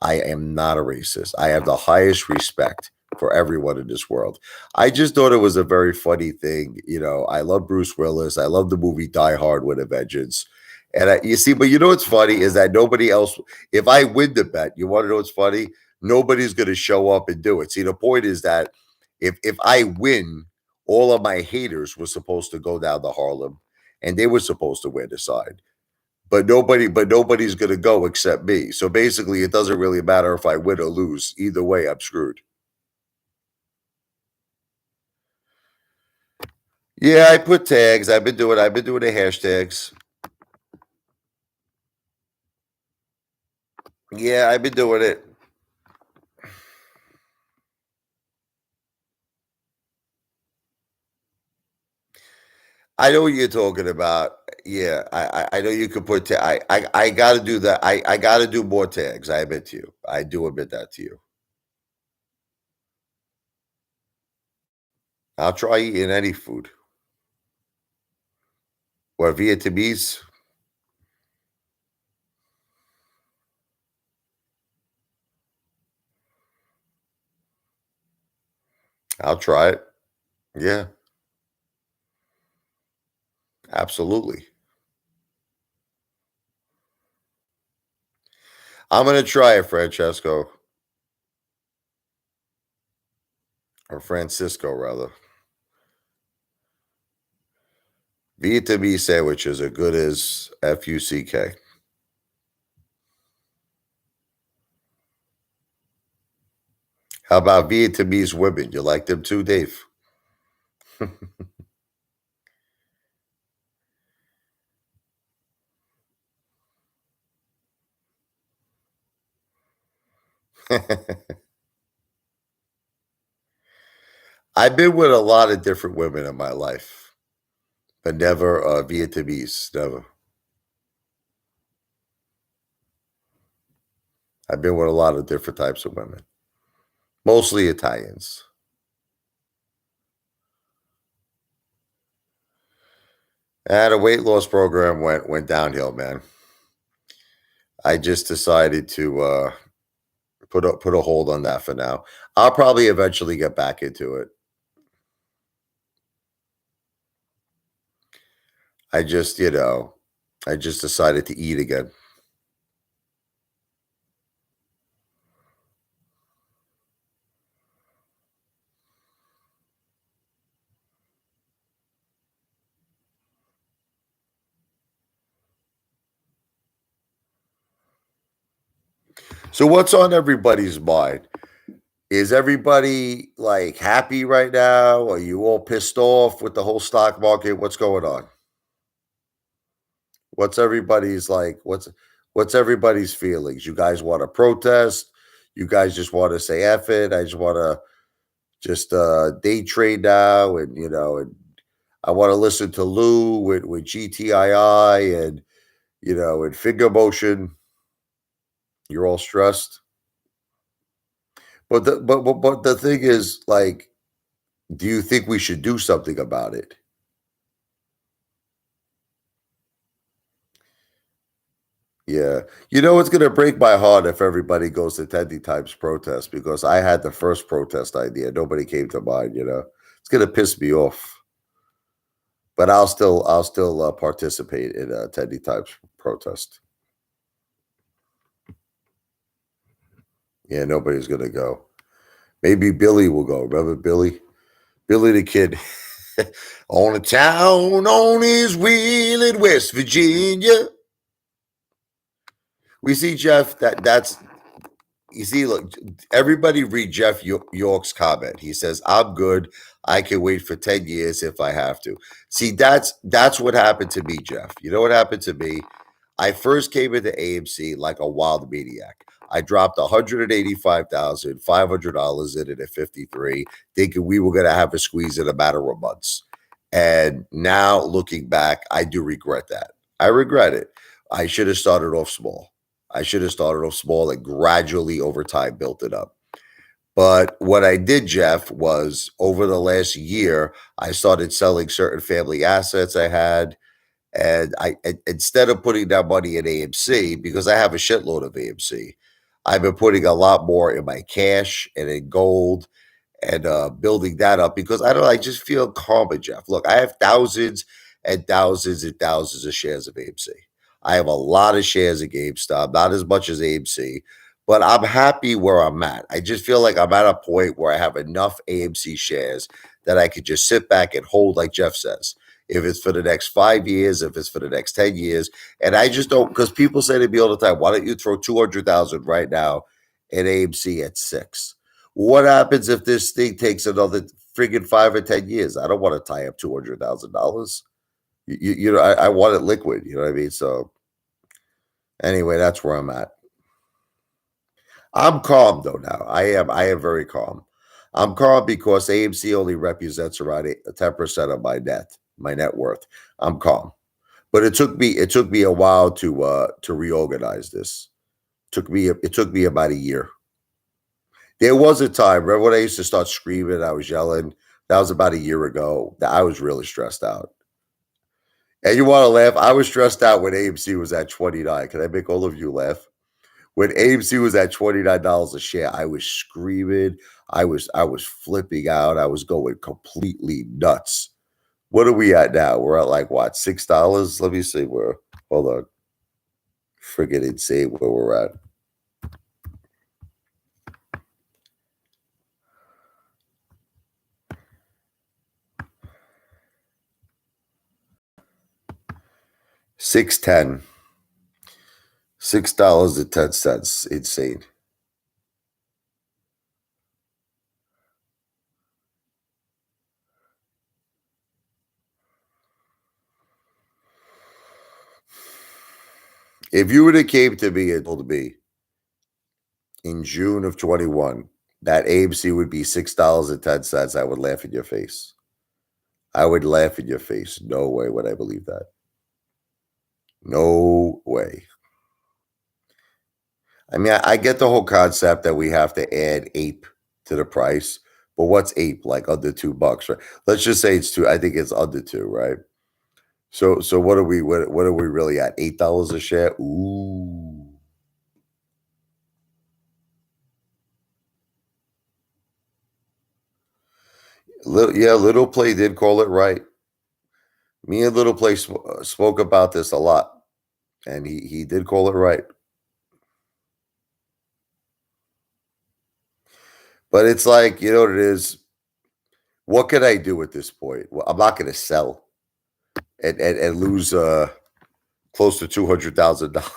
S1: I am not a racist. I have the highest respect for everyone in this world. I just thought it was a very funny thing. I love Bruce Willis. I love the movie Die Hard with a Vengeance. And you see, but you know what's funny is that nobody else, if I win the bet, you want to know what's funny? Nobody's going to show up and do it. See, the point is that if I win, all of my haters were supposed to go down to Harlem and they were supposed to wear the sign. But nobody's gonna go except me. So basically, it doesn't really matter if I win or lose. Either way, I'm screwed. Yeah, I put tags. I've been doing the hashtags. Yeah, I've been doing it. I know what you're talking about. Yeah, I know you could put I gotta do that. I gotta do more tags. I admit to you. I do admit that to you. I'll try eating any food. Or Vietnamese. I'll try it. Yeah, absolutely. I'm gonna try it, Francesco. Or Francisco, rather. Vietnamese sandwiches are good as fuck. How about Vietnamese women? You like them too, Dave? I've been with a lot of different women in my life, but never Vietnamese. Never. I've been with a lot of different types of women, mostly Italians. And a weight loss program went downhill, man. I just decided to put a hold on that for now. I'll probably eventually get back into it. I just, I just decided to eat again. So what's on everybody's mind? Is everybody like happy right now? Are you all pissed off with the whole stock market? What's going on? What's everybody's like? What's everybody's feelings? You guys want to protest? You guys just want to say F it? I just want to just day trade now, and and I want to listen to Lou with GTII and and finger motion. You're all stressed, but the thing is, like, do you think we should do something about it? Yeah. You know, it's gonna break my heart if everybody goes to Tendy Times protest because I had the first protest idea. Nobody came to mind. It's gonna piss me off. But I'll still participate in a Tendy Times protest. Yeah, nobody's gonna go. Maybe Billy will go. Remember Billy? Billy the Kid. On a town on his wheel in West Virginia. We see Jeff. That's You see, look, everybody read Jeff York's comment. He says, "I'm good. I can wait for 10 years if I have to." See, that's what happened to me, Jeff. You know what happened to me? I first came into AMC like a wild maniac. I dropped $185,500 in it at 53, thinking we were going to have a squeeze in a matter of months. And now looking back, I do regret that. I regret it. I should have started off small. I should have started off small and gradually over time built it up. But what I did, Jeff, was over the last year, I started selling certain family assets I had. And instead of putting that money in AMC, because I have a shitload of AMC, I've been putting a lot more in my cash and in gold and building that up because I just feel calmer, Jeff. Look, I have thousands and thousands and thousands of shares of AMC. I have a lot of shares of GameStop, not as much as AMC, but I'm happy where I'm at. I just feel like I'm at a point where I have enough AMC shares that I could just sit back and hold, like Jeff says. If it's for the next 5 years, if it's for the next 10 years. And I just don't, because people say to me all the time, why don't you throw 200,000 right now in AMC at 6? What happens if this thing takes another friggin' 5 or 10 years? I don't want to tie up $200,000. I want it liquid. You know what I mean? So anyway, that's where I'm at. I'm calm though now. I am very calm. I'm calm because AMC only represents around 10% of my net worth. I'm calm. But it took me a while to reorganize this. It took me about a year. There was a time, remember when I used to start screaming, I was yelling? That was about a year ago. That I was really stressed out. And you want to laugh? I was stressed out when AMC was at 29. Can I make all of you laugh? When AMC was at $29 a share, I was screaming. I was flipping out. I was going completely nuts. What are we at now? We're at like what, $6? Let me see where. Hold on. Friggin' insane where we're at. $6.10. $6.10. Insane. If you would have came to me and told me in June of 21 that AMC would be $6.10, I would laugh in your face. I would laugh in your face. No way would I believe that. No way. I mean, I get the whole concept that we have to add ape to the price, but what's ape? Like under $2, right? Let's just say it's two. I think it's under two, right? So what are we really at? $8 a share? Ooh. Little Play did call it right. Me and Little Play spoke about this a lot, and he did call it right. But it's like, you know what it is? What can I do at this point? Well, I'm not going to sell and lose close to $200,000.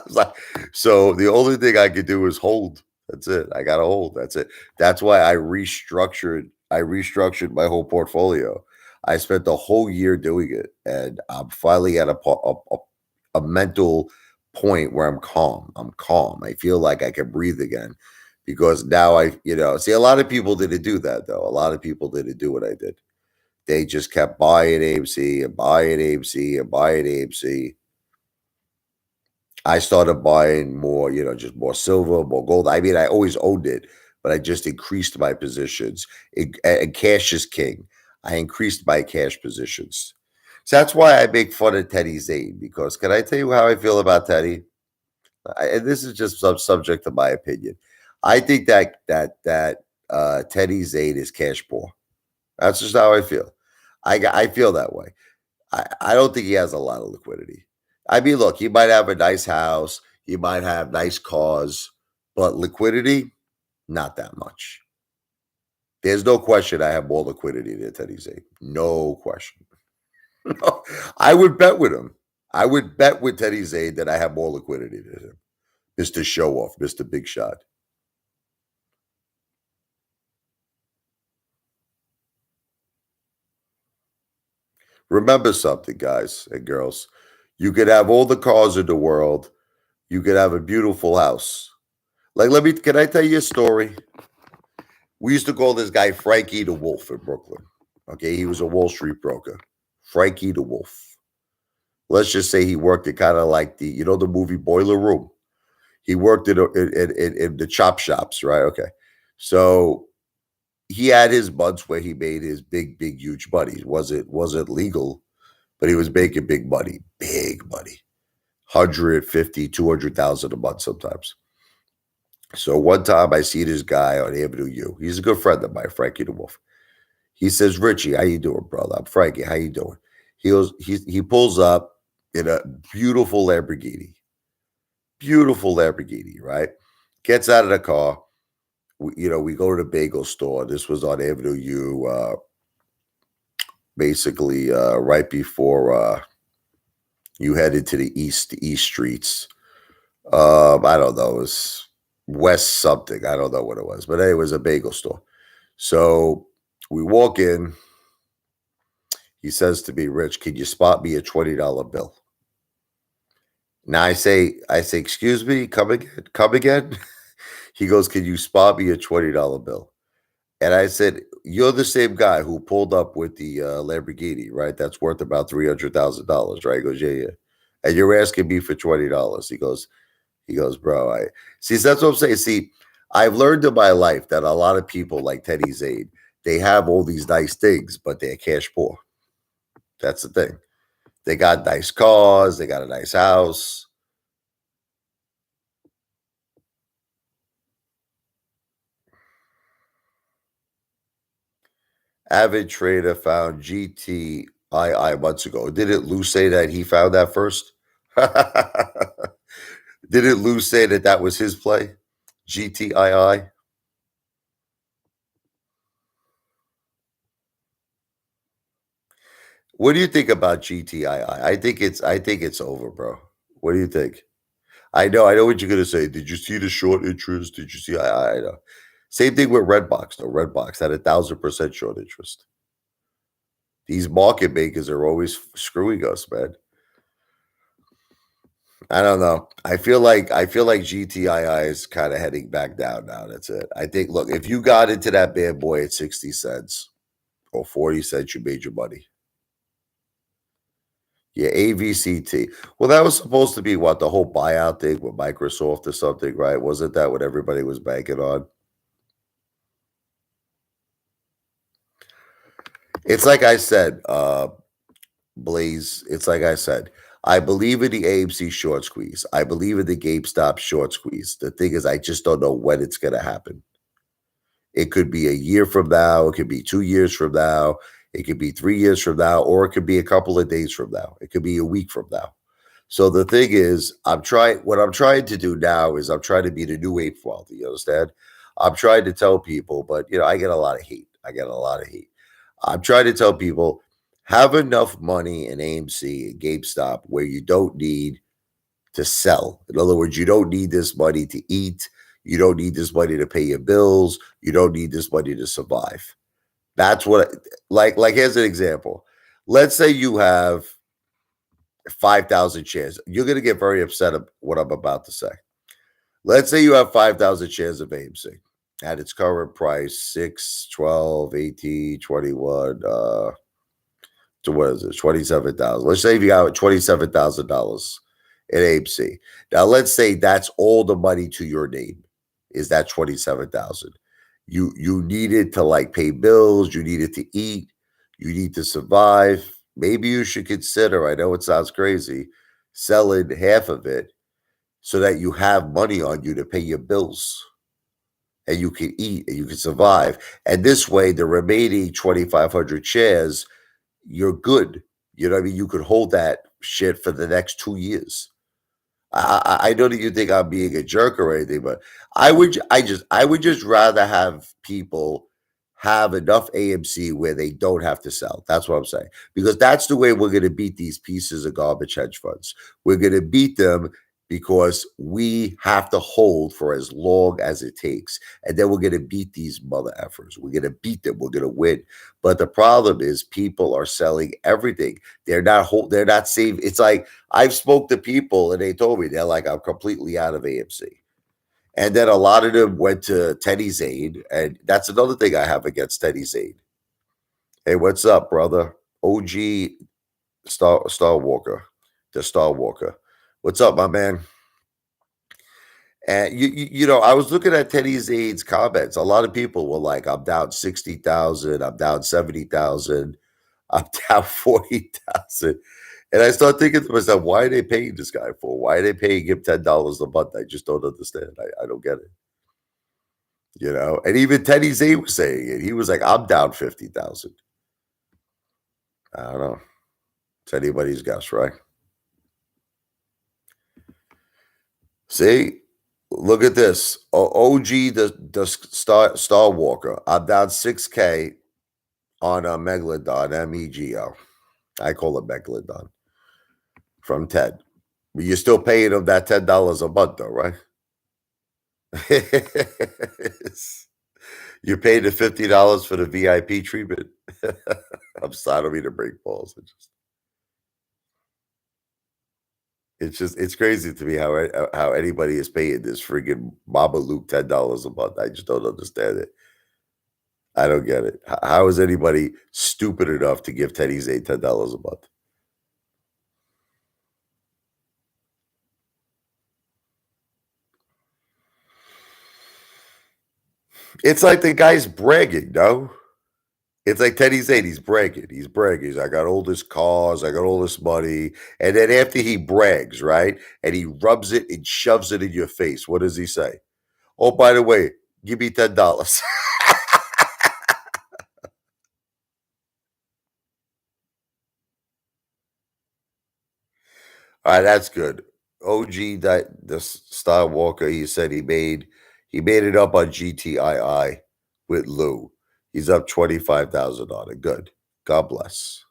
S1: Like, so the only thing I could do is hold. That's it. I got to hold. That's it. That's why I restructured. I restructured my whole portfolio. I spent the whole year doing it, and I'm finally at a mental point where I'm calm. I'm calm. I feel like I can breathe again because now see, a lot of people didn't do that though. A lot of people didn't do what I did. They just kept buying AMC and buying AMC and buying AMC. I started buying more, just more silver, more gold. I mean, I always owned it, but I just increased my positions. And cash is king. I increased my cash positions. So that's why I make fun of Teddy Zane, because can I tell you how I feel about Teddy? And this is just some subject of my opinion. I think that Teddy Zane is cash poor. That's just how I feel. I feel that way. I don't think he has a lot of liquidity. I mean, look, he might have a nice house, he might have nice cars, but liquidity, not that much. There's no question I have more liquidity than Teddy Zane. No question. No, I would bet with him. I would bet with Teddy Zane that I have more liquidity than him. Mr. Show Off, Mr. Big Shot. Remember something, guys and girls. You could have all the cars in the world. You could have a beautiful house. Like, can I tell you a story? We used to call this guy Frankie the Wolf in Brooklyn. Okay, he was a Wall Street broker. Frankie the Wolf. let's just say he worked at kind of like the movie Boiler Room. He worked in the chop shops, right? Okay. So he had his months where he made his big, huge money. It wasn't legal, but he was making big money, 150, 200,000 a month sometimes. So one time I see this guy on Avenue U. He's a good friend of mine, Frankie the Wolf. He says, "Richie, how you doing, brother? I'm Frankie. How you doing?" He pulls up in a beautiful Lamborghini, right? Gets out of the car. We go to the bagel store. This was on Avenue U, basically right before you head into the east streets. I don't know, it was West something. I don't know what it was, but it was a bagel store. So we walk in. He says to me, "Rich, can you spot me a $20 bill?" Now I say, "Excuse me, come again, come again." He goes, "Can you spot me a $20 bill?" And I said, "You're the same guy who pulled up with the Lamborghini, right? That's worth about $300,000, right?" He goes, "Yeah, yeah." And you're asking me for $20. He goes, "Bro, I see." That's what I'm saying. See, I've learned in my life that a lot of people like Teddy Zane, they have all these nice things, but they're cash poor. That's the thing. They got nice cars, they got a nice house. Avid trader found GTII months ago. Didn't Lou say that he found that first? Didn't Lou say that was his play? GTII? What do you think about GTII? I think it's over, bro. What do you think? I know what you're gonna say. Did you see the short interest? Did you see? I know. Same thing with Redbox, though. Redbox had 1,000% short interest. These market makers are always screwing us, man. I don't know. I feel like GTII is kind of heading back down now. That's it. I think. Look, if you got into that bad boy at 60 cents or 40 cents, you made your money. Yeah, AVCT. Well, that was supposed to be what the whole buyout thing with Microsoft or something, right? Wasn't that what everybody was banking on? It's like I said, Blaze. It's like I said. I believe in the AMC short squeeze. I believe in the GameStop short squeeze. The thing is, I just don't know when it's going to happen. It could be a year from now. It could be 2 years from now. It could be 3 years from now, or it could be a couple of days from now. It could be a week from now. So the thing is, what I'm trying to do now is I'm trying to be the new Apefather. You understand? I'm trying to tell people, but I get a lot of hate. I get a lot of hate. I'm trying to tell people have enough money in AMC and GameStop where you don't need to sell. In other words, you don't need this money to eat. You don't need this money to pay your bills. You don't need this money to survive. That's what like here's an example. Let's say you have 5,000 shares. You're going to get very upset at what I'm about to say. Let's say you have 5,000 shares of AMC at its current price 6, 12, 18, 21. To what is it? 27,000. Let's say if you got $27,000 in AMC. Now let's say that's all the money to your name is that 27,000. You needed to like pay bills, you needed to eat, you need to survive. Maybe you should consider, I know it sounds crazy, selling half of it so that you have money on you to pay your bills and you can eat and you can survive. And this way, the remaining 2,500 shares, you're good. You know what I mean? You could hold that shit for the next 2 years. I know that you think I'm being a jerk or anything, but I would just rather have people have enough AMC where they don't have to sell. That's what I'm saying. Because that's the way we're going to beat these pieces of garbage hedge funds. We're going to beat them because we have to hold for as long as it takes. And then we're going to beat these mother effers. We're going to beat them. We're going to win. But the problem is people are selling everything. They're not saving. It's like I've spoke to people and they told me they're like, I'm completely out of AMC. And then a lot of them went to Teddy Zane. And that's another thing I have against Teddy Zane. Hey, what's up, brother? OG Star Walker. the Star Walker. What's up, my man? And I was looking at Teddy Zane's comments. A lot of people were like, "I'm down 60,000. I'm down 70,000. I'm down 40,000." And I start thinking to myself, why are they paying this guy for? Why are they paying him $10 a month? I just don't understand. I don't get it. And even Teddy Zane was saying it. He was like, "I'm down 50,000." I don't know. It's anybody's guess, right? See, look at this. OG the Star Walker. I'm down 6K on a Megalodon, MEGO. I call it Megalodon from Ted. But you're still paying him that $10 a month, though, right? You paid the $50 for the VIP treatment. I'm sorry, I don't mean to break balls. It's crazy to me how anybody is paying this friggin' Mama Luke $10 a month. I just don't understand it. I don't get it. How is anybody stupid enough to give Teddy Zane $10 a month? It's like the guy's bragging, no? It's like Teddy Zane, he's bragging. He's bragging. I got all this cars, I got all this money. And then after he brags, right? And he rubs it and shoves it in your face. What does he say? Oh, by the way, give me $10. All right, that's good. OG that the Star Walker, he said he made it up on GTII with Lou. He's up 25,000 on it. Good. God bless.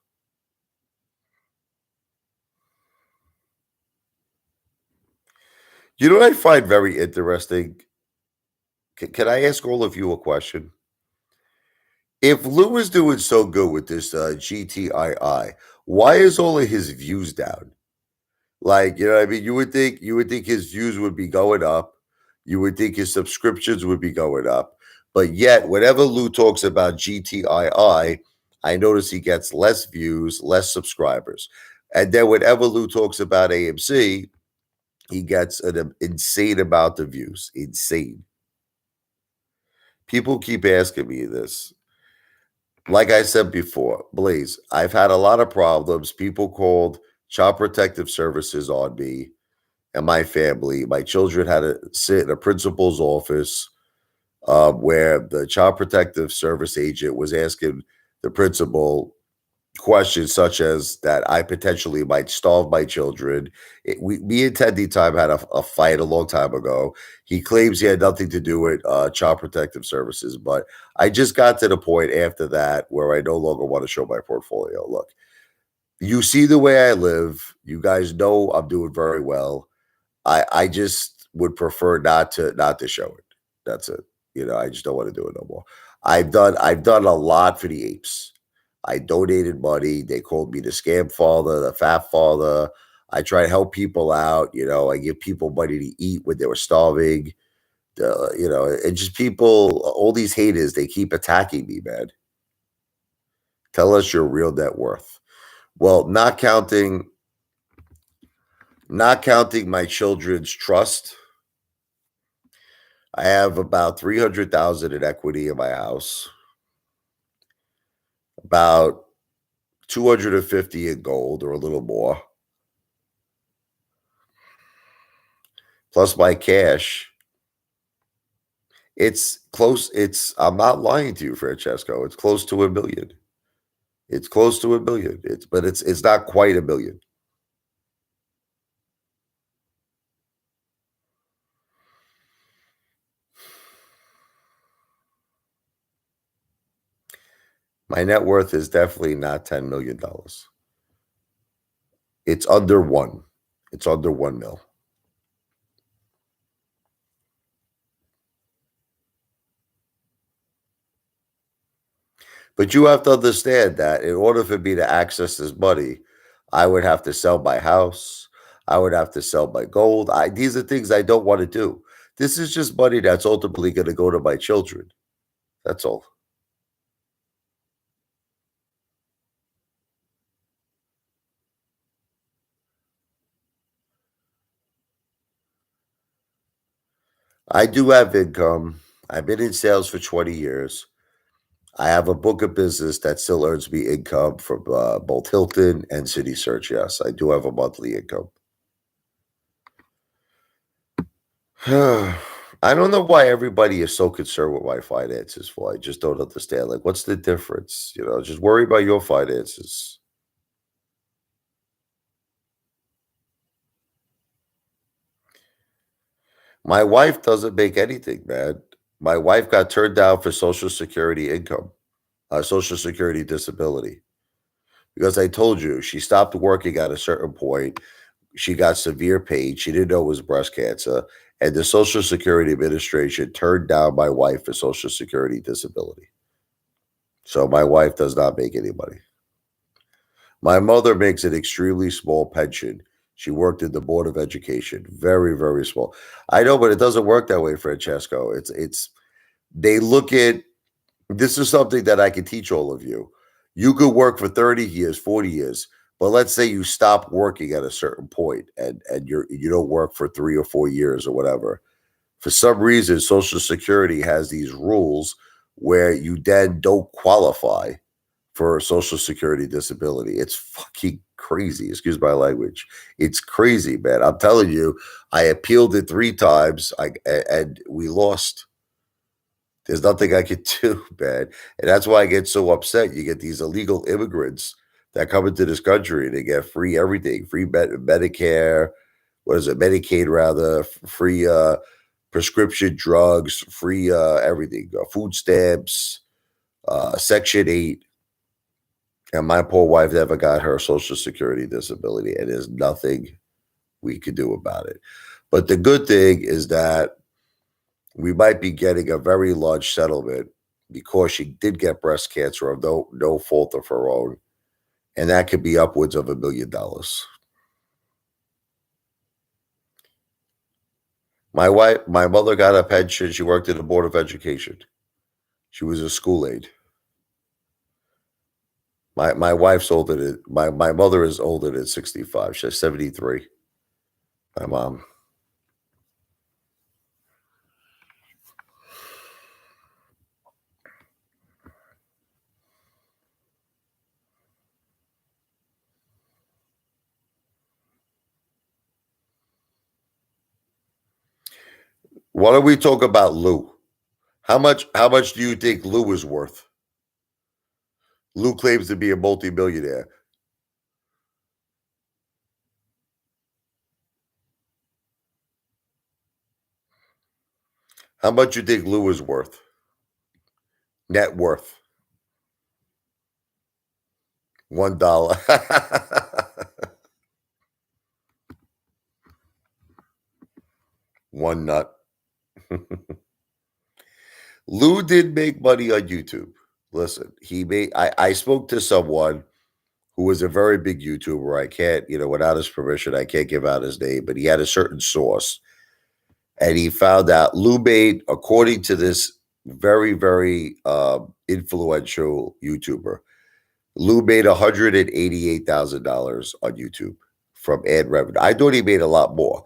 S1: You know what I find very interesting? Can I ask all of you a question? If Lou is doing so good with this GTII, why is all of his views down? Like, you know what I mean? You would think his views would be going up. You would think his subscriptions would be going up. But yet, whenever Lou talks about GTII, I notice he gets less views, less subscribers. And then whenever Lou talks about AMC, he gets an insane amount of views. Insane. People keep asking me this. Like I said before, Blaze, I've had a lot of problems. People called Child Protective Services on me and my family. My children had to sit in a principal's office where the Child Protective Service agent was asking the principal questions such as that I potentially might starve my children. Me and Teddy Time had a fight a long time ago. He claims he had nothing to do with Child Protective Services, but I just got to the point after that where I no longer want to show my portfolio. Look, you see the way I live. You guys know I'm doing very well. I just would prefer not to show it. That's it. I just don't want to do it no more. I've done a lot for the apes. I donated money. They called me the scam father, the fat father. I try to help people out. I give people money to eat when they were starving. And just people, all these haters, they keep attacking me, man. Tell us your real net worth. Well, not counting my children's trust. I have about 300,000 in equity in my house, about 250 in gold or a little more, plus my cash. It's close. I'm not lying to you, Francesco. It's close to a million. It's close to a million. But it's not quite a million. My net worth is definitely not $10 million. It's under one. It's under 1 mil. But you have to understand that in order for me to access this money, I would have to sell my house. I would have to sell my gold. These are things I don't want to do. This is just money that's ultimately going to go to my children. That's all. I do have income. I've been in sales for 20 years. I have a book of business that still earns me income from both Hilton and City Search. Yes, I do have a monthly income. I don't know why everybody is so concerned with my finances for. I just don't understand. Like, what's the difference? Just worry about your finances. My wife doesn't make anything, man. My wife got turned down for Social Security income, Social Security disability, because I told you she stopped working at a certain point. She got severe pain. She didn't know it was breast cancer. And the Social Security Administration turned down my wife for Social Security disability. So my wife does not make any money. My mother makes an extremely small pension. She worked in the Board of Education. Very, very small. I know, but it doesn't work that way, Francesco. It's they look at this is something that I can teach all of you. You could work for 30 years, 40 years, but let's say you stop working at a certain point and you don't work for 3 or 4 years or whatever. For some reason, Social Security has these rules where you then don't qualify for Social Security disability. It's fucking crazy. Excuse my language. It's crazy, man. I'm telling you, I appealed it 3 times. And we lost. There's nothing I could do, man. And that's why I get so upset. You get these illegal immigrants that come into this country and they get free everything, free Medicare, what is it, Medicaid rather, free prescription drugs, free everything, food stamps, Section 8. And my poor wife never got her Social Security disability, and there's nothing we could do about it. But the good thing is that we might be getting a very large settlement because she did get breast cancer of no fault of her own, and that could be upwards of $1 million. My mother got a pension. She worked at the Board of Education. She was a school aide. My wife's older than my mother is older than 65. She's 73. My mom. Why don't we talk about Lou? How much do you think Lou is worth? Lou claims to be a multimillionaire. How much you think Lou is worth? Net worth. $1. One nut. Lou did make money on YouTube. Listen, I spoke to someone who was a very big YouTuber. I can't, without his permission, I can't give out his name, but he had a certain source. And he found out Lou made, according to this very, very influential YouTuber, Lou made $188,000 on YouTube from ad revenue. I thought he made a lot more.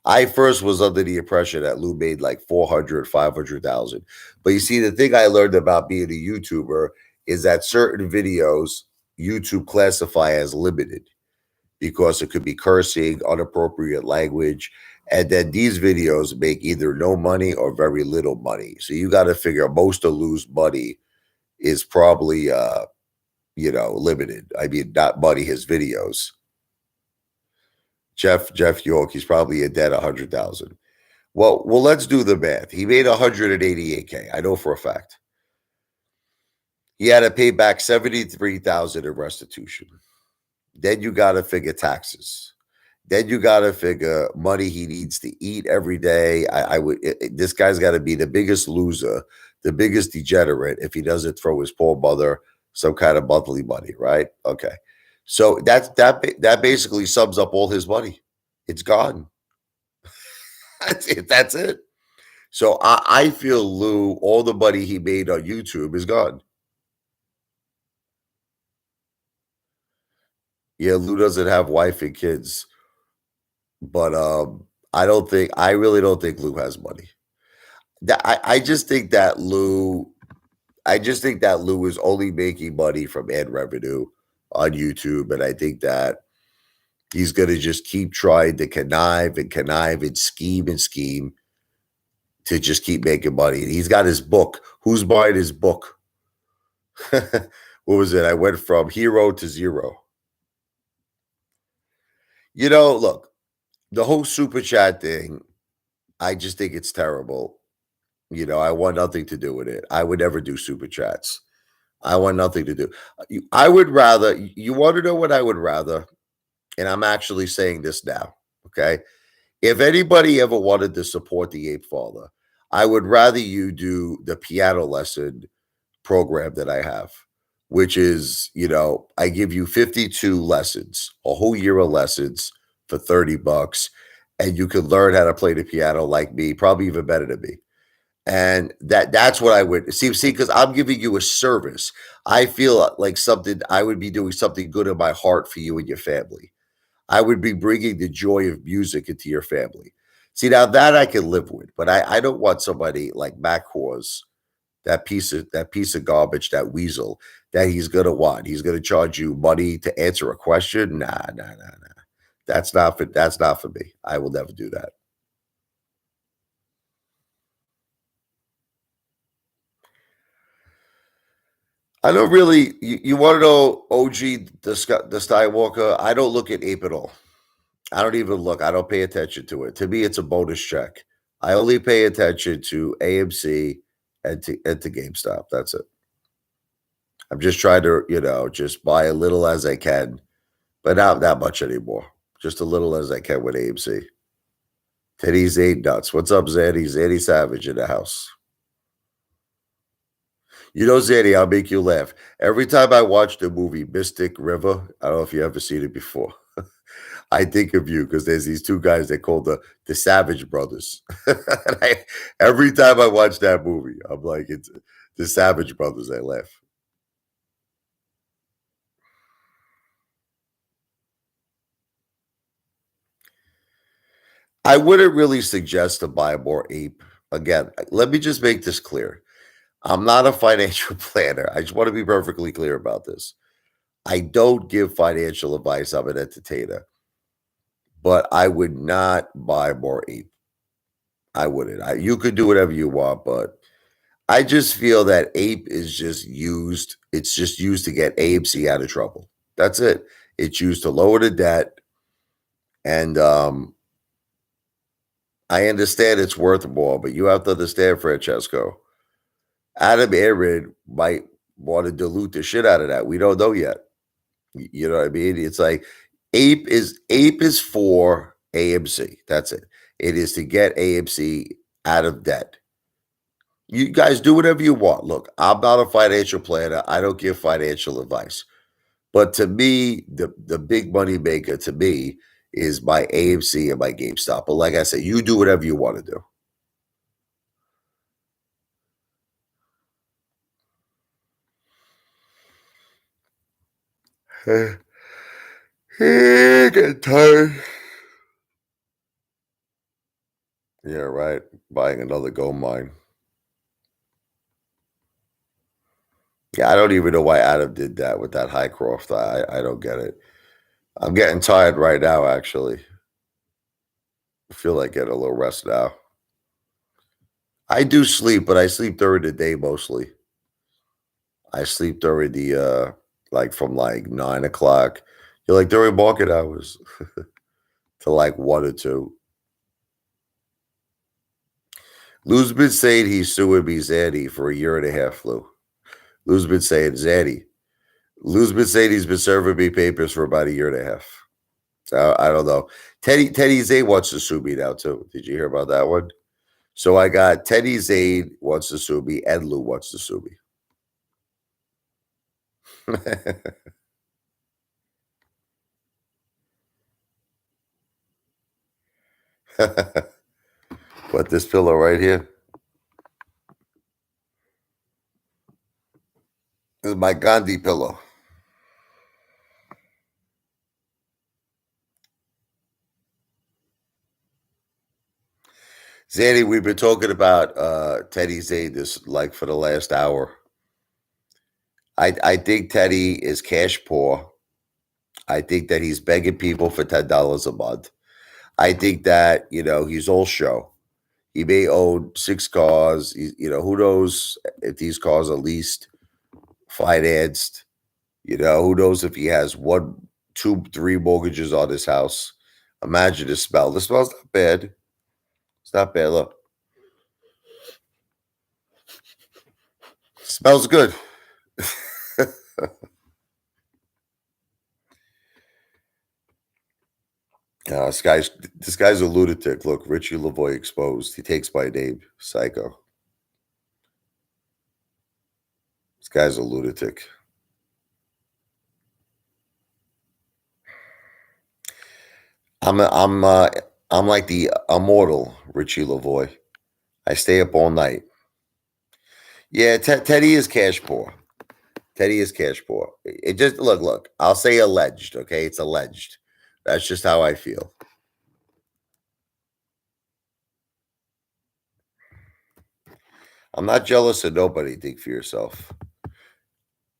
S1: I first was under the impression that Lou made like 400, 500,000. But you see, the thing I learned about being a YouTuber is that certain videos YouTube classify as limited because it could be cursing, inappropriate language. And then these videos make either no money or very little money. So you got to figure most of Lou's money is probably limited. I mean, not money, his videos. Jeff York, he's probably in debt 100,000. Well, let's do the math. He made 188K. I know for a fact. He had to pay back 73,000 in restitution. Then you got to figure taxes. Then you got to figure money he needs to eat every day. This guy's got to be the biggest loser, the biggest degenerate if he doesn't throw his poor mother some kind of monthly money, right? Okay. So that basically sums up all his money. It's gone. That's it. That's it. So I feel Lou, all the money he made on YouTube is gone. Yeah, Lou doesn't have wife and kids, but I really don't think Lou has money. I just think that Lou. I just think that Lou is only making money from ad revenue on YouTube, and I think that he's going to just keep trying to connive and scheme to just keep making money. And he's got his book. Who's buying his book? What was it? I went from hero to zero. Look, the whole super chat thing, I just think it's terrible. I want nothing to do with it. I would never do super chats. I want nothing to do. I would rather, you want to know what I would rather? And I'm actually saying this now. Okay. If anybody ever wanted to support the Ape Father, I would rather you do the piano lesson program that I have, which is, I give you 52 lessons, a whole year of lessons for $30, and you can learn how to play the piano like me, probably even better than me. And that's what I would see, because I'm giving you a service. I feel like something I would be doing something good in my heart for you and your family. I would be bringing the joy of music into your family. See, now that I can live with, but I don't want somebody like Mac Hawes, that piece of garbage, that weasel, that he's gonna want. He's gonna charge you money to answer a question. Nah, nah, nah, nah. That's not for me. I will never do that. I don't really. You want to know OG the Skywalker? I don't look at Ape at all. I don't even look. I don't pay attention to it. To me, it's a bonus check. I only pay attention to AMC and to GameStop. That's it. I'm just trying to, just buy a little as I can, but not that much anymore. Just a little as I can with AMC. Teddy's eight nuts. What's up, Zaddy? Zaddy Savage in the house. Zaddy, I'll make you laugh. Every time I watch the movie Mystic River, I don't know if you ever seen it before. I think of you because there's these two guys they call the Savage Brothers. And every time I watch that movie, I'm like, it's the Savage Brothers. I laugh. I wouldn't really suggest to buy more ape. Again, let me just make this clear. I'm not a financial planner. I just want to be perfectly clear about this. I don't give financial advice. I'm an entertainer, but I would not buy more ape. I wouldn't. You could do whatever you want, but I just feel that ape is just used. It's just used to get AMC out of trouble. That's it. It's used to lower the debt, and I understand it's worth more, but you have to understand, Francesco. Adam Aaron might want to dilute the shit out of that. We don't know yet. You know what I mean? It's like ape is for AMC. That's it. It is to get AMC out of debt. You guys do whatever you want. Look, I'm not a financial planner. I don't give financial advice. But to me, the big money maker to me is my AMC and my GameStop. But like I said, you do whatever you want to do. Get tired. Yeah, right. Buying another gold mine. Yeah, I don't even know why Adam did that with that Highcroft. I don't get it. I'm getting tired right now, actually. I feel like getting a little rest now. I do sleep, but I sleep during the day mostly. I sleep during the like from like 9 o'clock. You're like during market hours to like 1 or 2. Lou's been saying he's suing me, Zaddy, for a year and a half, Lou. Lou's been saying, Zaddy. Lou's been saying he's been serving me papers for about a year and a half. So I don't know. Teddy Zay wants to sue me now too. Did you hear about that one? So I got Teddy Zay wants to sue me and Lou wants to sue me. But this pillow right here is my Gandhi pillow. Zanny, we've been talking about Teddy Zane this like for the last hour. I think Teddy is cash poor. I think that he's begging people for $10 a month. I think that he's all show. He may own 6 cars. Who knows if these cars are leased, financed. Who knows if he has one, two, three mortgages on his house. Imagine the smell. The smell's not bad. It's not bad. Look, smells good. This guy's a lunatic. Look, Richie Lavoie exposed. He takes my name. Psycho. This guy's a lunatic. I'm like the immortal Richie Lavoie. I stay up all night. Yeah, Teddy is cash poor. Teddy is cash poor. It just look. I'll say alleged. Okay, it's alleged. That's just how I feel. I'm not jealous of nobody. Think for yourself.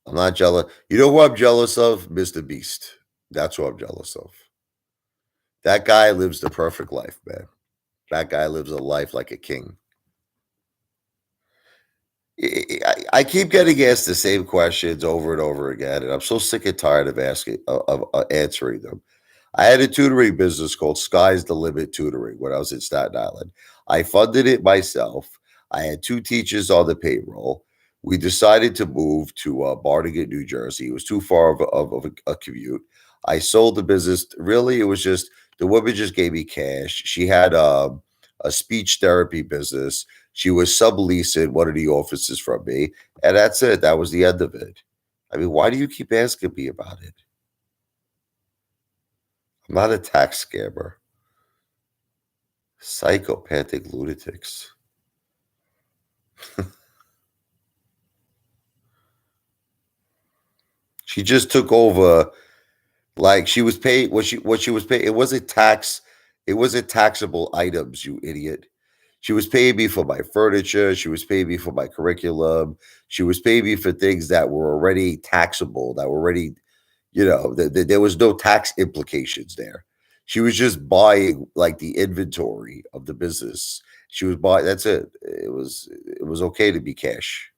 S1: I'm not jealous. You know who I'm jealous of? Mr. Beast. That's who I'm jealous of. That guy lives the perfect life, man. That guy lives a life like a king. I keep getting asked the same questions over and over again, and I'm so sick and tired of asking of answering them. I had a tutoring business called Sky's the Limit Tutoring when I was in Staten Island. I funded it myself. I had 2 teachers on the payroll. We decided to move to Barnegat, New Jersey. It was too far of a commute. I sold the business. Really, it was just the woman just gave me cash. She had a speech therapy business. She was subleasing one of the offices from me, and that's it. That was the end of it. I mean, why do you keep asking me about it? I'm not a tax scammer. Psychopathic lunatics. She just took over like she was paid what she was paid. It wasn't taxable items, you idiot. She was paying me for my furniture, she was paying me for my curriculum, she was paying me for things that were already taxable, that were already, there was no tax implications there. She was just buying like the inventory of the business. She was buying, that's it. It was okay to be cash.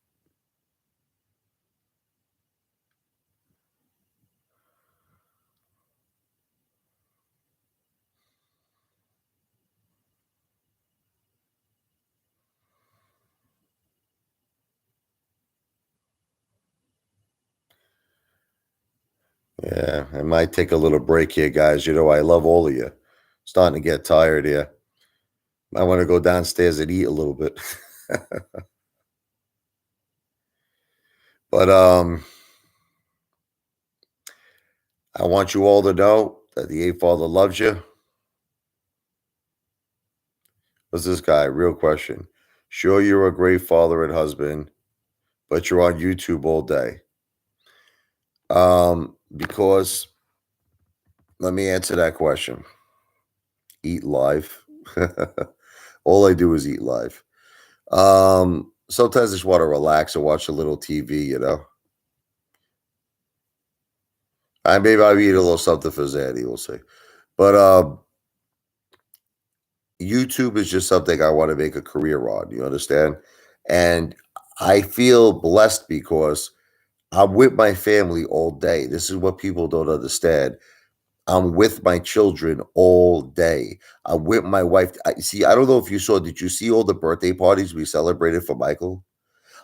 S1: Yeah, I might take a little break here, guys. I love all of you. Starting to get tired here. I want to go downstairs and eat a little bit. But I want you all to know that the Apefather loves you. What's this guy? Real question. Sure, you're a great father and husband, but you're on YouTube all day. Because let me answer that question. Eat live. All I do is eat live. Sometimes I just want to relax and watch a little TV. Maybe I'll eat a little something for Zaddy, we'll see. But YouTube is just something I want to make a career on. You understand? And I feel blessed because I'm with my family all day. This is what people don't understand. I'm with my children all day. I'm with my wife. I don't know if you saw, did you see all the birthday parties we celebrated for Michael?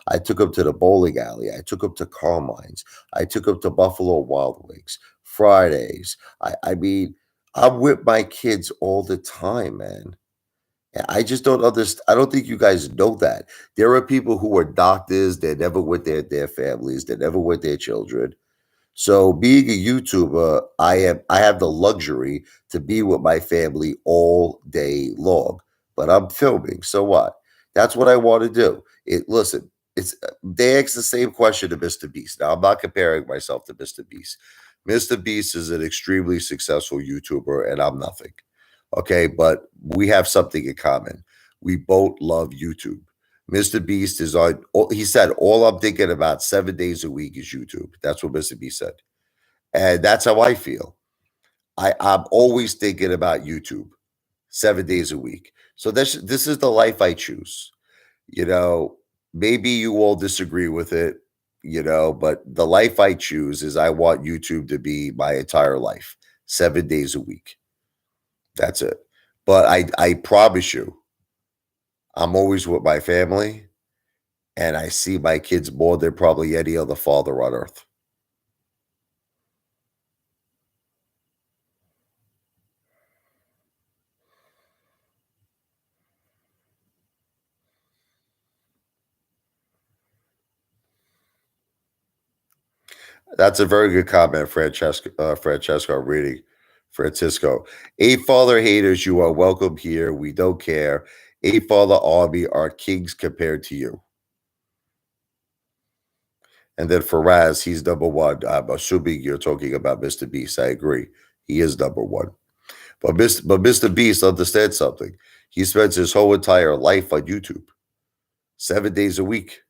S1: I took him to the bowling alley. I took him to Carmine's. I took him to Buffalo Wild Wings, Fridays. I mean, I'm with my kids all the time, man. I just don't understand. I don't think you guys know that. There are people who are doctors, they're never with their families, they're never with their children. So being a YouTuber, I have the luxury to be with my family all day long. But I'm filming, so what? That's what I want to do. Listen, it's they ask the same question to Mr. Beast. Now I'm not comparing myself to Mr. Beast. Mr. Beast is an extremely successful YouTuber, and I'm nothing. Okay, but we have something in common. We both love YouTube. Mr. Beast is on. He said, all I'm thinking about 7 days a week is YouTube. That's what Mr. Beast said. And that's how I feel. I'm always thinking about YouTube 7 days a week. So this is the life I choose. You know, maybe you all disagree with it, but the life I choose is I want YouTube to be my entire life, 7 days a week. That's it. But I promise you, I'm always with my family and I see my kids more than probably any other father on earth. That's a very good comment, Francesco. Reading Francisco. Apefather haters, you are welcome here. We don't care. Apefather army are kings compared to you. And then Faraz, he's number one. I'm assuming you're talking about Mr. Beast. I agree. He is number one. But Mr. Beast understands something. He spends his whole entire life on YouTube, 7 days a week.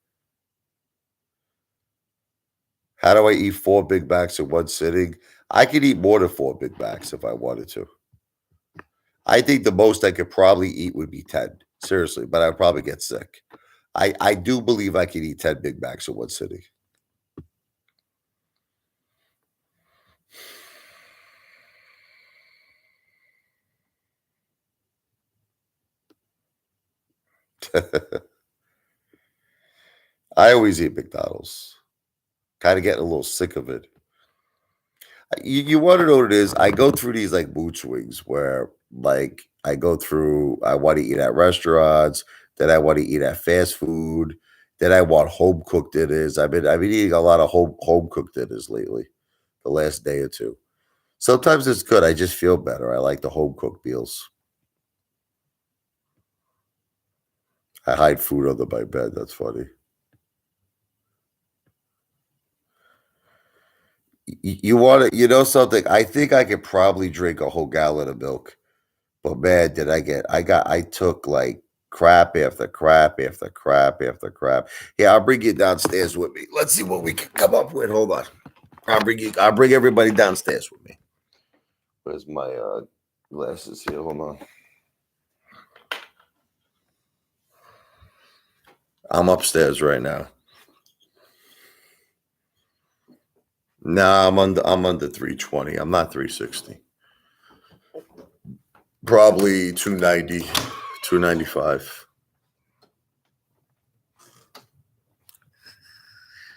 S1: How do I eat 4 Big Macs in one sitting? I could eat more than 4 Big Macs if I wanted to. I think the most I could probably eat would be 10. Seriously, but I'd probably get sick. I do believe I could eat 10 Big Macs in one sitting. I always eat McDonald's. Kind of getting a little sick of it. You want to know what it is? I go through these like mood swings where like I want to eat at restaurants, then I want to eat at fast food, then I want home cooked dinners. I've been eating a lot of home cooked dinners lately, the last day or two. Sometimes it's good. I just feel better. I like the home cooked meals. I hide food under my bed. That's funny. You want to, something? I think I could probably drink a whole gallon of milk. But man, I took like crap after crap after crap after crap. Yeah, I'll bring you downstairs with me. Let's see what we can come up with. Hold on. I'll bring everybody downstairs with me. Where's my glasses here? Hold on. I'm upstairs right now. Nah, I'm under 320. I'm not 360. Probably 290, 295.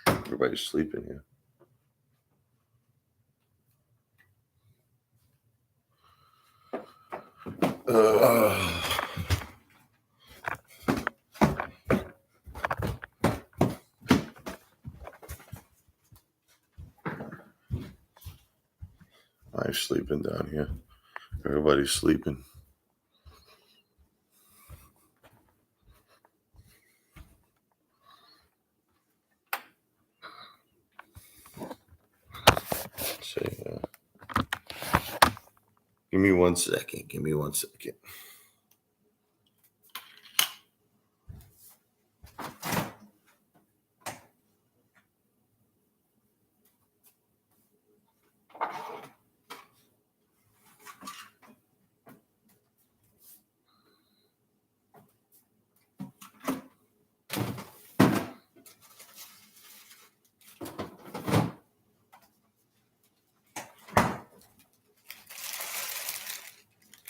S1: Everybody's sleeping here. I'm sleeping down here. Everybody's sleeping. Give me 1 second. Give me 1 second.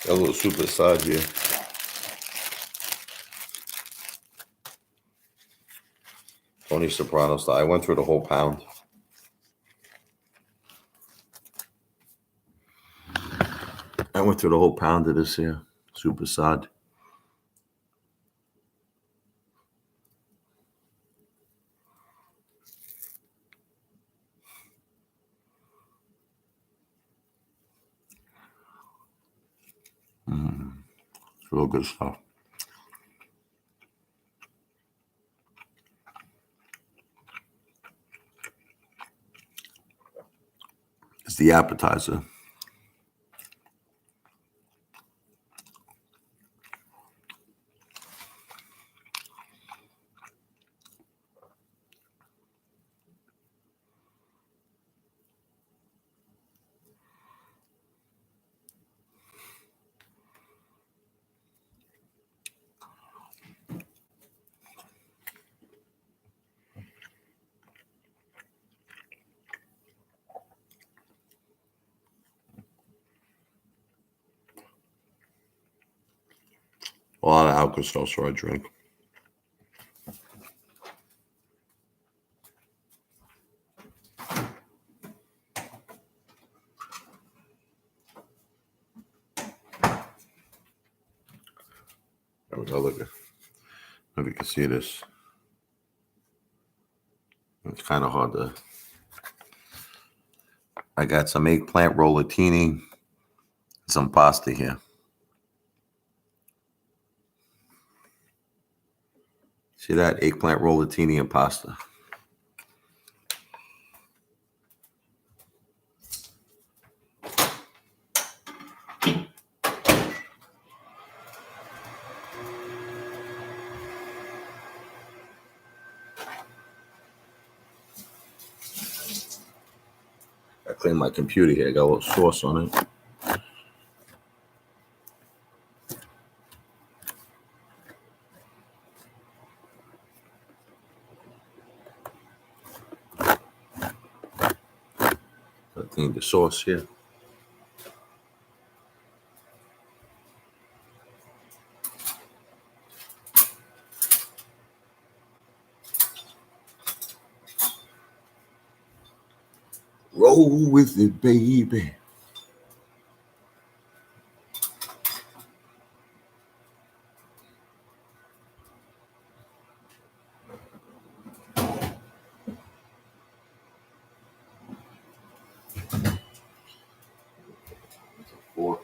S1: A little super side here. Tony Soprano style. I went through the whole pound. I went through the whole pound of this here. Super sad. It's real good stuff. It's the appetizer. A lot of Alka-Seltzer I drink. There we go. Look at. If you can see this, it's kind of hard to. I got some eggplant rollatini, some pasta here. See that? Eggplant rollatini and pasta. I cleaned my computer here. Got a little sauce on it. I cleaned the sauce here. Roll with it, baby. Fork.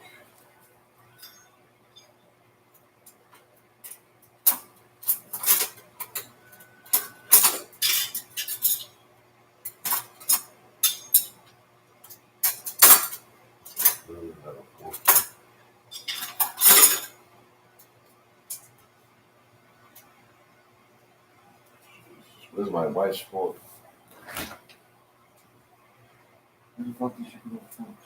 S1: This is my wife's fork. Where the fuck did she put the forks?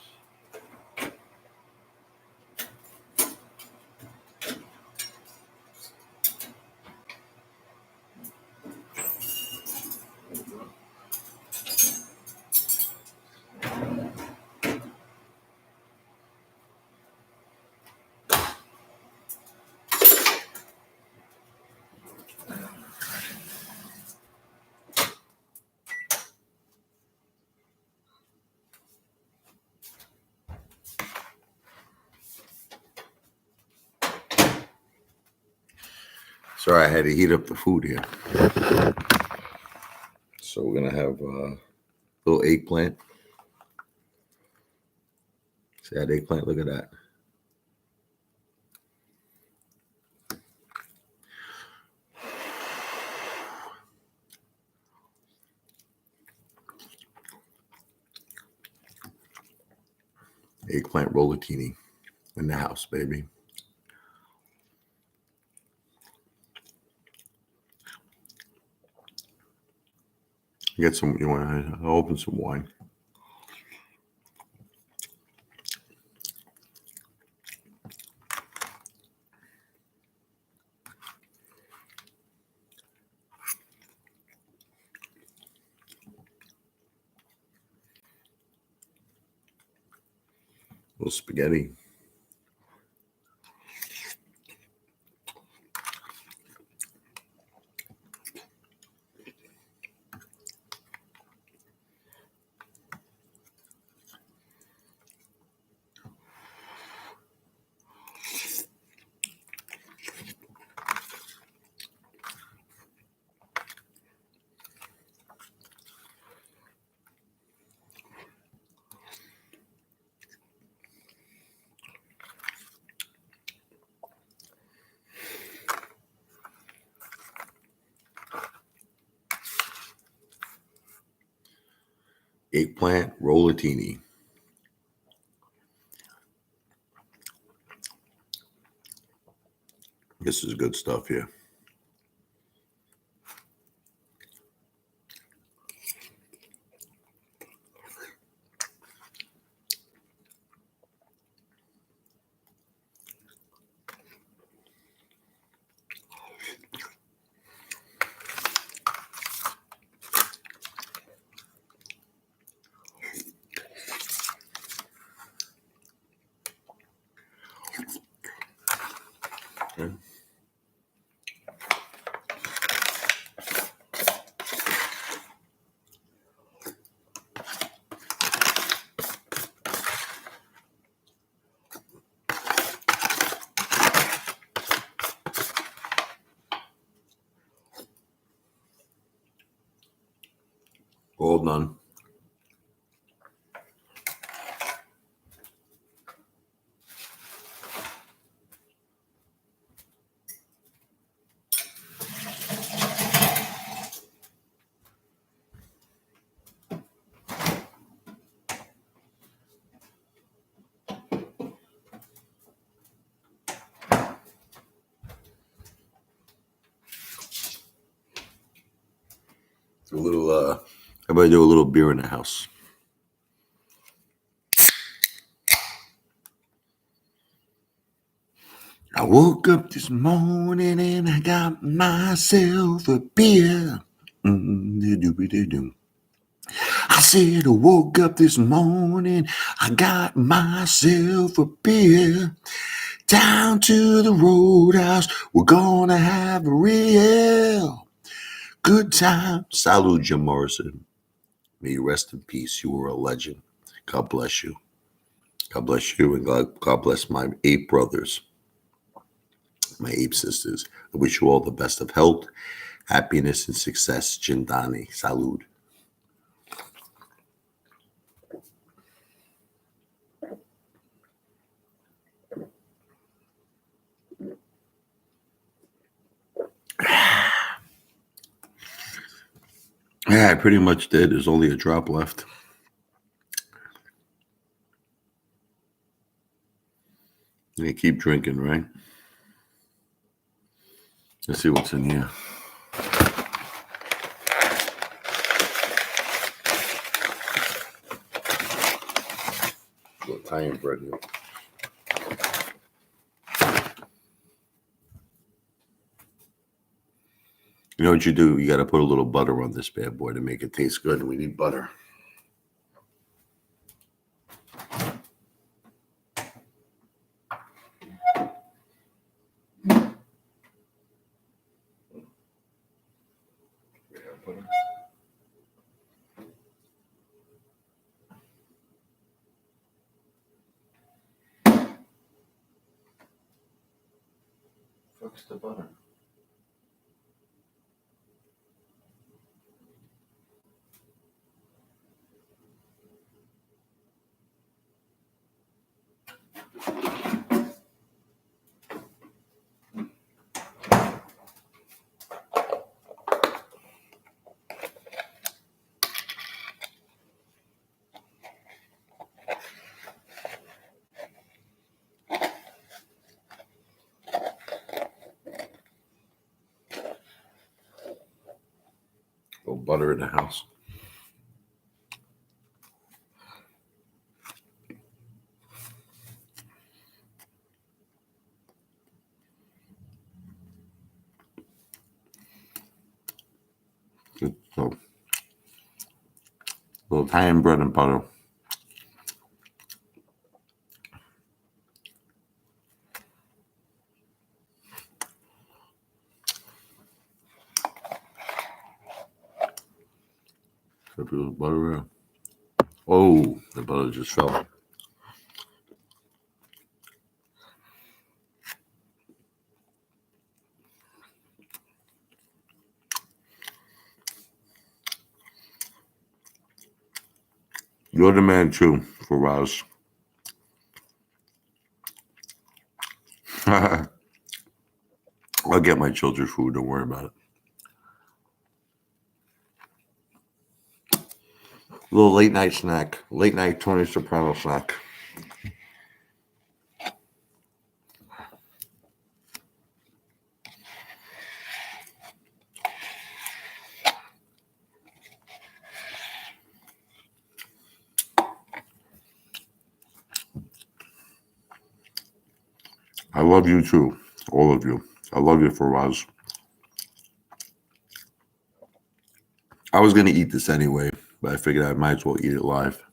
S1: Sorry, I had to heat up the food here. So we're gonna have a little eggplant. See that eggplant? Look at that. Eggplant rollatini in the house, baby. Get some. You want to open some wine? A little spaghetti. Eggplant rollatini. This is good stuff here. Okay. All done. A little, how about I do a little beer in the house? I woke up this morning and I got myself a beer. I said I woke up this morning, I got myself a beer. Down to the roadhouse, we're gonna have a real good time. Salud, Jim Morrison. May you rest in peace. You were a legend. God bless you. God bless you, and God bless my ape brothers, my ape sisters. I wish you all the best of health, happiness, and success. Jindani. Salud. Yeah, I pretty much did. There's only a drop left. You keep drinking, right? Let's see what's in here. Italian bread here. You know what you do? You got to put a little butter on this bad boy to make it taste good. And we need butter. Fuck's the butter? Oh, butter in the house. So, little Italian bread and butter. So put a little butter in. Oh, the butter just fell. You're the man too, for Roz. I'll get my children food. Don't worry about it. A little late night snack. Late night Tony Soprano snack. I love you too. All of you. I love you, for Roz. I was going to eat this anyway, but I figured I might as well eat it live.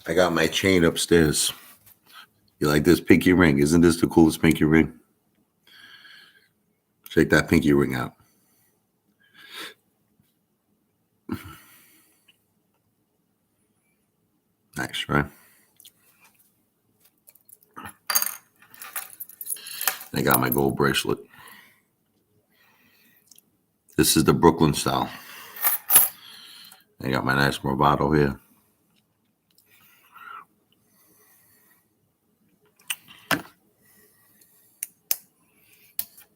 S1: I got my chain upstairs. You like this pinky ring? Isn't this the coolest pinky ring? Check that pinky ring out. Nice, right? I got my gold bracelet. This is the Brooklyn style. I got my nice Movado here.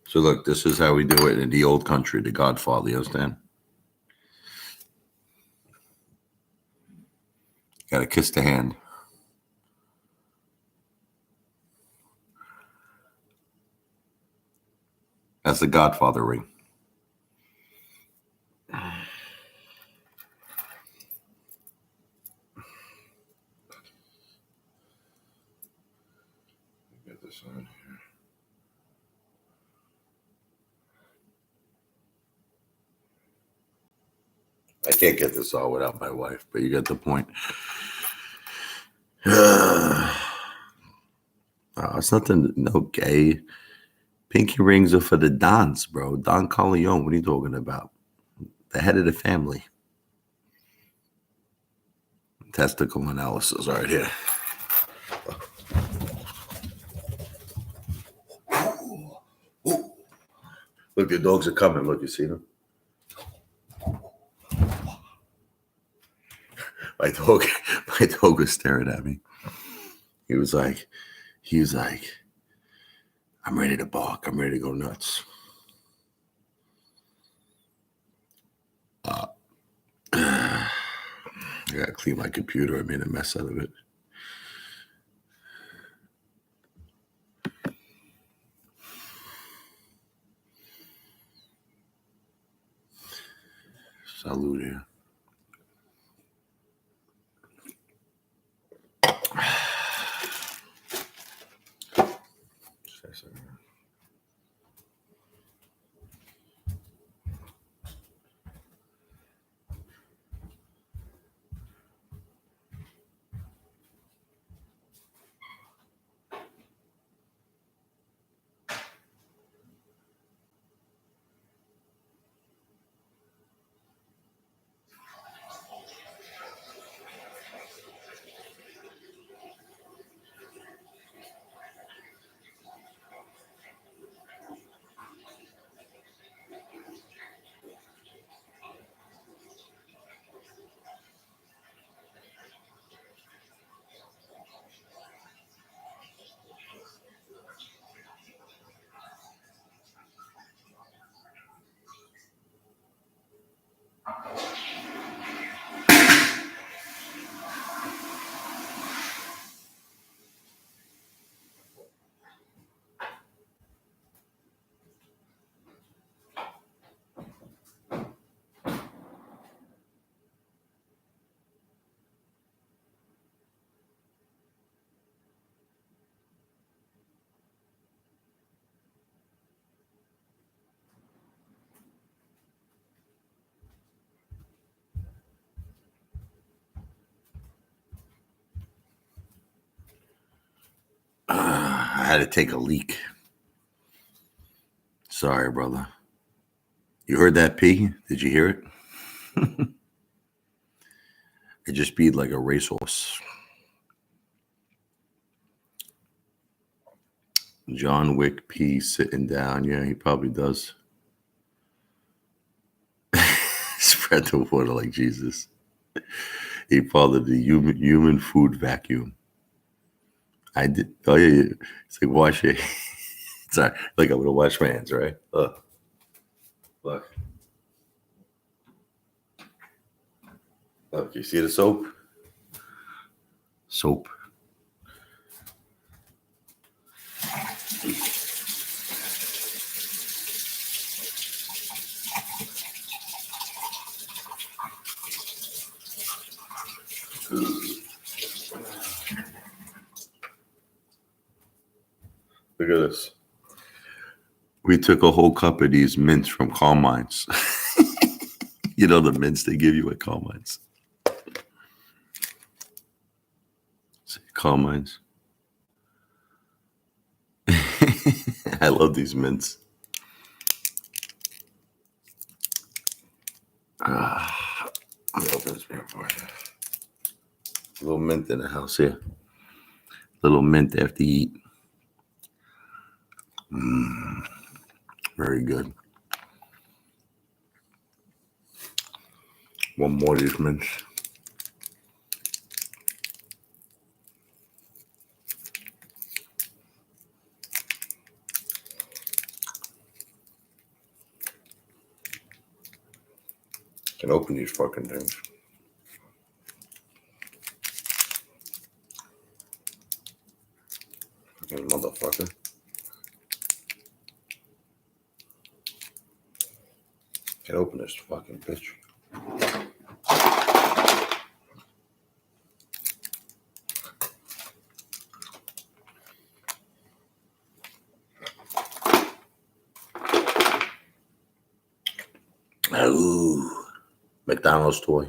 S1: So look, this is how we do it in the old country, the Godfather, you understand? Gotta kiss the hand. That's the Godfather ring. Get this on here. I can't get this all without my wife, but you get the point. It's nothing, no gay. Pinky rings are for the Dons, bro. Don Corleone, what are you talking about? The head of the family. Testicle analysis right here. Look, the dogs are coming. Look, you see them? My dog was staring at me. He was like, I'm ready to bark. I'm ready to go nuts. I gotta clean my computer. I made a mess out of it. Salute here. I had to take a leak. Sorry, brother. You heard that pee? Did you hear it? It just beat like a racehorse. John Wick pee sitting down. Yeah, he probably does. Spread the water like Jesus. He followed the human food vacuum. I did. Oh yeah, yeah. It's like wash it. Sorry, like I'm gonna wash my hands, right? Look. Look, you see the soap? Soap. Look at this. We took a whole cup of these mints from Carmine's. You know the mints they give you at Carmine's. Carmine's. I love these mints. I love this for you. A little mint in the house here. Little mint after you eat. Very good. One more of these mints. Can open these fucking things. Fucking motherfucker. Can open this fucking bitch. Ooh, McDonald's toy.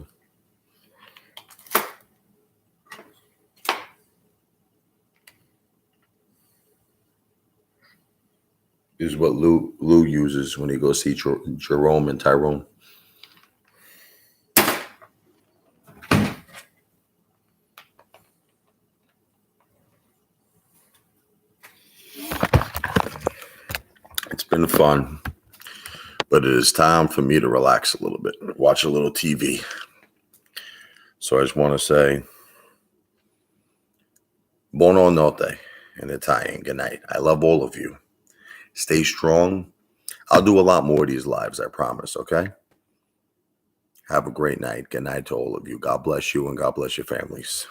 S1: This is what Lou uses when he goes see Jerome and Tyrone. It's been fun, but it is time for me to relax a little bit, watch a little TV. So I just want to say, buonanotte in Italian. Good night. I love all of you. Stay strong. I'll do a lot more of these lives, I promise, okay? Have a great night. Good night to all of you. God bless you and God bless your families.